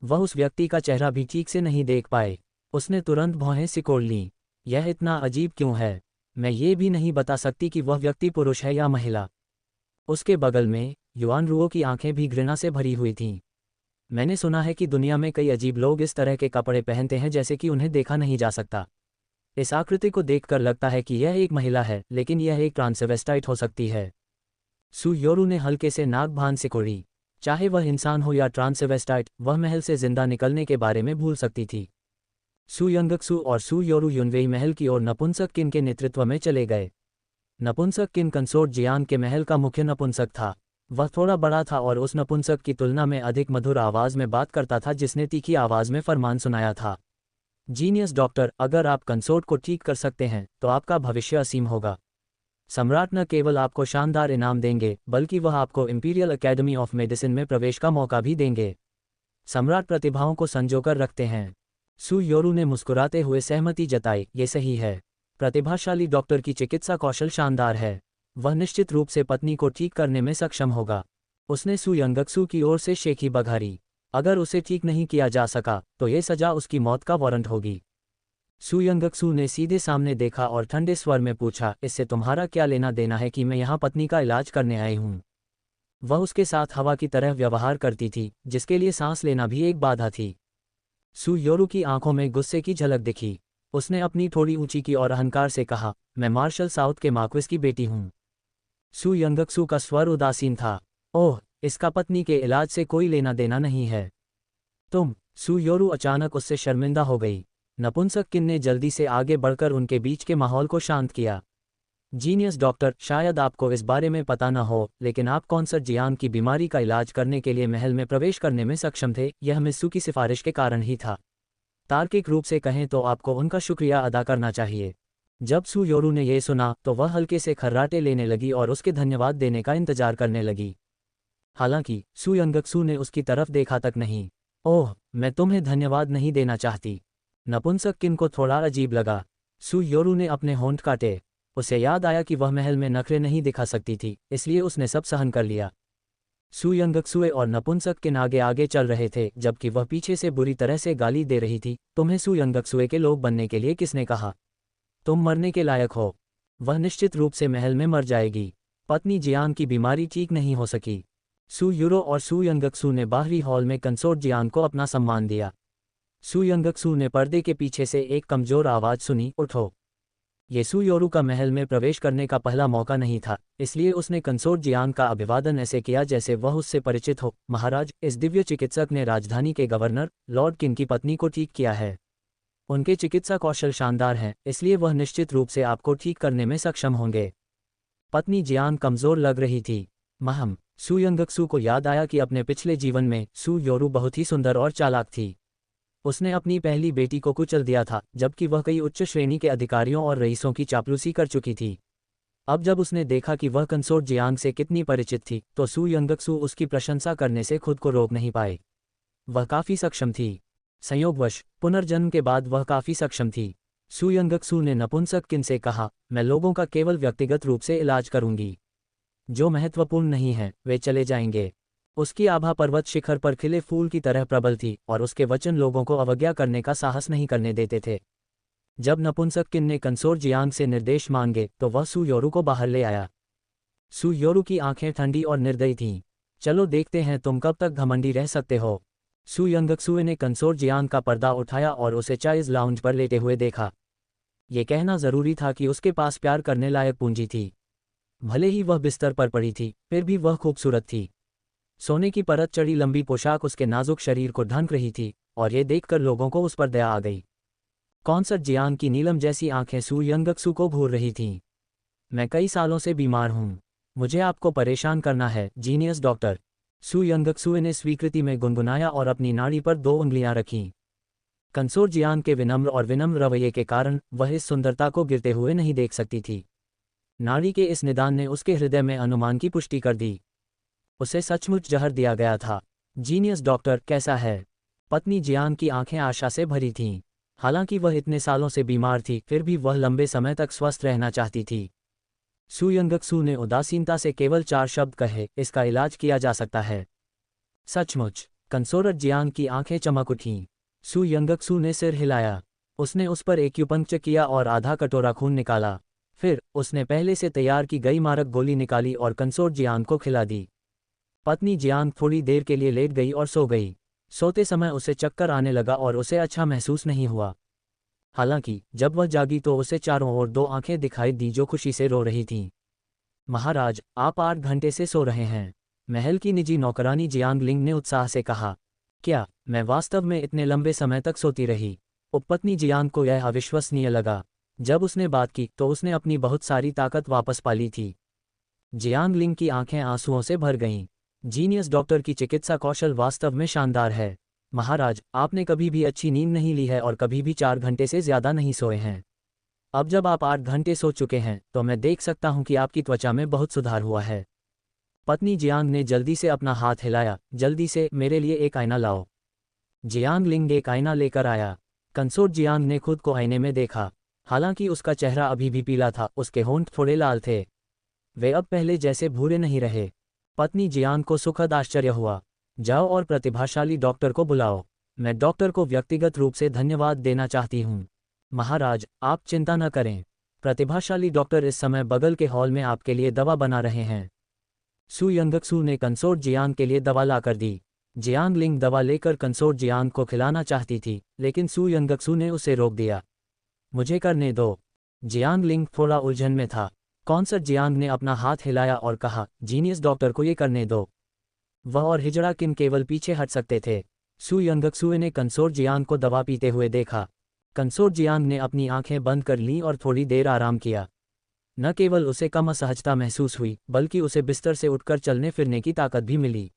वह उस व्यक्ति का चेहरा भी ठीक से नहीं देख पाए। उसने तुरंत भौहें सिकोड़ लीं। यह इतना अजीब क्यों है? मैं ये भी नहीं बता सकती कि वह व्यक्ति पुरुष है या महिला। उसके बगल में युआन रुओ की आंखें भी घृणा से भरी हुई थीं। मैंने सुना है कि दुनिया में कई अजीब लोग इस तरह के कपड़े पहनते हैं जैसे कि उन्हें देखा नहीं जा सकता। इस आकृति को देखकर लगता है कि यह एक महिला है, लेकिन यह एक ट्रांसवेस्टाइट हो सकती है। सू योरू ने हल्के से नाक भान सिकोड़ी। चाहे वह इंसान हो या ट्रांसवेस्टाइट, वह महल से जिंदा निकलने के बारे में भूल सकती थी। सू यंगक्सू और सू योरू युनवेई महल की ओर नपुंसक किन के नेतृत्व में चले गए। नपुंसक किन कंसोर्ट जियांग के महल का मुख्य नपुंसक था। वह थोड़ा बड़ा था और उस नपुंसक की तुलना में अधिक मधुर आवाज में बात करता था जिसने तीखी आवाज में फरमान सुनाया था। जीनियस डॉक्टर, अगर आप कंसोर्ट को ठीक कर सकते हैं तो आपका भविष्य असीम होगा। सम्राट न केवल आपको शानदार इनाम देंगे बल्कि वह आपको इंपीरियल एकेडमी ऑफ मेडिसिन में प्रवेश का मौका भी देंगे। सम्राट प्रतिभाओं को संजोकर रखते हैं। सू योरू ने मुस्कुराते हुए सहमति जताई, ये सही है। प्रतिभाशाली डॉक्टर की चिकित्सा कौशल शानदार है। वह निश्चित रूप से पत्नी को ठीक करने में सक्षम होगा। उसने सू यंगक्सू की ओर से शेखी बघारी। अगर उसे ठीक नहीं किया जा सका तो ये सजा उसकी मौत का वारंट होगी। सू यंगक्सू ने सीधे सामने देखा और ठंडे स्वर में पूछा, इससे तुम्हारा क्या लेना देना है कि मैं यहाँ पत्नी का इलाज करने आई हूँ। वह उसके साथ हवा की तरह व्यवहार करती थी, जिसके लिए सांस लेना भी एक बाधा थी। सू योरू की आंखों में गुस्से की झलक दिखी। उसने अपनी थोड़ी ऊंची की और अहंकार से कहा, मैं मार्शल साउथ के मार्क्विस की बेटी हूँ। सू यंगक्सू का स्वर उदासीन था। ओह, इसका पत्नी के इलाज से कोई लेना देना नहीं है। सू योरू अचानक उससे शर्मिंदा हो गई। नपुंसक किन ने जल्दी से आगे बढ़कर उनके बीच के माहौल को शांत किया। जीनियस डॉक्टर, शायद आपको इस बारे में पता न हो, लेकिन आप कॉन्सर्ट जियांग की बीमारी का इलाज करने के लिए महल में प्रवेश करने में सक्षम थे। यह मिस्सू की सिफारिश के कारण ही था। तार्किक रूप से कहें तो आपको उनका शुक्रिया अदा करना चाहिए। जब सू योरू ने यह सुना तो वह हल्के से खर्राटे लेने लगी और उसके धन्यवाद देने का इंतजार करने लगी। हालांकि सू यंगक्सू ने उसकी तरफ देखा तक नहीं। ओह, मैं तुम्हें धन्यवाद नहीं देना चाहती। नपुंसक किन को थोड़ा अजीब लगा। सू योरू ने अपने होंठ काटे। उसे याद आया कि वह महल में नखरे नहीं दिखा सकती थी, इसलिए उसने सब सहन कर लिया। सू यंगक्सुए और नपुंसक किन आगे आगे चल रहे थे जबकि वह पीछे से बुरी तरह से गाली दे रही थी। तुम्हें सू यंगक्सुए के लोग बनने के लिए किसने कहा? तुम मरने के लायक हो। वह निश्चित रूप से महल में मर जाएगी। पत्नी जियांग की बीमारी ठीक नहीं हो सकी। सू यूरो और सू यंगक्सू ने बाहरी हॉल में कंसोर्ट जियांग को अपना सम्मान दिया। सू यंगक्सू ने पर्दे के पीछे से एक कमजोर आवाज सुनी, उठो। ये सू योरू का महल में प्रवेश करने का पहला मौका नहीं था, इसलिए उसने कंसोर्ट जियांग का अभिवादन ऐसे किया जैसे वह उससे परिचित हो। महाराज, इस दिव्य चिकित्सक ने राजधानी के गवर्नर लॉर्ड किन की पत्नी को ठीक किया है। उनके चिकित्सा कौशल शानदार हैं, इसलिए वह निश्चित रूप से आपको ठीक करने में सक्षम होंगे। पत्नी जियांग कमजोर लग रही थी। महम, सू यंगक्सू को याद आया कि अपने पिछले जीवन में सू योरू बहुत ही सुंदर और चालाक थी। उसने अपनी पहली बेटी को कुचल दिया था, जबकि वह कई उच्च श्रेणी के अधिकारियों और रईसों की चापलूसी कर चुकी थी। अब जब उसने देखा कि वह कंसोर्ट जियांग से कितनी परिचित थी, तो सू यंगक्सू उसकी प्रशंसा करने से खुद को रोक नहीं पाए। वह काफी सक्षम थी। संयोगवश पुनर्जन्म के बाद वह काफी सक्षम थी। सू यंगक्सू ने नपुंसक किन से कहा, मैं लोगों का केवल व्यक्तिगत रूप से इलाज करूंगी। जो महत्वपूर्ण नहीं है वे चले जाएंगे। उसकी आभा पर्वत शिखर पर खिले फूल की तरह प्रबल थी और उसके वचन लोगों को अवज्ञा करने का साहस नहीं करने देते थे। जब नपुंसक किन ने कंसोर्ट जियांग से निर्देश मांगे तो वह सू योरू को बाहर ले आया। सू योरू की आंखें ठंडी और निर्दयी थीं। चलो देखते हैं तुम कब तक घमंडी रह सकते हो। सू यंगक्सुए ने कंसोर्ट जियांग का पर्दा उठाया और उसे चाइज लाउंज पर लेटे हुए देखा। ये कहना जरूरी था कि उसके पास प्यार करने लायक पूंजी थी। भले ही वह बिस्तर पर पड़ी थी, फिर भी वह खूबसूरत थी। सोने की परत चढ़ी लंबी पोशाक उसके नाजुक शरीर को ढंक रही थी और ये देखकर लोगों को उस पर दया आ गई। कॉन्सर्ट जियांग की नीलम जैसी आंखें सू यंगक्सू को घूर रही थीं। मैं कई सालों से बीमार हूँ। मुझे आपको परेशान करना है, जीनियस डॉक्टर। सू यंगक्सुए ने स्वीकृति में गुनगुनाया और अपनी नाड़ी पर 2 उंगलियां रखीं। कंसोर्ट जियांग के विनम्र और विनम्र रवैये के कारण वह इस सुंदरता को गिरते हुए नहीं देख सकती थी। नाड़ी के इस निदान ने उसके हृदय में अनुमान की पुष्टि कर दी। उसे सचमुच जहर दिया गया था। जीनियस डॉक्टर, कैसा है? पत्नी जियांग की आंखें आशा से भरी थीं। हालांकि वह इतने सालों से बीमार थी, फिर भी वह लंबे समय तक स्वस्थ रहना चाहती थी। सू यंगक्सू ने उदासीनता से केवल 4 शब्द कहे, इसका इलाज किया जा सकता है। सचमुच? कंसोर्ट जियांग की आंखें चमक उठीं। सू यंगक्सू ने सिर हिलाया। उसने उस पर एक्यूपंक्चर किया और आधा कटोरा खून निकाला। फिर उसने पहले से तैयार की गई मारक गोली निकाली और कंसोर्ट जियांग को खिला दी। पत्नी जियांग थोड़ी देर के लिए लेट गई और सो गई। सोते समय उसे चक्कर आने लगा और उसे अच्छा महसूस नहीं हुआ। हालांकि जब वह जागी तो उसे चारों ओर 2 आंखें दिखाई दी जो खुशी से रो रही थीं। महाराज, आप 8 घंटे से सो रहे हैं। महल की निजी नौकरानी जियांग लिंग ने उत्साह से कहा। क्या मैं वास्तव में इतने लंबे समय तक सोती रही? उपपत्नी जियांग को यह अविश्वसनीय लगा। जब उसने बात की तो उसने अपनी बहुत सारी ताकत वापस पा ली थी। जियांग लिंग की आंखें आंसुओं से भर गईं। जीनियस डॉक्टर की चिकित्सा कौशल वास्तव में शानदार है। महाराज, आपने कभी भी अच्छी नींद नहीं ली है और कभी भी 4 घंटे से ज्यादा नहीं सोए हैं। अब जब आप 8 घंटे सो चुके हैं तो मैं देख सकता हूं कि आपकी त्वचा में बहुत सुधार हुआ है। पत्नी जियांग ने जल्दी से अपना हाथ हिलाया। जल्दी से मेरे लिए एक आईना लाओ। जियांग लिंग एक आईना लेकर आया। कंसोर्ट जियांग ने खुद को आईने में देखा। हालांकि उसका चेहरा अभी भी पीला था, उसके होंठ थोड़े लाल थे। वे अब पहले जैसे भूरे नहीं रहे। पत्नी जियांग को सुखद आश्चर्य हुआ। जाओ और प्रतिभाशाली डॉक्टर को बुलाओ। मैं डॉक्टर को व्यक्तिगत रूप से धन्यवाद देना चाहती हूँ। महाराज, आप चिंता न करें। प्रतिभाशाली डॉक्टर इस समय बगल के हॉल में आपके लिए दवा बना रहे हैं। सु यंगक्सू ने कंसोर्ट जियांग के लिए दवा लाकर दी। जियांग लिंग दवा लेकर कंसोर्ट जियांग को खिलाना चाहती थी, लेकिन सु यंगक्सू ने उसे रोक दिया। मुझे करने दो। जियांग लिंग थोड़ा उलझन में था। कंसोर्ट जियांग ने अपना हाथ हिलाया और कहा, जीनियस डॉक्टर को ये करने दो। वह और हिजड़ा किन केवल पीछे हट सकते थे। सु यंगक्सुए ने कंसोर्ट जियांग को दवा पीते हुए देखा। कंसोर्ट जियांग ने अपनी आंखें बंद कर लीं और थोड़ी देर आराम किया। न केवल उसे कम असहजता महसूस हुई, बल्कि उसे बिस्तर से उठकर चलने फिरने की ताकत भी मिली।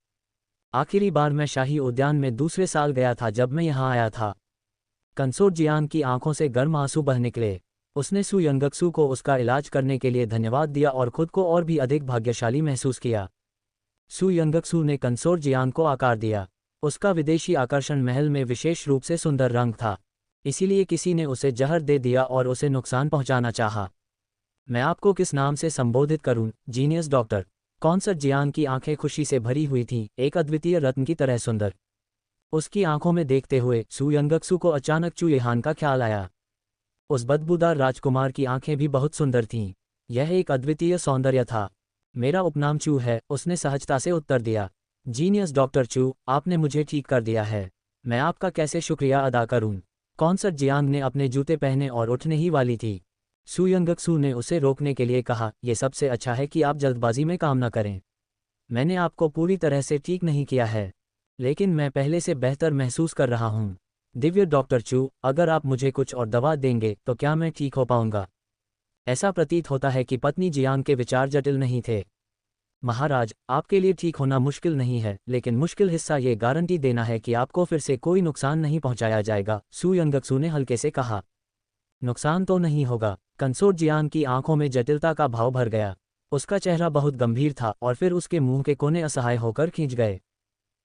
आखिरी बार मैं शाही उद्यान में दूसरे साल गया था जब मैं यहाँ आया था। कंसोर्ट जियांग की आंखों से गर्म आंसू बह निकले। उसने सु यंगक्सू को उसका इलाज करने के लिए धन्यवाद दिया और खुद को और भी अधिक भाग्यशाली महसूस किया। सु यंगक्सू ने कंसोर्ट जियांग को आकार दिया। उसका विदेशी आकर्षण महल में विशेष रूप से सुंदर रंग था, इसीलिए किसी ने उसे जहर दे दिया और उसे नुकसान पहुंचाना चाहा। मैं आपको किस नाम से संबोधित करूं? Genius doctor. कंसोर्ट जियांग की आंखें खुशी से भरी हुई थीं, एक अद्वितीय रत्न की तरह सुंदर। उसकी आंखों में देखते हुए सु यंगक्सू को अचानक चू येहान का ख्याल आया। उस बदबूदार राजकुमार की आंखें भी बहुत सुंदर थीं। यह एक अद्वितीय सौंदर्य था। मेरा उपनाम चू है, उसने सहजता से उत्तर दिया। जीनियस डॉक्टर चू, आपने मुझे ठीक कर दिया है। मैं आपका कैसे शुक्रिया अदा करूं? कंसोर्ट जियांग ने अपने जूते पहने और उठने ही वाली थी। सु यंगक्सू ने उसे रोकने के लिए कहा, यह सबसे अच्छा है कि आप जल्दबाजी में काम न करें। मैंने आपको पूरी तरह से ठीक नहीं किया है, लेकिन मैं पहले से बेहतर महसूस कर रहा हूँ। दिव्य डॉक्टर चू, अगर आप मुझे कुछ और दवा देंगे तो क्या मैं ठीक हो पाऊंगा? ऐसा प्रतीत होता है कि पत्नी जियांग के विचार जटिल नहीं थे। महाराज, आपके लिए ठीक होना मुश्किल नहीं है, लेकिन मुश्किल हिस्सा ये गारंटी देना है कि आपको फिर से कोई नुकसान नहीं पहुंचाया जाएगा, सु यंगक्सू ने हल्के से कहा। नुकसान तो नहीं होगा। कंसोर्ट जियांग की आंखों में जटिलता का भाव भर गया। उसका चेहरा बहुत गंभीर था और फिर उसके मुंह के कोने असहाय होकर खींच गए।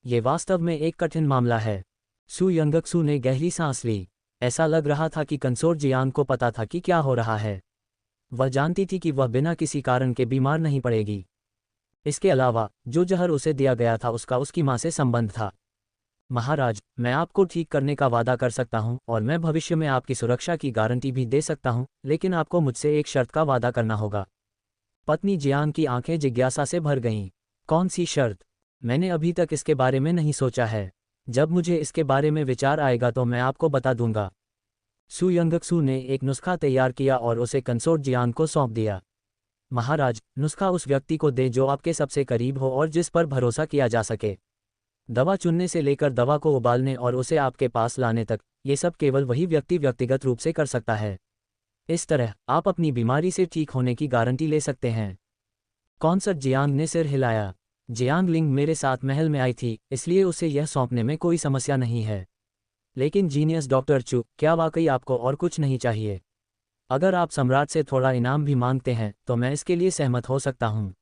ये वास्तव में एक कठिन मामला है। सु यंगक्सू ने गहरी सांस ली। ऐसा लग रहा था कि कंसोर्ट जियांग को पता था कि क्या हो रहा है। वह जानती थी कि वह बिना किसी कारण के बीमार नहीं पड़ेगी। इसके अलावा जो जहर उसे दिया गया था उसका उसकी मां से संबंध था। महाराज, मैं आपको ठीक करने का वादा कर सकता हूं और मैं भविष्य में आपकी सुरक्षा की गारंटी भी दे सकता हूं, लेकिन आपको मुझसे एक शर्त का वादा करना होगा। पत्नी जियांग की आंखें जिज्ञासा से भर गईं। कौन सी शर्त? मैंने अभी तक इसके बारे में नहीं सोचा है। जब मुझे इसके बारे में विचार आएगा तो मैं आपको बता दूंगा। सु यंगक्सू ने एक नुस्खा तैयार किया और उसे कंसोर्ट जियांग को सौंप दिया। महाराज, नुस्खा उस व्यक्ति को दें जो आपके सबसे करीब हो और जिस पर भरोसा किया जा सके। दवा चुनने से लेकर दवा को उबालने और उसे आपके पास लाने तक, ये सब केवल वही व्यक्ति व्यक्तिगत रूप से कर सकता है। इस तरह आप अपनी बीमारी से ठीक होने की गारंटी ले सकते हैं। कंसोर्ट जियांग ने सिर हिलाया। जियांग लिंग मेरे साथ महल में आई थी, इसलिए उसे यह सौंपने में कोई समस्या नहीं है। लेकिन जीनियस डॉक्टर चू, क्या वाकई आपको और कुछ नहीं चाहिए? अगर आप सम्राट से थोड़ा इनाम भी मांगते हैं तो मैं इसके लिए सहमत हो सकता हूँ।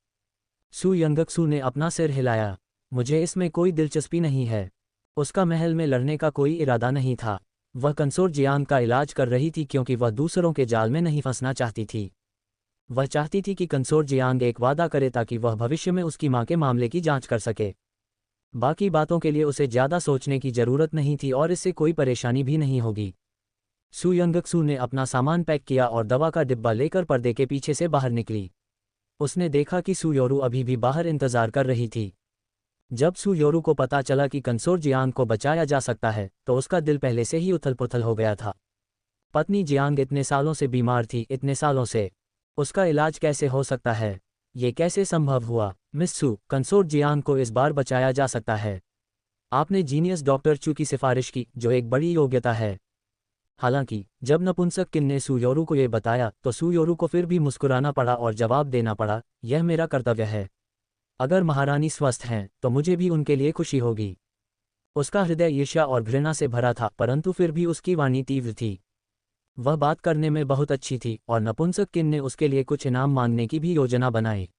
सु यंगक्सू ने अपना सिर हिलाया। मुझे इसमें कोई दिलचस्पी नहीं है। उसका महल में लड़ने का कोई इरादा नहीं था। वह कंसोर्ट जियांग का इलाज कर रही थी क्योंकि वह दूसरों के जाल में नहीं फंसना चाहती थी। वह चाहती थी कि कंसोर्ट जियांग एक वादा करे ताकि वह भविष्य में उसकी मां के मामले की जांच कर सके। बाकी बातों के लिए उसे ज़्यादा सोचने की ज़रूरत नहीं थी और इससे कोई परेशानी भी नहीं होगी। सु यंगक्सू ने अपना सामान पैक किया और दवा का डिब्बा लेकर पर्दे के पीछे से बाहर निकली। उसने देखा कि सु योरू अभी भी बाहर इंतजार कर रही थी। जब सु योरू को पता चला कि कंसोर्ट जियांग को बचाया जा सकता है तो उसका दिल पहले से ही उथल-पुथल हो गया था। पत्नी जियांग इतने सालों से बीमार थी, इतने सालों से। उसका इलाज कैसे हो सकता है? ये कैसे संभव हुआ? मिस सू, कंसोर्ट जियांग को इस बार बचाया जा सकता है। आपने जीनियस डॉक्टर चू की सिफारिश की, जो एक बड़ी योग्यता है। हालांकि जब नपुंसक किन ने सू योरू को ये बताया तो सू योरू को फिर भी मुस्कुराना पड़ा और जवाब देना पड़ा, यह मेरा कर्तव्य है। अगर महारानी स्वस्थ हैं तो मुझे भी उनके लिए खुशी होगी। उसका हृदय ईर्ष्या और घृणा से भरा था, परंतु फिर भी उसकी वाणी तीव्र थी। वह बात करने में बहुत अच्छी थी और नपुंसक किन ने उसके लिए कुछ इनाम मांगने की भी योजना बनाई।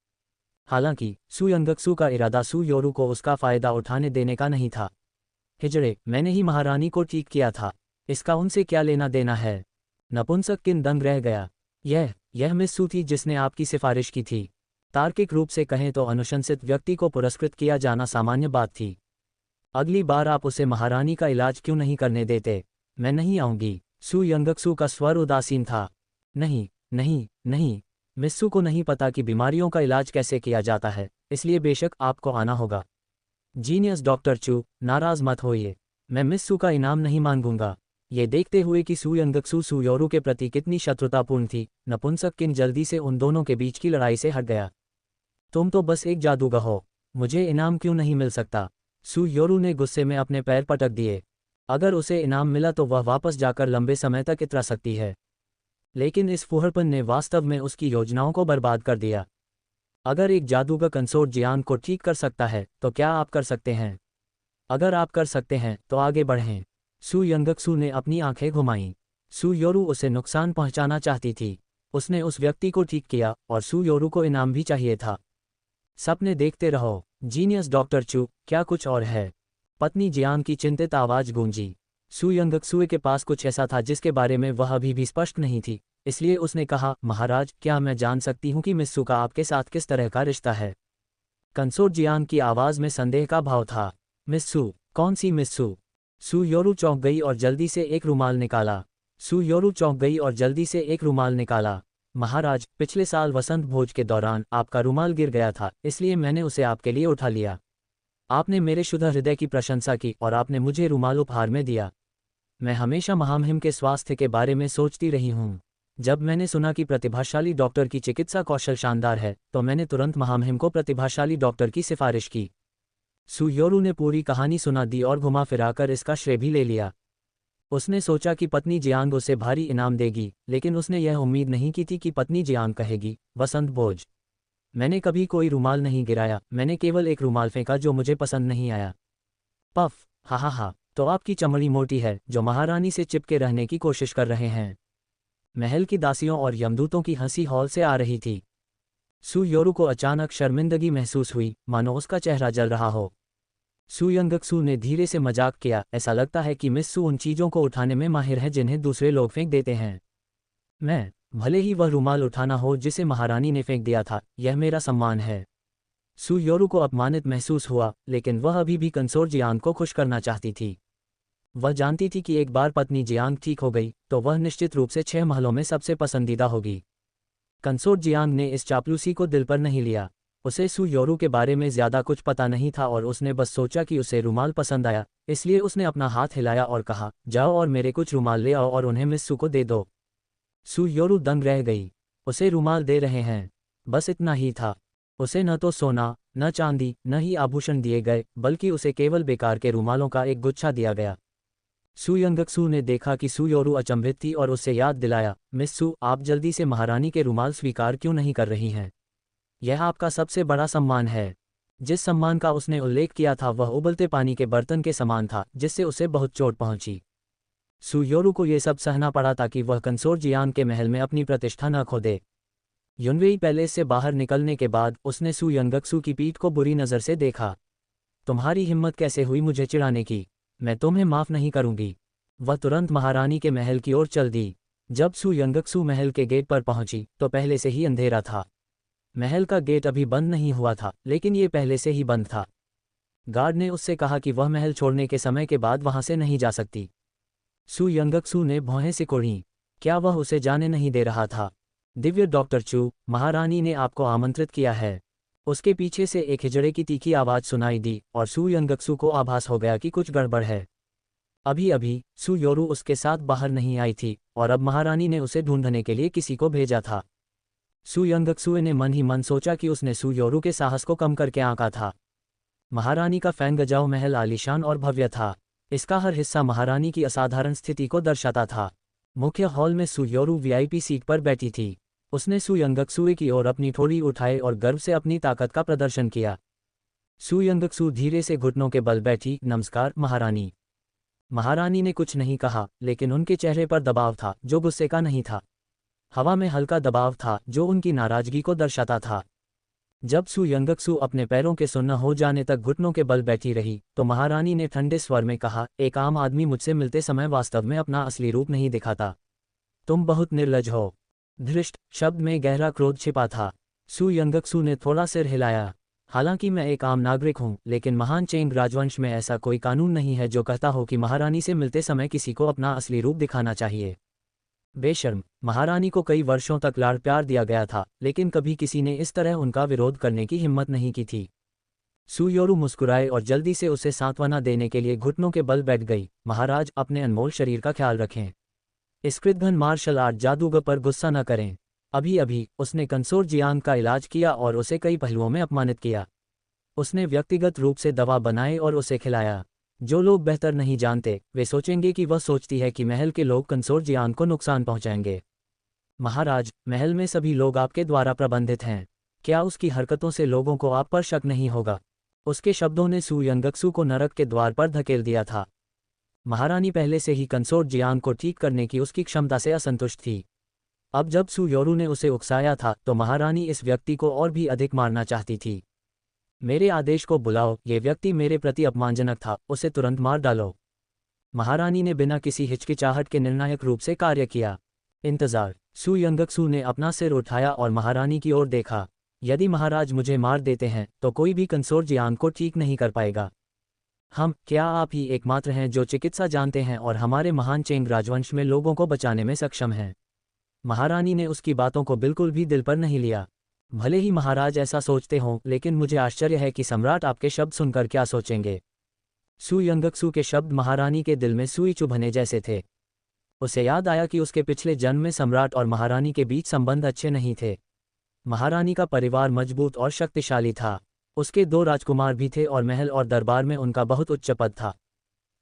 हालांकि सू यंगक्सू का इरादा सू योरू को उसका फायदा उठाने देने का नहीं था। हिजड़े, मैंने ही महारानी को ठीक किया था, इसका उनसे क्या लेना देना है? नपुंसक किन दंग रह गया। यह मिस सू थी जिसने आपकी सिफारिश की थी। तार्किक रूप से कहें तो अनुशंसित व्यक्ति को पुरस्कृत किया जाना सामान्य बात थी। अगली बार आप उसे महारानी का इलाज क्यों नहीं करने देते? मैं नहीं आऊंगी। सू यंगक्सू का स्वर उदासीन था। नहीं नहीं नहीं, मिस्सू को नहीं पता कि बीमारियों का इलाज कैसे किया जाता है, इसलिए बेशक आपको आना होगा। जीनियस डॉक्टर चू, नाराज मत होइए, मैं मिस्सू का इनाम नहीं मांगूंगा। ये देखते हुए कि सू यंगक्सू सू योरू के प्रति कितनी शत्रुतापूर्ण थी, नपुंसक किन जल्दी से उन दोनों के बीच की लड़ाई से हट गया। तुम तो बस एक जादूगर हो, मुझे इनाम क्यों नहीं मिल सकता? सू योरू ने गुस्से में अपने पैर पटक दिए। अगर उसे इनाम मिला तो वह वापस जाकर लंबे समय तक इतरा सकती है, लेकिन इस फुहरपन ने वास्तव में उसकी योजनाओं को बर्बाद कर दिया। अगर एक जादूगर कंसोर्ट जियांग को ठीक कर सकता है तो क्या आप कर सकते हैं? अगर आप कर सकते हैं तो आगे बढ़ें। सू यंगक्सू ने अपनी आंखें घुमाईं। सू योरू उसे नुकसान पहुंचाना चाहती थी। उसने उस व्यक्ति को ठीक किया और सू योरू को इनाम भी चाहिए था। सपने देखते रहो जीनियस डॉक्टर चू, क्या कुछ और है? पत्नी जियांग की चिंतित आवाज गूंजी। सू यंगक्सू के पास कुछ ऐसा था जिसके बारे में वह अभी भी स्पष्ट नहीं थी, इसलिए उसने कहा, महाराज, क्या मैं जान सकती हूँ कि मिस्सू का आपके साथ किस तरह का रिश्ता है? कंसोर्ट जियांग की आवाज में संदेह का भाव था। मिस्सू? कौन सी मिस्सू? सू योरू चौंक गई और जल्दी से एक रुमाल निकाला। सू योरू चौंक गई और जल्दी से एक रुमाल निकाला। महाराज, पिछले साल वसंत भोज के दौरान आपका रुमाल गिर गया था, इसलिए मैंने उसे आपके लिए उठा लिया। आपने मेरे शुद्ध हृदय की प्रशंसा की और आपने मुझे रुमाल उपहार में दिया। मैं हमेशा महामहिम के स्वास्थ्य के बारे में सोचती रही हूँ। जब मैंने सुना कि प्रतिभाशाली डॉक्टर की चिकित्सा कौशल शानदार है तो मैंने तुरंत महामहिम को प्रतिभाशाली डॉक्टर की सिफारिश की। सू योरू ने पूरी कहानी सुना दी और घुमा फिराकर इसका श्रेय भी ले लिया। उसने सोचा कि पत्नी जियांग उसे भारी इनाम देगी, लेकिन उसने यह उम्मीद नहीं की थी कि पत्नी जियांग कहेगी, वसंत भोज। मैंने कभी कोई रुमाल नहीं गिराया, मैंने केवल एक रुमाल फेंका जो मुझे पसंद नहीं आया। पफ, हा हा हा, तो आपकी चमड़ी मोटी है जो महारानी से चिपके रहने की कोशिश कर रहे हैं। महल की दासियों और यमदूतों की हंसी हॉल से आ रही थी। सू योरू को अचानक शर्मिंदगी महसूस हुई, मानो उसका चेहरा जल रहा हो। सू यंगक्सू ने धीरे से मजाक किया, ऐसा लगता है कि मिस सू उन चीज़ों को उठाने में माहिर है जिन्हें दूसरे लोग फेंक देते हैं। मैं, भले ही वह रुमाल उठाना हो जिसे महारानी ने फेंक दिया था, यह मेरा सम्मान है। सू योरू को अपमानित महसूस हुआ, लेकिन वह अभी भी कंसोर्ट जियांग को खुश करना चाहती थी। वह जानती थी कि एक बार पत्नी जियांग ठीक हो गई तो वह निश्चित रूप से 6 महलों में सबसे पसंदीदा होगी। कंसोर्ट जियांग ने इस चापलूसी को दिल पर नहीं लिया। उसे सू योरू के बारे में ज्यादा कुछ पता नहीं था और उसने बस सोचा कि उसे रुमाल पसंद आया, इसलिए उसने अपना हाथ हिलाया और कहा, जाओ और मेरे कुछ रुमाल ले आओ और उन्हें मिस सू को दे दो। सू योरू दंग रह गई। उसे रुमाल दे रहे हैं, बस इतना ही था। उसे न तो सोना, न चांदी, न ही आभूषण दिए गए, बल्कि उसे केवल बेकार के रुमालों का एक गुच्छा दिया गया। सू यंगक्सू ने देखा कि सू योरू अचंभित थी और उससे याद दिलाया, मिस सू, आप जल्दी से महारानी के रुमाल स्वीकार क्यों नहीं कर रही हैं? यह आपका सबसे बड़ा सम्मान है। जिस सम्मान का उसने उल्लेख किया था वह उबलते पानी के बर्तन के समान था, जिससे उसे बहुत चोट पहुंची। सू योरू को यह सब सहना पड़ा ताकि वह कंसोर्ट जियांग के महल में अपनी प्रतिष्ठा न खो दे। युनवेई पैलेस से बाहर निकलने के बाद उसने सू यंगक्सू की पीठ को बुरी नज़र से देखा। तुम्हारी हिम्मत कैसे हुई मुझे चिढ़ाने की? मैं तुम्हें माफ़ नहीं करूंगी। वह तुरंत महारानी के महल की ओर चल दी। जब सू यंगक्सू महल के गेट पर पहुंची तो पहले से ही अंधेरा था। महल का गेट अभी बंद नहीं हुआ था, लेकिन ये पहले से ही बंद था। गार्ड ने उससे कहा कि वह महल छोड़ने के समय के बाद वहां से नहीं जा सकती। सू यंगक्सू ने भौहें सिकोड़ी। क्या वह उसे जाने नहीं दे रहा था? दिव्य डॉक्टर चू, महारानी ने आपको आमंत्रित किया है। उसके पीछे से एक हिजड़े की तीखी आवाज़ सुनाई दी और सू यंगक्सू को आभास हो गया कि कुछ गड़बड़ है। अभी अभी सू योरू उसके साथ बाहर नहीं आई थी और अब महारानी ने उसे ढूंढने के लिए किसी को भेजा था। सु यंगक्सुए ने मन ही मन सोचा कि उसने सु योरू के साहस को कम करके आंका था। महारानी का फैंगजाओ महल आलीशान और भव्य था। इसका हर हिस्सा महारानी की असाधारण स्थिति को दर्शाता था। मुख्य हॉल में सु योरू वीआईपी सीट पर बैठी थी। उसने सु यंगक्सुए की ओर अपनी ठोड़ी उठाई और गर्व से अपनी ताकत का प्रदर्शन किया। सु यंगक्सु धीरे से घुटनों के बल बैठी। नमस्कार महारानी। महारानी ने कुछ नहीं कहा, लेकिन उनके चेहरे पर दबाव था जो गुस्से का नहीं था। हवा में हल्का दबाव था जो उनकी नाराजगी को दर्शाता था। जब सु यंगक्सु अपने पैरों के सुन्न हो जाने तक घुटनों के बल बैठी रही तो महारानी ने ठंडे स्वर में कहा, एक आम आदमी मुझसे मिलते समय वास्तव में अपना असली रूप नहीं दिखाता। तुम बहुत निर्लज हो। धृष्ट शब्द में गहरा क्रोध छिपा था। सु यंगक्सु ने थोड़ा सिर हिलाया। हालांकि मैं एक आम नागरिक हूं, लेकिन महान चेंग राजवंश में ऐसा कोई कानून नहीं है जो कहता हो कि महारानी से मिलते समय किसी को अपना असली रूप दिखाना चाहिए। बेशर्म। महारानी को कई वर्षों तक लाड़ प्यार दिया गया था, लेकिन कभी किसी ने इस तरह उनका विरोध करने की हिम्मत नहीं की थी। सु योरू मुस्कुराए और जल्दी से उसे सांत्वना देने के लिए घुटनों के बल बैठ गई। महाराज, अपने अनमोल शरीर का ख्याल रखें। इस कृतघ्न मार्शल आर्ट जादूगर पर गुस्सा न करें। अभी अभी उसने कंसोर जियांग का इलाज किया और उसे कई पहलुओं में अपमानित किया। उसने व्यक्तिगत रूप से दवा बनाई और उसे खिलाया। जो लोग बेहतर नहीं जानते वे सोचेंगे कि वह सोचती है कि महल के लोग कंसोर जियांग को नुकसान पहुंचाएंगे। महाराज, महल में सभी लोग आपके द्वारा प्रबंधित हैं। क्या उसकी हरकतों से लोगों को आप पर शक नहीं होगा? उसके शब्दों ने सु यंगक्सु को नरक के द्वार पर धकेल दिया था। महारानी पहले से ही कंसोर जियांग को ठीक करने की उसकी क्षमता से असंतुष्ट थी। अब जब सु योरू ने उसे उकसाया था तो महारानी इस व्यक्ति को और भी अधिक मारना चाहती थी। मेरे आदेश को बुलाओ। ये व्यक्ति मेरे प्रति अपमानजनक था, उसे तुरंत मार डालो। महारानी ने बिना किसी हिचकिचाहट के निर्णायक रूप से कार्य किया। इंतजार। सु यंगक्सु ने अपना सिर उठाया और महारानी की ओर देखा। यदि महाराज मुझे मार देते हैं तो कोई भी कंसोर जियांग को ठीक नहीं कर पाएगा। क्या आप ही एकमात्र हैं जो चिकित्सा जानते हैं और हमारे महान चेंग राजवंश में लोगों को बचाने में सक्षम हैं? महारानी ने उसकी बातों को बिल्कुल भी दिल पर नहीं लिया। भले ही महाराज ऐसा सोचते हों, लेकिन मुझे आश्चर्य है कि सम्राट आपके शब्द सुनकर क्या सोचेंगे। सु यंगक्सु के शब्द महारानी के दिल में सुई चुभने जैसे थे। उसे याद आया कि उसके पिछले जन्म में सम्राट और महारानी के बीच संबंध अच्छे नहीं थे। महारानी का परिवार मजबूत और शक्तिशाली था। उसके 2 राजकुमार भी थे और महल और दरबार में उनका बहुत उच्च पद था।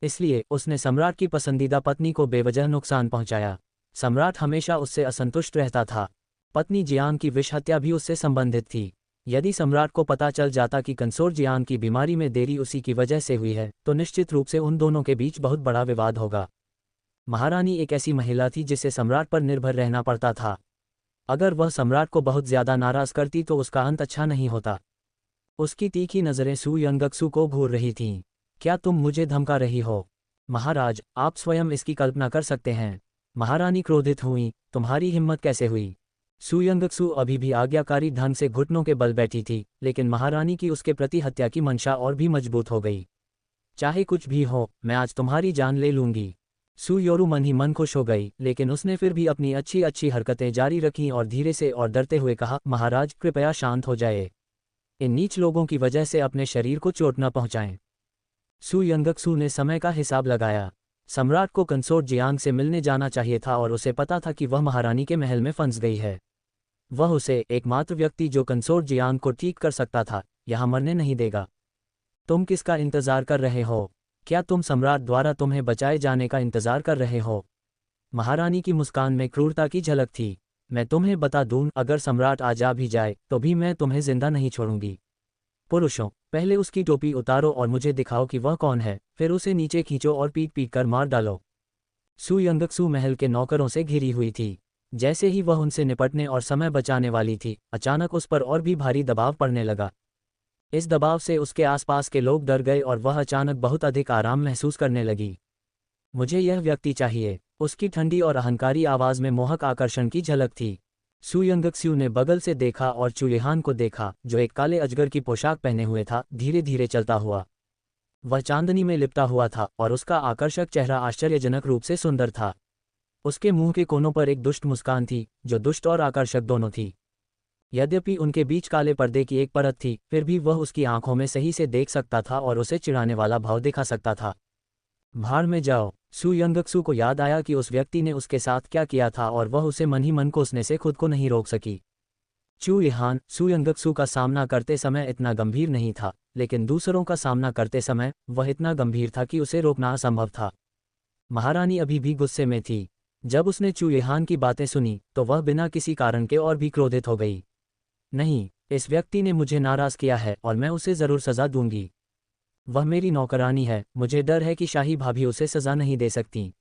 इसलिए उसने सम्राट की पसंदीदा पत्नी को बेवजह नुकसान पहुंचाया। सम्राट हमेशा उससे असंतुष्ट रहता था। पत्नी जियांग की विष हत्या भी उससे संबंधित थी। यदि सम्राट को पता चल जाता कि कंसोर जियांग की बीमारी में देरी उसी की वजह से हुई है तो निश्चित रूप से उन दोनों के बीच बहुत बड़ा विवाद होगा। महारानी एक ऐसी महिला थी जिसे सम्राट पर निर्भर रहना पड़ता था। अगर वह सम्राट को बहुत ज्यादा नाराज करती तो उसका अंत अच्छा नहीं होता। उसकी तीखी नजरें सु यंगक्सु को घूर रही थीं। क्या तुम मुझे धमका रही हो? महाराज, आप स्वयं इसकी कल्पना कर सकते हैं। महारानी क्रोधित हुई। तुम्हारी हिम्मत कैसे हुई? सु यंगक्सु अभी भी आज्ञाकारी ढंग से घुटनों के बल बैठी थी, लेकिन महारानी की उसके प्रति हत्या की मंशा और भी मजबूत हो गई। चाहे कुछ भी हो, मैं आज तुम्हारी जान ले लूंगी। सु योरू मन ही मन खुश हो गई, लेकिन उसने फिर भी अपनी अच्छी अच्छी हरकतें जारी रखीं और धीरे से और डरते हुए कहा, महाराज कृपया शांत हो जाए। इन नीच लोगों की वजह से अपने शरीर को चोट न पहुंचाएं। सु यंगक्सु ने समय का हिसाब लगाया। सम्राट को कंसोर जियांग से मिलने जाना चाहिए था और उसे पता था कि वह महारानी के महल में फंस गई है। वह उसे, एकमात्र व्यक्ति जो कंसोर जियांग को ठीक कर सकता था, यहां मरने नहीं देगा। तुम किसका इंतजार कर रहे हो? क्या तुम सम्राट द्वारा तुम्हें बचाए जाने का इंतजार कर रहे हो? महारानी की मुस्कान में क्रूरता की झलक थी। मैं तुम्हें बता दूं, अगर सम्राट आज आ भी जाए तो भी मैं तुम्हें जिंदा नहीं छोड़ूंगी। पुरुषों, पहले उसकी टोपी उतारो और मुझे दिखाओ कि वह कौन है, फिर उसे नीचे खींचो और पीट पीट कर मार डालो। सु यंगक्सु महल के नौकरों से घिरी हुई थी। जैसे ही वह उनसे निपटने और समय बचाने वाली थी, अचानक उस पर और भी भारी दबाव पड़ने लगा। इस दबाव से उसके आसपास के लोग डर गए और वह अचानक बहुत अधिक आराम महसूस करने लगी। मुझे यह व्यक्ति चाहिए। उसकी ठंडी और अहंकारी आवाज में मोहक आकर्षण की झलक थी। सु यंगक्सु ने बगल से देखा और चुलिहान को देखा, जो एक काले अजगर की पोशाक पहने हुए था, धीरे धीरे चलता हुआ। वह चांदनी में लिपटा हुआ था और उसका आकर्षक चेहरा आश्चर्यजनक रूप से सुंदर था। उसके मुंह के कोनों पर एक दुष्ट मुस्कान थी, जो दुष्ट और आकर्षक दोनों थी। यद्यपि उनके बीच काले पर्दे की एक परत थी, फिर भी वह उसकी आंखों में सही से देख सकता था और उसे चिढ़ाने वाला भाव दिखा सकता था। भाड़ में जाओ। सु यंगक्सु को याद आया कि उस व्यक्ति ने उसके साथ क्या किया था और वह उसे मन ही मन कोसने से खुद को नहीं रोक सकी। चू यहान सू यंगक्सू का सामना करते समय इतना गंभीर नहीं था, लेकिन दूसरों का सामना करते समय वह इतना गंभीर था कि उसे रोकना असंभव था। महारानी अभी भी गुस्से में थी। जब उसने चू यहान की बातें सुनी तो वह बिना किसी कारण के और भी क्रोधित हो गई। नहीं, इस व्यक्ति ने मुझे नाराज किया है और मैं उसे जरूर सजा दूंगी। वह मेरी नौकरानी है, मुझे डर है कि शाही भाभी उसे सजा नहीं दे सकती।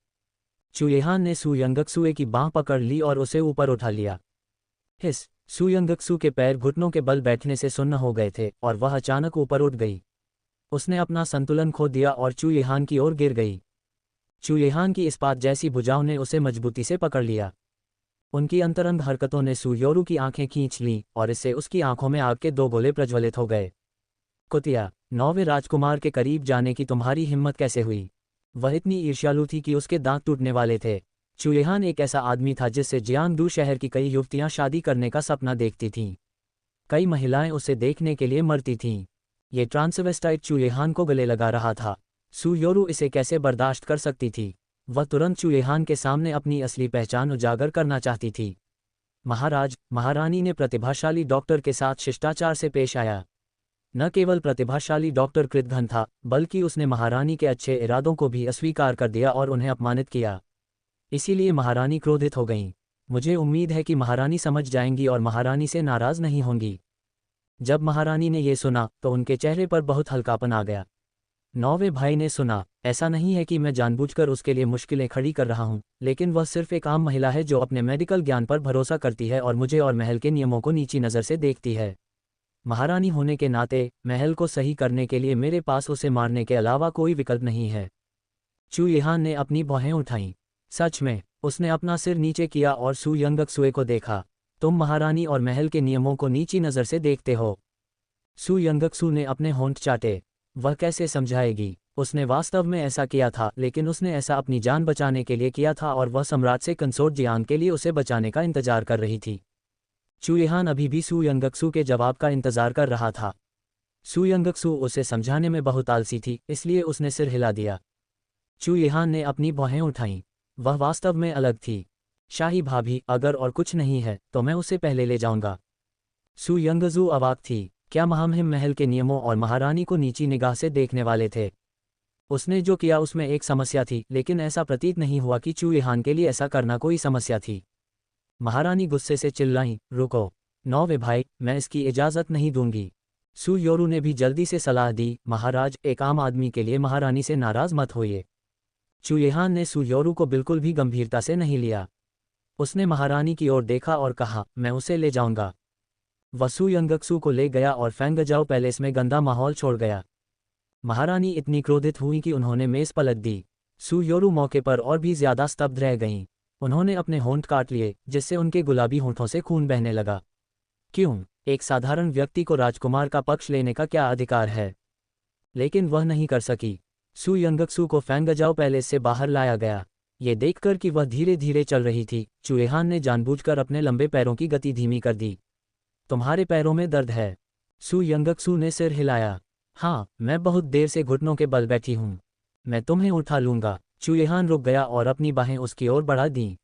चू यहान ने सू यंगक्सुए की बाँह पकड़ ली और उसे ऊपर उठा लिया। हिस सू यंगक्सू के पैर घुटनों के बल बैठने से सुन्न हो गए थे और वह अचानक ऊपर उठ गई। उसने अपना संतुलन खो दिया और चू यहान की ओर गिर गई। चू यहान की इस्पात जैसी भुजाओं ने उसे मजबूती से पकड़ लिया। उनकी अंतरंग हरकतों ने सू योरू की आंखें खींच लीं और इससे उसकी आंखों में आग के 2 गोले प्रज्वलित हो गए। कुतिया, 9वें राजकुमार के करीब जाने की तुम्हारी हिम्मत कैसे हुई? वह इतनी ईर्ष्यालु थी कि उसके दांत टूटने वाले थे। चू यहान एक ऐसा आदमी था जिससे जियांगडू शहर की कई युवतियां शादी करने का सपना देखती थीं। कई महिलाएं उसे देखने के लिए मरती थीं। ये ट्रांसवेस्टाइट चू यहान को गले लगा रहा था। सू योरू इसे कैसे बर्दाश्त कर सकती थी? वह तुरंत चू यहान के सामने अपनी असली पहचान उजागर करना चाहती थी। महाराज, महारानी ने प्रतिभाशाली डॉक्टर के साथ शिष्टाचार से पेश आया। न केवल प्रतिभाशाली डॉक्टर कृतघ्न था, बल्कि उसने महारानी के अच्छे इरादों को भी अस्वीकार कर दिया और उन्हें अपमानित किया। इसीलिए महारानी क्रोधित हो गईं। मुझे उम्मीद है कि महारानी समझ जाएंगी और महारानी से नाराज नहीं होंगी। जब महारानी ने यह सुना तो उनके चेहरे पर बहुत हल्कापन आ गया। 9वें भाई ने सुना, ऐसा नहीं है कि मैं जानबूझकर उसके लिए मुश्किलें खड़ी कर रहा हूं, लेकिन वह सिर्फ एक आम महिला है जो अपने मेडिकल ज्ञान पर भरोसा करती है और मुझे और महल के नियमों को नीची नज़र से देखती है। महारानी होने के नाते महल को सही करने के लिए मेरे पास उसे मारने के अलावा कोई विकल्प नहीं है। चू यहान ने अपनी भौहें उठाईं। सच में, उसने अपना सिर नीचे किया और सू यंगक्सुए को देखा। तुम महारानी और महल के नियमों को नीची नज़र से देखते हो। सू यंगक्सू ने अपने होंठ चाटे। वह कैसे समझाएगी? उसने वास्तव में ऐसा किया था, लेकिन उसने ऐसा अपनी जान बचाने के लिए किया था और वह सम्राट से कंसोर्ट जियांग के लिए उसे बचाने का इंतजार कर रही थी। चू यहान अभी भी सू यंगक्सू के जवाब का इंतजार कर रहा था। सू यंगक्सू उसे समझाने में बहुत आलसी थी, इसलिए उसने सिर हिला दिया। चू यहान ने अपनी भौहें उठाईं। वह वास्तव में अलग थी। शाही भाभी, अगर और कुछ नहीं है तो मैं उसे पहले ले जाऊंगा। सू यंगजू अवाक थी। क्या महामहिम महल के नियमों और महारानी को नीची निगाह से देखने वाले थे? उसने जो किया उसमें एक समस्या थी, लेकिन ऐसा प्रतीत नहीं हुआ कि चू यहान के लिए ऐसा करना कोई समस्या थी। महारानी गुस्से से चिल्लाईं, रुको 9वें भाई, मैं इसकी इजाज़त नहीं दूंगी। सू योरू ने भी जल्दी से सलाह दी, महाराज, एक आम आदमी के लिए महारानी से नाराज मत होइए। चू यहान ने सू योरू को बिल्कुल भी गंभीरता से नहीं लिया। उसने महारानी की ओर देखा और कहा, मैं उसे ले जाऊंगा। वह सू यंगक्सू को ले गया और फेंगजाओ पैलेस में गंदा माहौल छोड़ गया। महारानी इतनी क्रोधित हुई कि उन्होंने मेज पलट दी। सू योरू मौके पर और भी ज्यादा स्तब्ध रह गईं। उन्होंने अपने होंठ काट लिए, जिससे उनके गुलाबी होंठों से खून बहने लगा। क्यों? एक साधारण व्यक्ति को राजकुमार का पक्ष लेने का क्या अधिकार है? लेकिन वह नहीं कर सकी। सू यंगक्सू को फेंगजाओ पैलेस से बाहर लाया गया। ये देखकर कि वह धीरे धीरे चल रही थी, चू यहान ने जानबूझकर अपने लंबे पैरों की गति धीमी कर दी। तुम्हारे पैरों में दर्द है? सू यंगक्सू ने सिर हिलाया। हाँ, मैं बहुत देर से घुटनों के बल बैठी हूँ। मैं तुम्हें उठा लूंगा। चू यहान रुक गया और अपनी बाहें उसकी ओर बढ़ा दीं।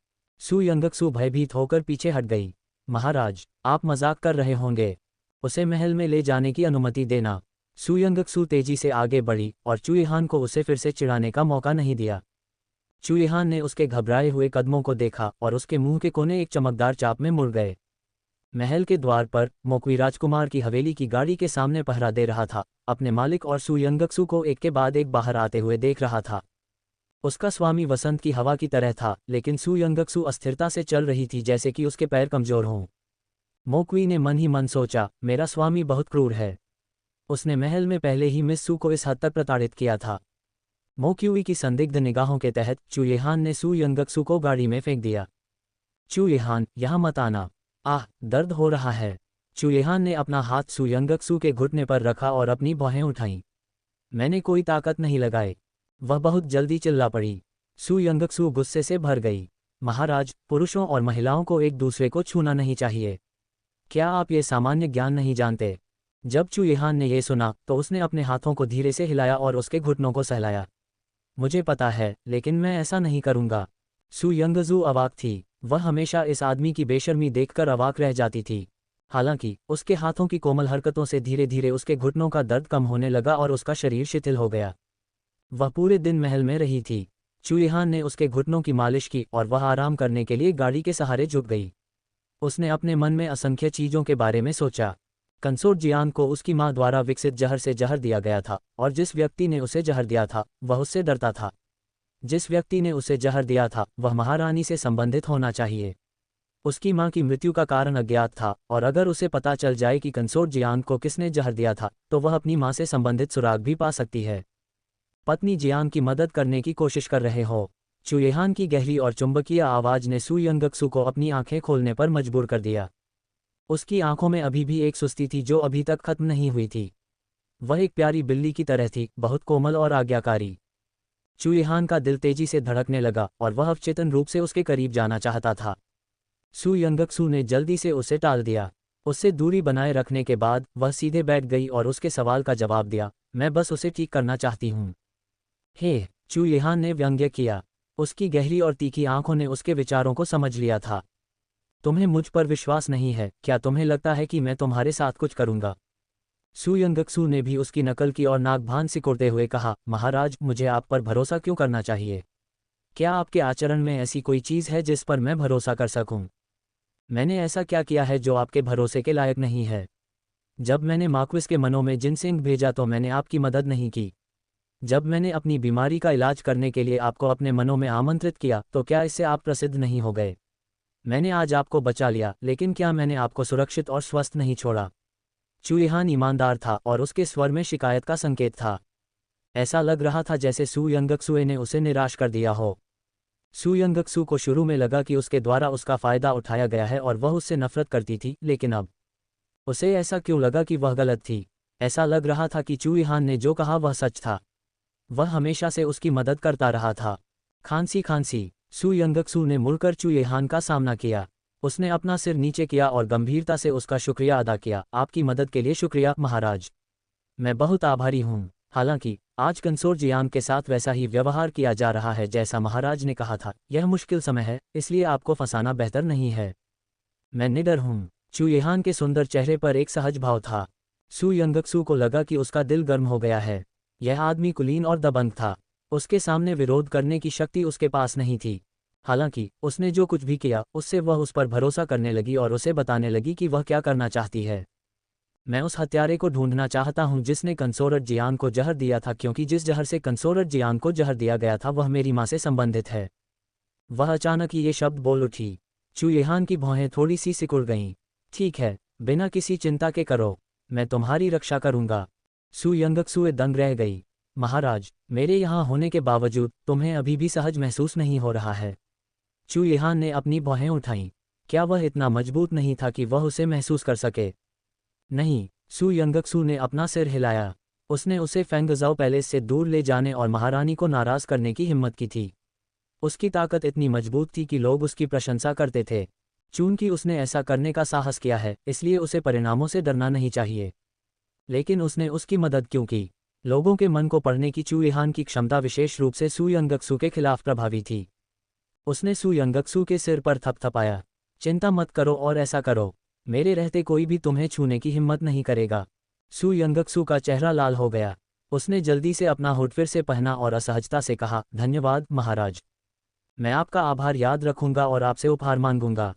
सू यंगक्सू भयभीत होकर पीछे हट गई। महाराज, आप मजाक कर रहे होंगे। उसे महल में ले जाने की अनुमति देना। सू यंगक्सू तेजी से आगे बढ़ी और चू यहान को उसे फिर से चिढ़ाने का मौका नहीं दिया। चू यहान ने उसके घबराए हुए कदमों को देखा और उसके मुंह के कोने एक चमकदार चाप में मुड़ गए। महल के द्वार पर मोक्वी राजकुमार की हवेली की गाड़ी के सामने पहरा दे रहा था, अपने मालिक और सू यंगक्सू को एक के बाद एक बाहर आते हुए देख रहा था। उसका स्वामी वसंत की हवा की तरह था, लेकिन सू यंगक्सू अस्थिरता से चल रही थी जैसे कि उसके पैर कमजोर हों। मोक्वी ने मन ही मन सोचा, मेरा स्वामी बहुत क्रूर है। उसने महल में पहले ही मिस सू को इस हद तक प्रताड़ित किया था। मोक्वी की संदिग्ध निगाहों के तहत चू यहान ने सू यंगक्सू को गाड़ी में फेंक दिया। चू यहान, यहाँ मत आना। आह, दर्द हो रहा है। चू यहान ने अपना हाथ सू यंगक्सू के घुटने पर रखा और अपनी भौहें उठाईं। मैंने कोई ताकत नहीं लगाई। वह बहुत जल्दी चिल्ला पड़ी। सू यंगक्सू गुस्से से भर गई। महाराज, पुरुषों और महिलाओं को एक दूसरे को छूना नहीं चाहिए। क्या आप ये सामान्य ज्ञान नहीं जानते? जब चू यहान ने यह सुना तो उसने अपने हाथों को धीरे से हिलाया और उसके घुटनों को सहलाया। मुझे पता है, लेकिन मैं ऐसा नहीं करूंगा। सू यंगजू अवाक थी। वह हमेशा इस आदमी की बेशर्मी देखकर अवाक रह जाती थी। हालांकि उसके हाथों की कोमल हरकतों से धीरे धीरे उसके घुटनों का दर्द कम होने लगा और उसका शरीर शिथिल हो गया। वह पूरे दिन महल में रही थी। चुईहान ने उसके घुटनों की मालिश की और वह आराम करने के लिए गाड़ी के सहारे झुक गई। उसने अपने मन में असंख्य चीज़ों के बारे में सोचा। कंसोर्ट जियान को उसकी माँ द्वारा विकसित जहर से जहर दिया गया था और जिस व्यक्ति ने उसे जहर दिया था वह उससे डरता था। जिस व्यक्ति ने उसे जहर दिया था वह महारानी से संबंधित होना चाहिए। उसकी माँ की मृत्यु का कारण अज्ञात था और अगर उसे पता चल जाए कि कंसोर्ट जियान को किसने जहर दिया था तो वह अपनी माँ से संबंधित सुराग भी पा सकती है। पत्नी जियान की मदद करने की कोशिश कर रहे हो। चुईहान की गहरी और चुंबकीय आवाज ने सु यंगक्सु को अपनी आंखें खोलने पर मजबूर कर दिया। उसकी आंखों में अभी भी एक सुस्ती थी जो अभी तक खत्म नहीं हुई थी। वह एक प्यारी बिल्ली की तरह थी, बहुत कोमल और आज्ञाकारी। चुईहान का दिल तेजी से धड़कने लगा और वह अवचेतन रूप से उसके करीब जाना चाहता था। सु यंगक्सु ने जल्दी से उसे टाल दिया। उससे दूरी बनाए रखने के बाद वह सीधे बैठ गई और उसके सवाल का जवाब दिया, मैं बस उसे ठीक करना चाहती हूँ। हे, चुईहान ने व्यंग्य किया। उसकी गहरी और तीखी आंखों ने उसके विचारों को समझ लिया था। तुम्हें मुझ पर विश्वास नहीं है? क्या तुम्हें लगता है कि मैं तुम्हारे साथ कुछ करूंगा? सु यंगक्सु ने भी उसकी नकल की और नाक भान सिकोड़ते हुए कहा, महाराज, मुझे आप पर भरोसा क्यों करना चाहिए? क्या आपके आचरण में ऐसी कोई चीज़ है जिस पर मैं भरोसा कर सकूं? मैंने ऐसा क्या किया है जो आपके भरोसे के लायक नहीं है? जब मैंने मार्क्विस के मनों में जिनसेंग भेजा तो मैंने आपकी मदद नहीं की। जब मैंने अपनी बीमारी का इलाज करने के लिए आपको अपने मनों में आमंत्रित किया तो क्या इससे आप प्रसिद्ध नहीं हो गए? मैंने आज आपको बचा लिया, लेकिन क्या मैंने आपको सुरक्षित और स्वस्थ नहीं छोड़ा? चुईहान ईमानदार था और उसके स्वर में शिकायत का संकेत था। ऐसा लग रहा था जैसे सु यंगक्सुए ने उसे निराश कर दिया हो। सु यंगक्सु को शुरू में लगा कि उसके द्वारा उसका फायदा उठाया गया है और वह उससे नफरत करती थी, लेकिन अब उसे ऐसा क्यों लगा कि वह गलत थी? ऐसा लग रहा था कि चुईहान ने जो कहा वह सच था। वह हमेशा से उसकी मदद करता रहा था। खांसी खांसी। सु यंगक्सु ने मुड़कर चुईहान का सामना किया। उसने अपना सिर नीचे किया और गंभीरता से उसका शुक्रिया अदा किया। आपकी मदद के लिए शुक्रिया महाराज। मैं बहुत आभारी हूँ। हालांकि आज कंसोर्ट जियान के साथ वैसा ही व्यवहार किया जा रहा है जैसा महाराज ने कहा था। यह मुश्किल समय है, इसलिए आपको फंसाना बेहतर नहीं है। मैं निडर हूँ। चुईहान के सुंदर चेहरे पर एक सहज भाव था। सु यंगक्सु को लगा कि उसका दिल गर्म हो गया है। यह आदमी कुलीन और दबंग था। उसके सामने विरोध करने की शक्ति उसके पास नहीं थी। हालांकि उसने जो कुछ भी किया उससे वह उस पर भरोसा करने लगी और उसे बताने लगी कि वह क्या करना चाहती है। मैं उस हत्यारे को ढूंढना चाहता हूं जिसने कंसोर्ट जियान को जहर दिया था, क्योंकि जिस जहर से कंसोर्ट जियान को जहर दिया गया था वह मेरी मां से संबंधित है। वह अचानक ही ये शब्द बोल उठी। चुईहान की भौहें थोड़ी सी सिकुड़ गईं। ठीक है, बिना किसी चिंता के करो, मैं तुम्हारी रक्षा करूंगा। सु यंगक्सुए दंग रह गई। महाराज, मेरे यहाँ होने के बावजूद तुम्हें अभी भी सहज महसूस नहीं हो रहा है? चुईहान ने अपनी भौहें उठाईं। क्या वह इतना मजबूत नहीं था कि वह उसे महसूस कर सके? नहीं। सु यंगक्सु ने अपना सिर हिलाया। उसने उसे फेंगजाओ पैलेस से दूर ले जाने और महारानी को नाराज करने की हिम्मत की थी। उसकी ताकत इतनी मजबूत थी कि लोग उसकी प्रशंसा करते थे। चूंकि उसने ऐसा करने का साहस किया है, इसलिए उसे परिणामों से डरना नहीं चाहिए। लेकिन उसने उसकी मदद क्यों की? लोगों के मन को पढ़ने की चुईहान की क्षमता विशेष रूप से सु यंगक्सु के खिलाफ प्रभावी थी। उसने सु यंगक्सु के सिर पर थपथपाया। चिंता मत करो और ऐसा करो, मेरे रहते कोई भी तुम्हें छूने की हिम्मत नहीं करेगा। सु यंगक्सु का चेहरा लाल हो गया। उसने जल्दी से अपना हुड फिर से पहना और असहजता से कहा, धन्यवाद महाराज। मैं आपका आभार याद रखूंगा और आपसे उपहार मांगूंगा।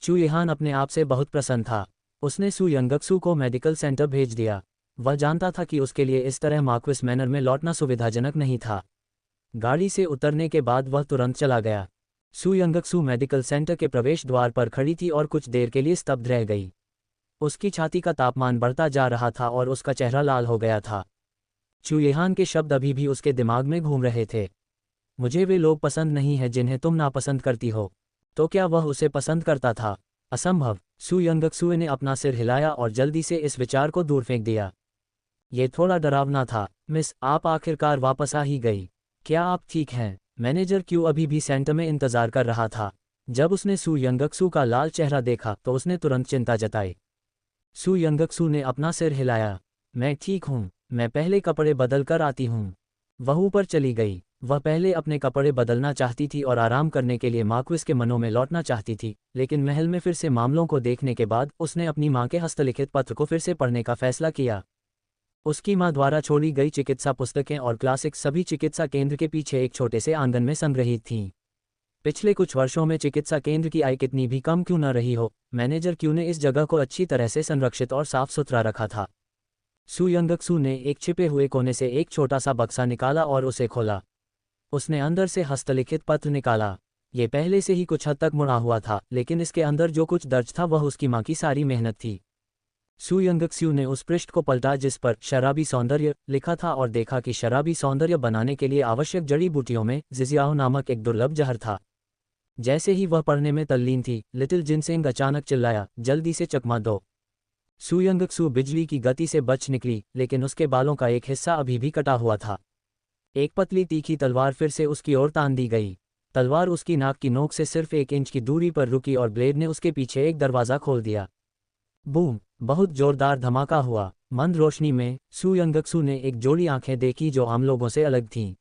चुईहान अपने आप से बहुत प्रसन्न था। उसने सु यंगक्सु को मेडिकल सेंटर भेज दिया। वह जानता था कि उसके लिए इस तरह मार्क्विस मैनर में लौटना सुविधाजनक नहीं था। गाड़ी से उतरने के बाद वह तुरंत चला गया। सु यंगक्सु मेडिकल सेंटर के प्रवेश द्वार पर खड़ी थी और कुछ देर के लिए स्तब्ध रह गई। उसकी छाती का तापमान बढ़ता जा रहा था और उसका चेहरा लाल हो गया था। चुईहान के शब्द अभी भी उसके दिमाग में घूम रहे थे। मुझे वे लोग पसंद नहीं हैं जिन्हें तुम नापसंद करती हो। तो क्या वह उसे पसंद करता था? असंभव। सु यंगक्सुए ने अपना सिर हिलाया और जल्दी से इस विचार को दूर फेंक दिया। ये थोड़ा डरावना था। मिस, आप आखिरकार वापस आ ही गई। क्या आप ठीक हैं? मैनेजर क्यू अभी भी सेंटर में इंतजार कर रहा था। जब उसने सु यंगक्सु का लाल चेहरा देखा तो उसने तुरंत चिंता जताई। सु यंगक्सु ने अपना सिर हिलाया। मैं ठीक हूँ, मैं पहले कपड़े बदल कर आती हूँ। वह ऊपर चली गई। वह पहले अपने कपड़े बदलना चाहती थी और आराम करने के लिए मार्क्विस के मनों में लौटना चाहती थी, लेकिन महल में फिर से मामलों को देखने के बाद उसने अपनी मां के हस्तलिखित पत्र को फिर से पढ़ने का फैसला किया। उसकी मां द्वारा छोड़ी गई चिकित्सा पुस्तकें और क्लासिक सभी चिकित्सा केंद्र के पीछे एक छोटे से आंगन में संग्रहित थीं। पिछले कुछ वर्षों में चिकित्सा केंद्र की आय कितनी भी कम क्यों न रही हो, मैनेजर क्यू ने इस जगह को अच्छी तरह से संरक्षित और साफ सुथरा रखा था। सू यंगक्सू ने एक छिपे हुए कोने से एक छोटा सा बक्सा निकाला और उसे खोला। उसने अंदर से हस्तलिखित पत्र निकाला। ये पहले से ही कुछ हद तक मुड़ा हुआ था, लेकिन इसके अंदर जो कुछ दर्ज था वह उसकी मां की सारी मेहनत थी। सू यंगक्सू ने उस पृष्ठ को पलटा जिस पर शराबी सौंदर्य लिखा था और देखा कि शराबी सौंदर्य बनाने के लिए आवश्यक जड़ी बूटियों में जिजियाओ नामक एक दुर्लभ जहर था। जैसे ही वह पढ़ने में तल्लीन थी, लिटिल जिनसेंग अचानक चिल्लाया, जल्दी से चकमा दो। सू यंगक्सू बिजली की गति से बच निकली, लेकिन उसके बालों का एक हिस्सा अभी भी कटा हुआ था। एक पतली तीखी तलवार फिर से उसकी ओर तान दी गई। तलवार उसकी नाक की नोक से सिर्फ 1 इंच की दूरी पर रुकी और ब्लेड ने उसके पीछे एक दरवाज़ा खोल दिया। बूम! बहुत जोरदार धमाका हुआ। मंद रोशनी में सू यंगक्सू ने एक जोड़ी आंखें देखी जो आम लोगों से अलग थीं।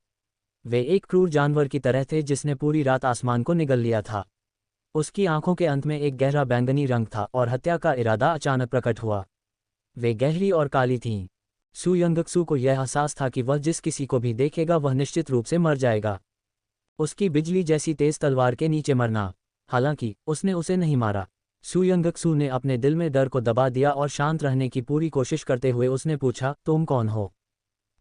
वे एक क्रूर जानवर की तरह थे जिसने पूरी रात आसमान को निगल लिया था। उसकी आंखों के अंत में एक गहरा बैंगनी रंग था और हत्या का इरादा अचानक प्रकट हुआ। वे गहरी और काली थीं। सू यंगक्सू को यह एहसास था कि वह जिस किसी को भी देखेगा वह निश्चित रूप से मर जाएगा। उसकी बिजली जैसी तेज तलवार के नीचे मरना। हालांकि उसने उसे नहीं मारा। सू यंगक्सू ने अपने दिल में डर को दबा दिया और शांत रहने की पूरी कोशिश करते हुए उसने पूछा, तुम कौन हो?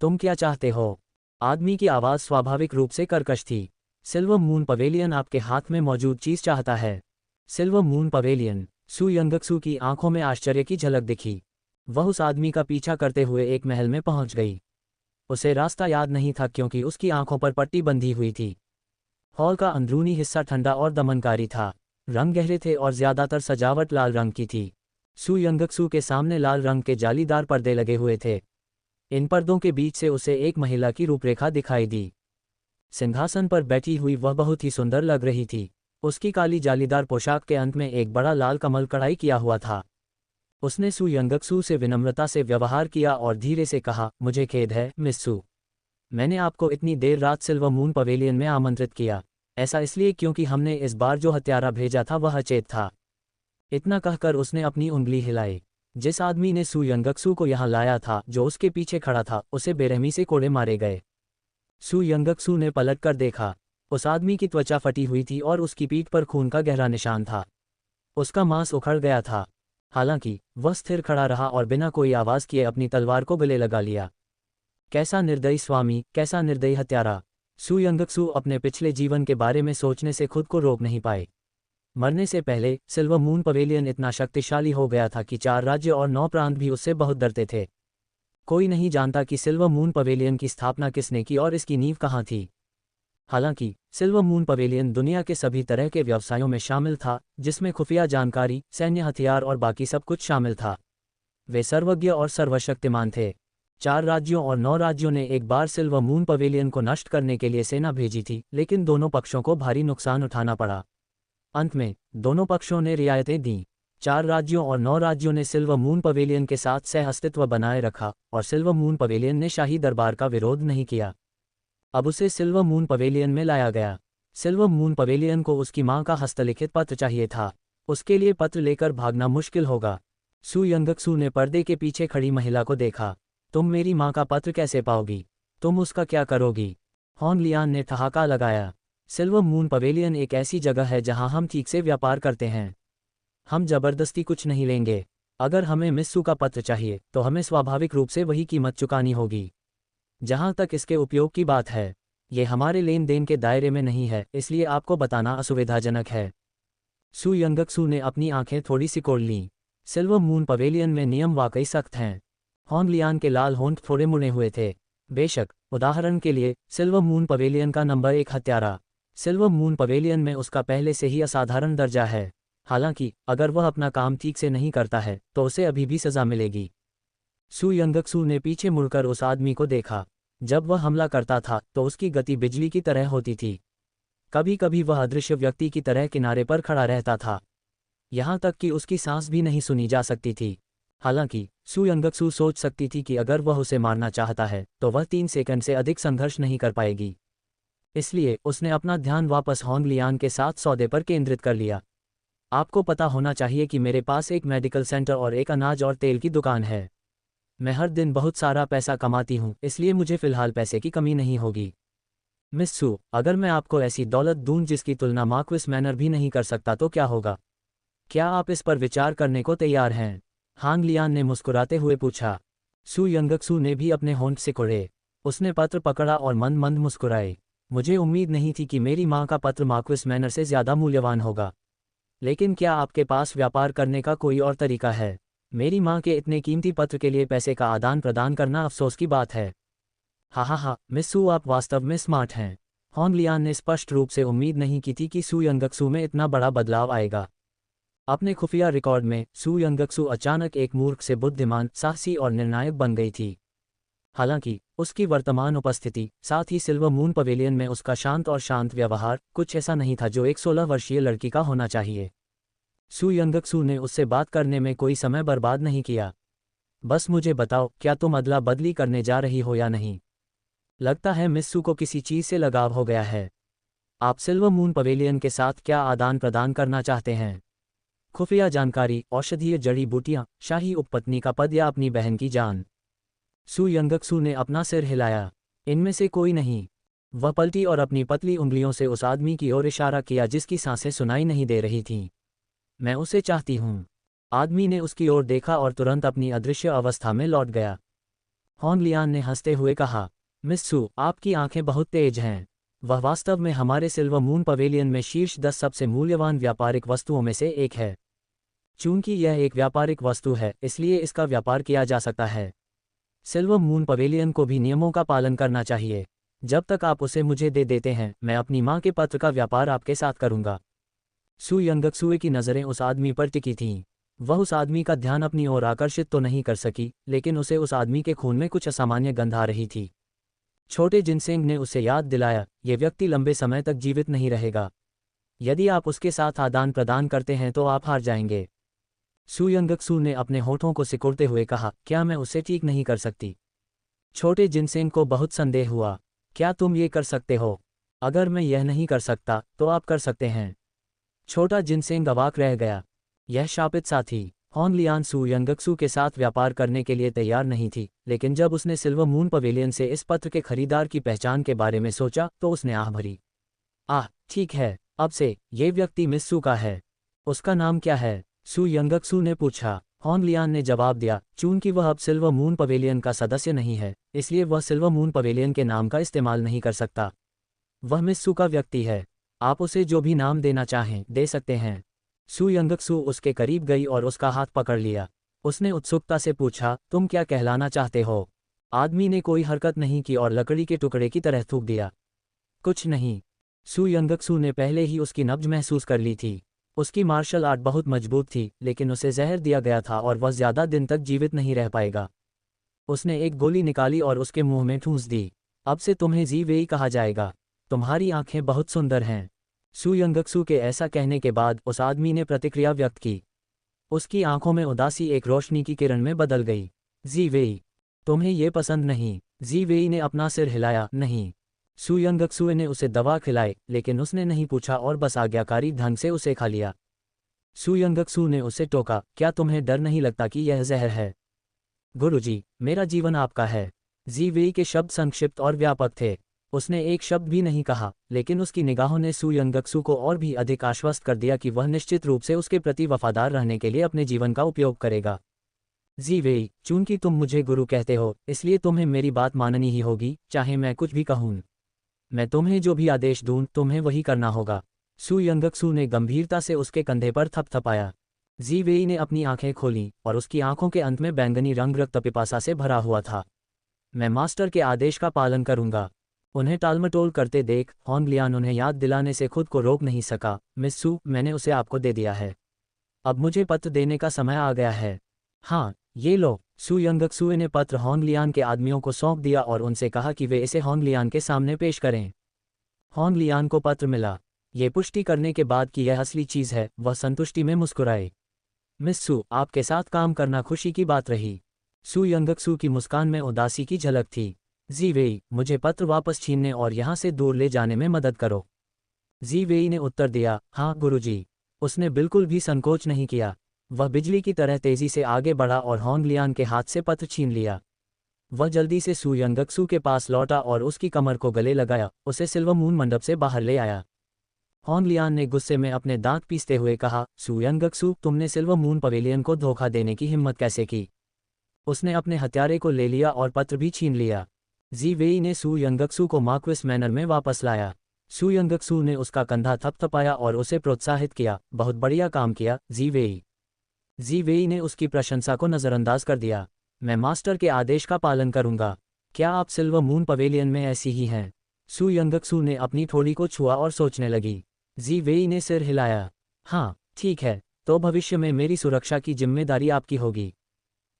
तुम क्या चाहते हो? आदमी की आवाज़ स्वाभाविक रूप से कर्कश थी। सिल्वर मून पवेलियन आपके हाथ में मौजूद चीज़ चाहता है। Silver moon pavilion. Su Youngxu की आंखों में आश्चर्य की झलक दिखी। वह उस आदमी का पीछा करते हुए एक महल में पहुंच गई। उसे रास्ता याद नहीं था क्योंकि उसकी आंखों पर पट्टी बंधी हुई थी। हॉल का अंदरूनी हिस्सा ठंडा और दमनकारी था। रंग गहरे थे और ज्यादातर सजावट लाल रंग की थी। सू यंगक्सू के सामने लाल रंग के जालीदार पर्दे लगे हुए थे। इन पर्दों के बीच से उसे एक महिला की रूपरेखा दिखाई दी। सिंहासन पर बैठी हुई वह बहुत ही सुंदर लग रही थी। उसकी काली जालीदार पोशाक के अंत में एक बड़ा लाल कमल कढ़ाई किया हुआ था। उसने सू यंगक्सू से विनम्रता से व्यवहार किया और धीरे से कहा, मुझे खेद है मिस सू। मैंने आपको इतनी देर रात सिल्वर मून पवेलियन में आमंत्रित किया। ऐसा इसलिए क्योंकि हमने इस बार जो हत्यारा भेजा था वह अचेत था। इतना कहकर उसने अपनी उंगली हिलाई। जिस आदमी ने सू यंगक्सू को यहाँ लाया था, जो उसके पीछे खड़ा था, उसे बेरहमी से कोड़े मारे गए। सू यंगक्सू ने पलटकर देखा। उस आदमी की त्वचा फटी हुई थी और उसकी पीठ पर खून का गहरा निशान था। उसका मांस उखड़ गया था। हालांकि वह स्थिर खड़ा रहा और बिना कोई आवाज़ किए अपनी तलवार को गले लगा लिया। कैसा निर्दयी स्वामी, कैसा निर्दयी हत्यारा। सू यंगक्सू अपने पिछले जीवन के बारे में सोचने से खुद को रोक नहीं पाए। मरने से पहले सिल्वर मून पवेलियन इतना शक्तिशाली हो गया था कि 4 राज्य और 9 प्रांत भी उससे बहुत डरते थे। कोई नहीं जानता कि सिल्वर मून पवेलियन की स्थापना किसने की और इसकी नींव कहाँ थी। हालांकि सिल्वर मून पवेलियन दुनिया के सभी तरह के व्यवसायों में शामिल था, जिसमें खुफिया जानकारी, सैन्य हथियार और बाकी सब कुछ शामिल था। वे सर्वज्ञ और सर्वशक्तिमान थे। 4 राज्यों और 9 राज्यों ने एक बार सिल्वर मून पवेलियन को नष्ट करने के लिए सेना भेजी थी, लेकिन दोनों पक्षों को भारी नुकसान उठाना पड़ा। अंत में दोनों पक्षों ने रियायतें दीं। 4 राज्यों और 9 राज्यों ने सिल्वर मून पवेलियन के साथ सह अस्तित्व बनाए रखा और सिल्वर मून पवेलियन ने शाही दरबार का विरोध नहीं किया। अब उसे सिल्वर मून पवेलियन में लाया गया। सिल्वर मून पवेलियन को उसकी मां का हस्तलिखित पत्र चाहिए था। उसके लिए पत्र लेकर भागना मुश्किल होगा। सू यंगक्सू ने पर्दे के पीछे खड़ी महिला को देखा। तुम मेरी मां का पत्र कैसे पाओगी? तुम उसका क्या करोगी? हॉन लियान ने ठहाका लगाया। सिल्वर मून पवेलियन एक ऐसी जगह है जहां हम ठीक से व्यापार करते हैं। हम जबरदस्ती कुछ नहीं लेंगे। अगर हमें मिस्सू का पत्र चाहिए तो हमें स्वाभाविक रूप से वही कीमत चुकानी होगी। जहां तक इसके उपयोग की बात है, ये हमारे लेन देन के दायरे में नहीं है, इसलिए आपको बताना असुविधाजनक है। सू यंगक्सू ने अपनी आंखें थोड़ी सिकोड़ लीं। सिल्वर मून पवेलियन में नियम वाकई सख्त हैं। हॉन लियान के लाल होंठ थोड़े मुड़े हुए थे। बेशक, उदाहरण के लिए सिल्वर मून पवेलियन का नंबर 1 हत्यारा। सिल्वर मून पवेलियन में उसका पहले से ही असाधारण दर्जा है। हालांकि अगर वह अपना काम ठीक से नहीं करता है तो उसे अभी भी सजा मिलेगी। सू यंगक्सू ने पीछे मुड़कर उस आदमी को देखा। जब वह हमला करता था तो उसकी गति बिजली की तरह होती थी। कभी कभी वह अदृश्य व्यक्ति की तरह किनारे पर खड़ा रहता था। यहाँ तक कि उसकी सांस भी नहीं सुनी जा सकती थी। हालांकि सू यंगक्सू सोच सकती थी कि अगर वह उसे मारना चाहता है तो वह 3 सेकंड से अधिक संघर्ष नहीं कर पाएगी। इसलिए उसने अपना ध्यान वापस होंग लियान के साथ सौदे पर केंद्रित कर लिया। आपको पता होना चाहिए कि मेरे पास एक मेडिकल सेंटर और एक अनाज और तेल की दुकान है। मैं हर दिन बहुत सारा पैसा कमाती हूँ, इसलिए मुझे फिलहाल पैसे की कमी नहीं होगी। मिस सू, अगर मैं आपको ऐसी दौलत दूं जिसकी तुलना मार्क्विस मैनर भी नहीं कर सकता तो क्या होगा? क्या आप इस पर विचार करने को तैयार हैं? हांग लियान ने मुस्कुराते हुए पूछा। सू यंगक्सू ने भी अपने होंठ सिकोड़े। उसने पत्र पकड़ा और मंद मंद मुस्कुराए। मुझे उम्मीद नहीं थी कि मेरी माँ का पत्र मार्क्विस मैनर से ज़्यादा मूल्यवान होगा। लेकिन क्या आपके पास व्यापार करने का कोई और तरीका है? मेरी माँ के इतने कीमती पत्र के लिए पैसे का आदान प्रदान करना अफसोस की बात है। हा, मिस सू, आप वास्तव में स्मार्ट हैं। होंग लियान ने स्पष्ट रूप से उम्मीद नहीं की थी कि सू यंगक्सू में इतना बड़ा बदलाव आएगा। अपने खुफिया रिकॉर्ड में सू यंगक्सू अचानक एक मूर्ख से बुद्धिमान, साहसी और निर्णायक बन गई थी। हालांकि उसकी वर्तमान उपस्थिति, साथ ही सिल्वर मून पवेलियन में उसका शांत और शांत व्यवहार कुछ ऐसा नहीं था जो एक 16 वर्षीय लड़की का होना चाहिए। सू यंगक्सू ने उससे बात करने में कोई समय बर्बाद नहीं किया। बस मुझे बताओ, क्या तुम अदला बदली करने जा रही हो या नहीं? लगता है मिस सू को किसी चीज़ से लगाव हो गया है। आप सिल्वर मून पवेलियन के साथ क्या आदान प्रदान करना चाहते हैं? खुफिया जानकारी, औषधीय जड़ी बूटियां, शाही उपपत्नी का पद या अपनी बहन की जान? सू यंगक्सू ने अपना सिर हिलाया। इनमें से कोई नहीं। वह पलटी और अपनी पतली उंगलियों से उस आदमी की ओर इशारा किया जिसकी सांसें सुनाई नहीं दे रही थीं। मैं उसे चाहती हूँ। आदमी ने उसकी ओर देखा और तुरंत अपनी अदृश्य अवस्था में लौट गया। होंग लियान ने हंसते हुए कहा, मिस सू, आपकी आंखें बहुत तेज हैं। वह वास्तव में हमारे सिल्वर मून पवेलियन में शीर्ष 10 सबसे मूल्यवान व्यापारिक वस्तुओं में से एक है। चूंकि यह एक व्यापारिक वस्तु है, इसलिए इसका व्यापार किया जा सकता है। सिल्वर मून पवेलियन को भी नियमों का पालन करना चाहिए। जब तक आप उसे मुझे दे देते हैं, मैं अपनी माँ के पत्र का व्यापार आपके साथ करूंगा। सू यंगक्सुए की नज़रें उस आदमी पर टिकी थीं। वह उस आदमी का ध्यान अपनी ओर आकर्षित तो नहीं कर सकी, लेकिन उसे उस आदमी के खून में कुछ असामान्य गंध आ रही थी। छोटे जिनसेंग ने उसे याद दिलाया, ये व्यक्ति लंबे समय तक जीवित नहीं रहेगा। यदि आप उसके साथ आदान प्रदान करते हैं तो आप हार जाएंगे। सू यंगक्सू ने अपने होठों को सिकुड़ते हुए कहा, क्या मैं उसे ठीक नहीं कर सकती? छोटे जिनसेंग को बहुत संदेह हुआ। क्या तुम ये कर सकते हो? अगर मैं यह नहीं कर सकता तो आप कर सकते हैं। छोटा जिनसेंग अवाक रह गया। यह शापित साथी होंग लियान सू यंगक्सू के साथ व्यापार करने के लिए तैयार नहीं थी, लेकिन जब उसने सिल्वर मून पवेलियन से इस पत्र के खरीदार की पहचान के बारे में सोचा तो उसने आह भरी। आह, ठीक है, अब से ये व्यक्ति मिस सू का है। उसका नाम क्या है? सू यंगक्सू ने पूछा। होंग लियान ने जवाब दिया, चूंकि वह अब सिल्वर मून पवेलियन का सदस्य नहीं है, इसलिए वह सिल्वर मून पवेलियन के नाम का इस्तेमाल नहीं कर सकता। वह मिस सू का व्यक्ति है। आप उसे जो भी नाम देना चाहें दे सकते हैं। सू यंगक्सू उसके करीब गई और उसका हाथ पकड़ लिया। उसने उत्सुकता से पूछा, तुम क्या कहलाना चाहते हो? आदमी ने कोई हरकत नहीं की और लकड़ी के टुकड़े की तरह थूक दिया। कुछ नहीं। सू यंगक्सू ने पहले ही उसकी नब्ज महसूस कर ली थी। उसकी मार्शल आर्ट बहुत मजबूत थी, लेकिन उसे जहर दिया गया था और वह ज़्यादा दिन तक जीवित नहीं रह पाएगा। उसने एक गोली निकाली और उसके मुंह में ठूंस दी। अब से तुम्हें जी वेई कहा जाएगा। तुम्हारी आंखें बहुत सुंदर हैं। सू यंगक्सू के ऐसा कहने के बाद उस आदमी ने प्रतिक्रिया व्यक्त की। उसकी आंखों में उदासी एक रोशनी की किरण में बदल गई। जी वेई, तुम्हें ये पसंद नहीं? जी वेई ने अपना सिर हिलाया, नहीं। सू यंगक्सुए ने उसे दवा खिलाई, लेकिन उसने नहीं पूछा और बस आज्ञाकारी ढंग से उसे खा लिया। सू यंगक्सू ने उसे टोका, क्या तुम्हें डर नहीं लगता कि यह जहर है? गुरुजी, मेरा जीवन आपका है। जी वेई के शब्द संक्षिप्त और व्यापक थे। उसने एक शब्द भी नहीं कहा, लेकिन उसकी निगाहों ने सू यंगक्सू को और भी अधिक आश्वस्त कर दिया कि वह निश्चित रूप से उसके प्रति वफादार रहने के लिए अपने जीवन का उपयोग करेगा। जी वेई, चूंकि तुम मुझे गुरु कहते हो, इसलिए तुम्हें मेरी बात माननी ही होगी, चाहे मैं कुछ भी कहूँ। मैं तुम्हें जो भी आदेश दूं, तुम्हें वही करना होगा। सू यंगक्सू ने गंभीरता से उसके कंधे पर थपथपाया। जी वेई ने अपनी आंखें खोलीं और उसकी आंखों के अंत में बैंगनी रंग रक्त पिपासा से भरा हुआ था। मैं मास्टर के आदेश का पालन करूंगा। उन्हें टालमटोल करते देख होंग लियान उन्हें याद दिलाने से खुद को रोक नहीं सका, मिस सू, मैंने उसे आपको दे दिया है। अब मुझे पत्र देने का समय आ गया है। हाँ, ये लो। सू यंगक्सुए ने पत्र होंग लियान के आदमियों को सौंप दिया और उनसे कहा कि वे इसे होंग लियान के सामने पेश करें। होंग लियान को पत्र मिला। ये पुष्टि करने के बाद कि यह असली चीज़ है, वह संतुष्टि में मुस्कुराए। मिस सू, आपके साथ काम करना खुशी की बात रही। सू यंगक्सू की मुस्कान में उदासी की झलक थी। जी वेई, मुझे पत्र वापस छीनने और यहाँ से दूर ले जाने में मदद करो। जी वेई ने उत्तर दिया, हाँ गुरुजी। उसने बिल्कुल भी संकोच नहीं किया। वह बिजली की तरह तेजी से आगे बढ़ा और होंग लियान के हाथ से पत्र छीन लिया। वह जल्दी से सू यंगक्सू के पास लौटा और उसकी कमर को गले लगाया, उसे सिल्वर मून मंडप से बाहर ले आया। होंग लियान ने गुस्से में अपने दांत पीसते हुए कहा, सू यंगक्सू, तुमने सिल्वर मून पवेलियन को धोखा देने की हिम्मत कैसे की? उसने अपने हत्यारे को ले लिया और पत्र भी छीन लिया। जी वेई ने सू यंगक्सू को मार्क्विस मैनर में वापस लाया। सू यंगक्सू ने उसका कंधा थपथपाया और उसे प्रोत्साहित किया, बहुत बढ़िया काम किया, जी वेई। जी वेई ने उसकी प्रशंसा को नज़रअंदाज कर दिया। मैं मास्टर के आदेश का पालन करूंगा। क्या आप सिल्वर मून पवेलियन में ऐसी ही हैं? सू यंगक्सू ने अपनी ठोड़ी को छुआ और सोचने लगी। जी वेई ने सिर हिलाया। हाँ, ठीक है, तो भविष्य में मेरी सुरक्षा की जिम्मेदारी आपकी होगी।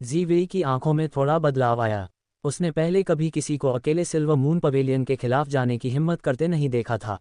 जी वेई की आंखों में थोड़ा बदलाव आया। उसने पहले कभी किसी को अकेले सिल्वर मून पवेलियन के खिलाफ जाने की हिम्मत करते नहीं देखा था।